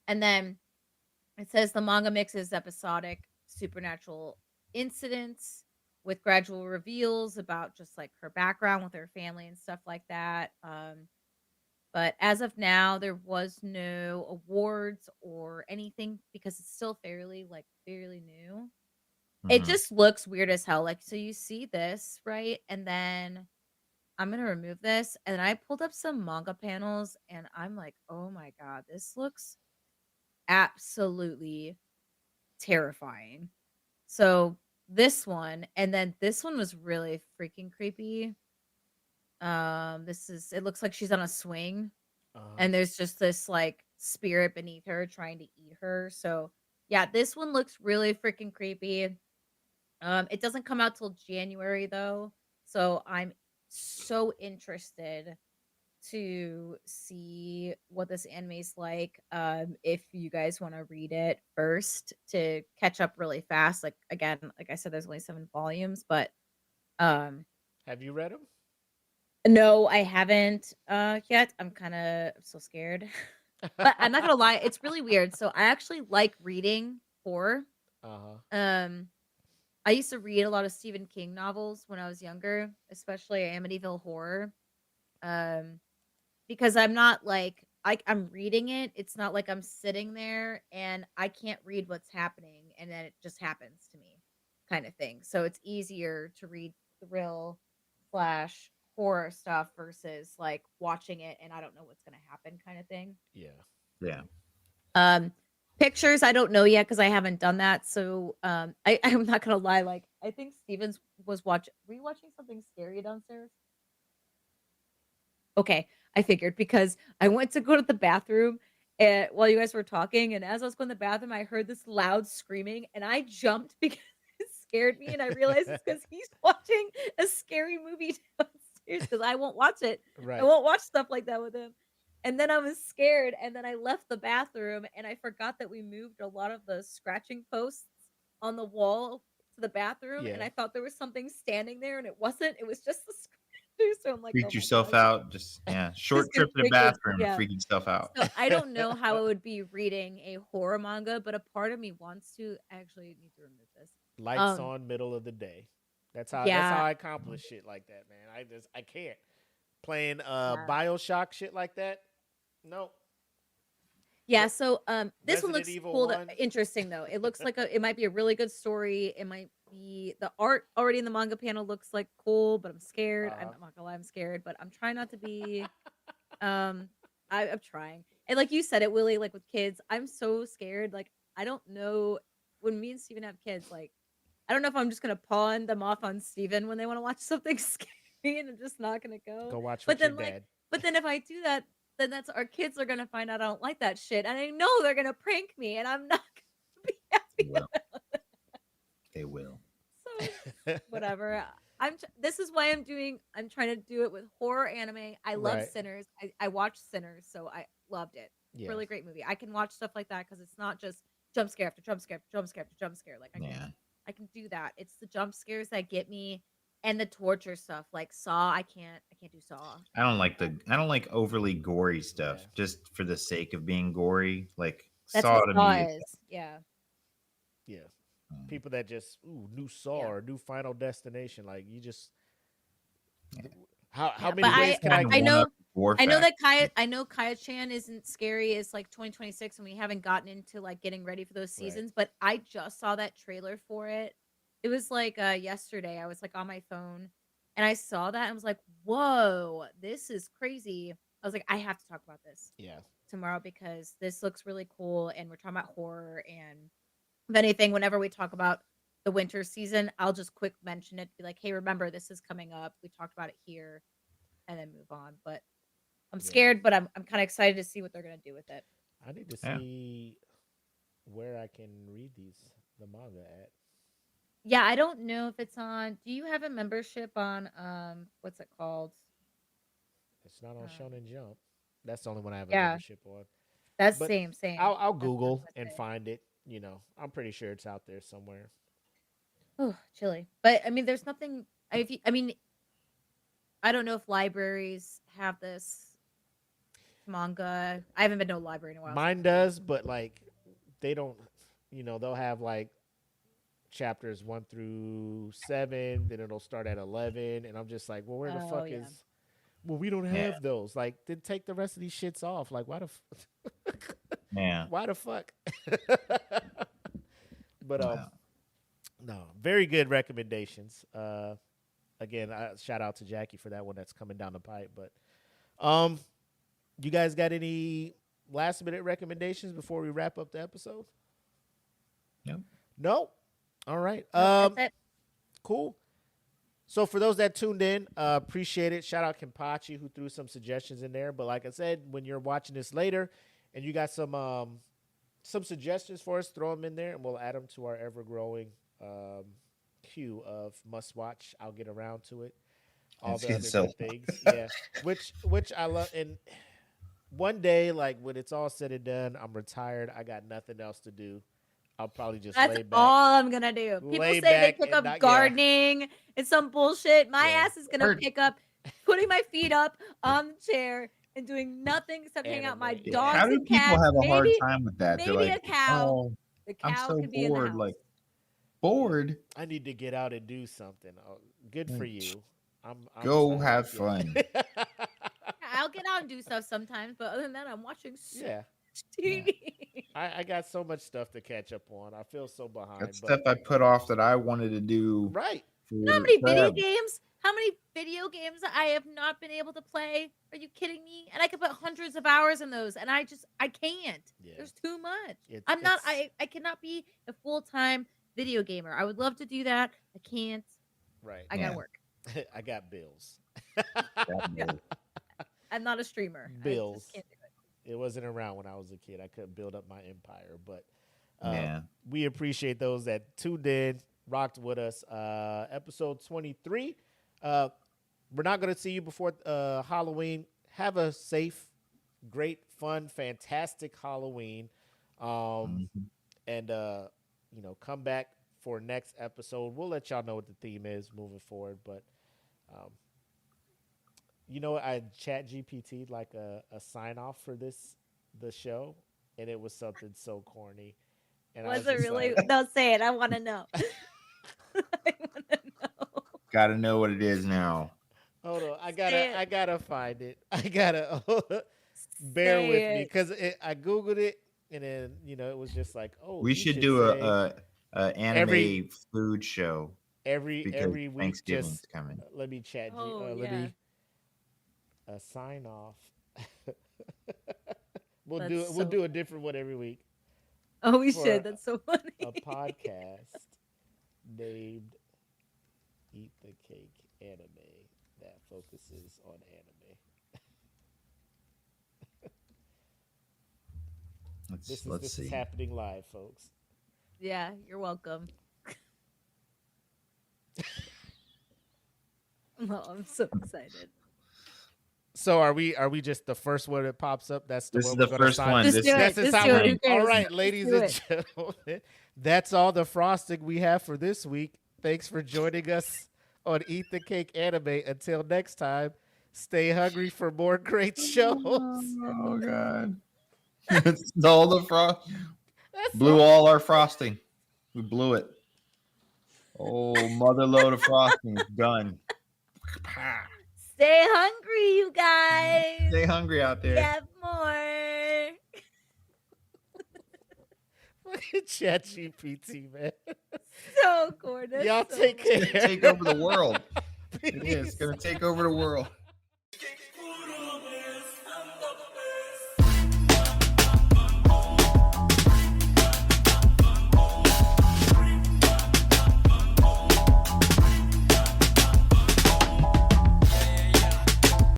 And then it says the manga mixes episodic supernatural incidents with gradual reveals about just like her background with her family and stuff like that. But as of now, there was no awards or anything because it's still fairly new. It just looks weird as hell. Like, so you see this, right? And then I'm going to remove this. And I pulled up some manga panels and I'm like, oh my God, this looks absolutely terrifying. So this one, and then this one was really freaking creepy. It looks like she's on a swing and there's just this like spirit beneath her trying to eat her. So yeah, this one looks really freaking creepy. It doesn't come out till January though. So I'm so interested to see what this anime's like. If you guys want to read it first to catch up really fast, like again, like I said, there's only 7 volumes, but um Have you read them? no, I haven't yet. I'm kind of so scared. But I'm not gonna lie, it's really weird. So I actually like reading horror. Uh-huh. Um I used to read a lot of Stephen King novels when I was younger, especially Amityville Horror. Um because I'm not like I'm reading it. It's not like I'm sitting there and I can't read what's happening and then it just happens to me kind of thing. So it's easier to read thrill slash horror stuff versus like watching it and I don't know what's gonna happen kind of thing. Yeah. Yeah. Um Pictures, I don't know yet because I haven't done that. So I'm not gonna lie, like I think Stevens was watching were you watching something scary downstairs? Okay, I figured because I went to go to the bathroom while you guys were talking, and as I was going to the bathroom, I heard this loud screaming, and I jumped because it scared me, and I realized it's because he's watching a scary movie downstairs because I won't watch it. I Right. won't watch stuff like that with him. And then I was scared, and then I left the bathroom, and I forgot that we moved a lot of the scratching posts on the wall to the bathroom, and Yeah. I thought there was something standing there, and it wasn't. It was just the scratcher. So I'm like, oh Freaked my yourself gosh. out. Just yeah. Just Short gonna trip to the freak it, bathroom. yeah. Freak yourself out. So I don't know how it would be reading a horror manga, but a part of me wants to. I actually need to remove this. Lights Um, on, middle of the day. That's how yeah, I accomplish shit like that, man. I can't. Playing yeah, BioShock shit like that. No. yeah. Re- So this one Resident looks Evil cool, 1. interesting though. It looks like it might be a really good story. It might be the art already in the manga panel looks like cool, but I'm scared. Uh-huh. I'm not gonna lie, I'm scared, but I'm trying not to be. Um, I'm trying. And like you said it, Willie, like with kids, I'm so scared. Like I don't know when me and Steven have kids, like I don't know if I'm just gonna pawn them off on Steven when they want to watch something scary and I'm just not gonna go. Go watch But with your then like dad. but then if I do that, then that's our kids are gonna find out I don't like that shit. And I know they're gonna prank me and I'm not gonna be happy Well, they will. so whatever. This is why I'm trying to do it with horror anime. I love Right. Sinners. I watched Sinners, so I loved it. Yeah. Really great movie. I can watch stuff like that because it's not just jump scare after jump scare after jump scare after jump scare. Like Yeah. I can do that. It's the jump scares that get me and the torture stuff. Like Saw, I can't do Saw. I don't like overly gory stuff Yeah. just for the sake of being gory. Like That's Saw what to Saw me. is. Yeah. Yeah. Mm, People that just new Saw Yeah. or new Final Destination, like you just yeah. how Yeah. many But ways can I I go? know War I know that factor. Kaya Chan isn't scary. It's like 2026 and we haven't gotten into like getting ready for those Right. seasons, but I just saw that trailer for it. It was like yesterday. I was like on my phone and I saw that and was like, "Whoa, this is crazy." I was like, "I have to talk about this Yeah. tomorrow because this looks really cool and we're talking about horror and if anything whenever we talk about the winter season, I'll just quick mention it, be like, "Hey, remember this is coming up. We talked about it here." And then move on. But I'm Yeah. scared, but I'm kind of excited to see what they're gonna do with it. I need to Yeah. see where I can read the manga at. Yeah, I don't know if it's on. Do you have a membership on what's it called? It's not on Um, Shonen Jump. That's the only one I have a yeah, membership on. that's But same. I'll That's what I was Google and gonna say. find it. I'm pretty sure it's out there somewhere. Oh, chilly. But I mean, there's nothing. I mean, I don't know if libraries have this manga. I haven't been to a library in a while. So I Mine can't really- does, but like they don't. They'll have like chapters 1 through 7, then it'll start at 11, and I'm just like, well, where the Oh fuck yeah. is? Well, we don't Yeah. have those. Like, then take the rest of these shits off. Like, why the Yeah. why the fuck? But Wow. no, very good recommendations. Again, shout out to Jackie for that one that's coming down the pipe. But you guys got any last minute recommendations before we wrap up the episode? Nope. No. All right. No, that's it. Cool. So for those that tuned in, appreciate it. Shout out Kenpachi who threw some suggestions in there. But like I said, when you're watching this later and you got some suggestions for us, throw them in there and we'll add them to our ever growing queue of must watch. I'll get around to it. all It's the getting other so good things. Yeah, which I love. And one day, like when it's all said and done, I'm retired. I got nothing else to do. I'll probably just That's lay back, all I'm gonna do. People lay say they back, pick and up not yeah, gardening and some bullshit. My yeah. ass is gonna Heard- pick up putting my feet up on the chair and doing nothing except hang out my Anime, yeah. How dogs do and people cats. have a hard Maybe time with that? They're maybe like, a cow. oh, The I'm cow so can be in the bored. house. Like bored. I need to get out and do something. Oh, good for Like, you. I'm go tired. have Yeah. fun. I'll get out and do stuff sometimes, but other than that, I'm watching so Yeah. much TV. I got so much stuff to catch up on. I feel so behind. That's But stuff I put off that I wanted to do right. You know how for many video forever. games? How many video games I have not been able to play? Are you kidding me? And I could put hundreds of hours in those, and I can't. Yeah. There's too much. It's, I'm not. it's- I cannot be a full-time video gamer. I would love to do that. I can't. right. I Yeah. gotta work. I got bills. Yeah. I'm not a streamer. I Bills. just can't do it. It wasn't around when I was a kid. I couldn't build up my empire. But Yeah. we appreciate those that tuned in, rocked with us. Episode 23. We're not going to see you before Halloween. Have a safe, great, fun, fantastic Halloween. Mhm. And, come back for next episode. We'll let y'all know what the theme is moving forward. But, I chat GPT like a sign off for the show, and it was something so corny. And I Was it just really? like, No, say it. I want to know. I want to know. Got to know what it is now. hold on, I Say it. gotta find it. I gotta bear Say with me it. because I googled it, and then it was just like, oh, We you should do say a anime every- food show every because week. Thanksgiving's Just coming. let me chat. Oh, Let yeah. me sign off. We'll That's we'll so do a different one every week. Oh, we for should. That's so funny. A podcast named "Eat the Cake Anime" that focuses on anime. This Let's see. is happening live, folks. Yeah, you're welcome. Well, I'm so excited. So are we just the first one that pops up? That's the This one is we're the gonna first sign? one. Just This do it. That's Just how do it. we- Who cares? All right, Just ladies do and it. gentlemen, that's all the frosting we have for this week. Thanks for joining us on Eat the Cake Anime. Until next time, stay hungry for more great shows. Oh god. It's all the frost. That's Blew all our frosting. We blew it. Oh, mother load of frosting is done. Stay hungry, you guys. Stay hungry out We there. have more. Look at ChatGPT, man. So gorgeous. Y'all so take care. Take over the world. It is. It's gonna take over the world.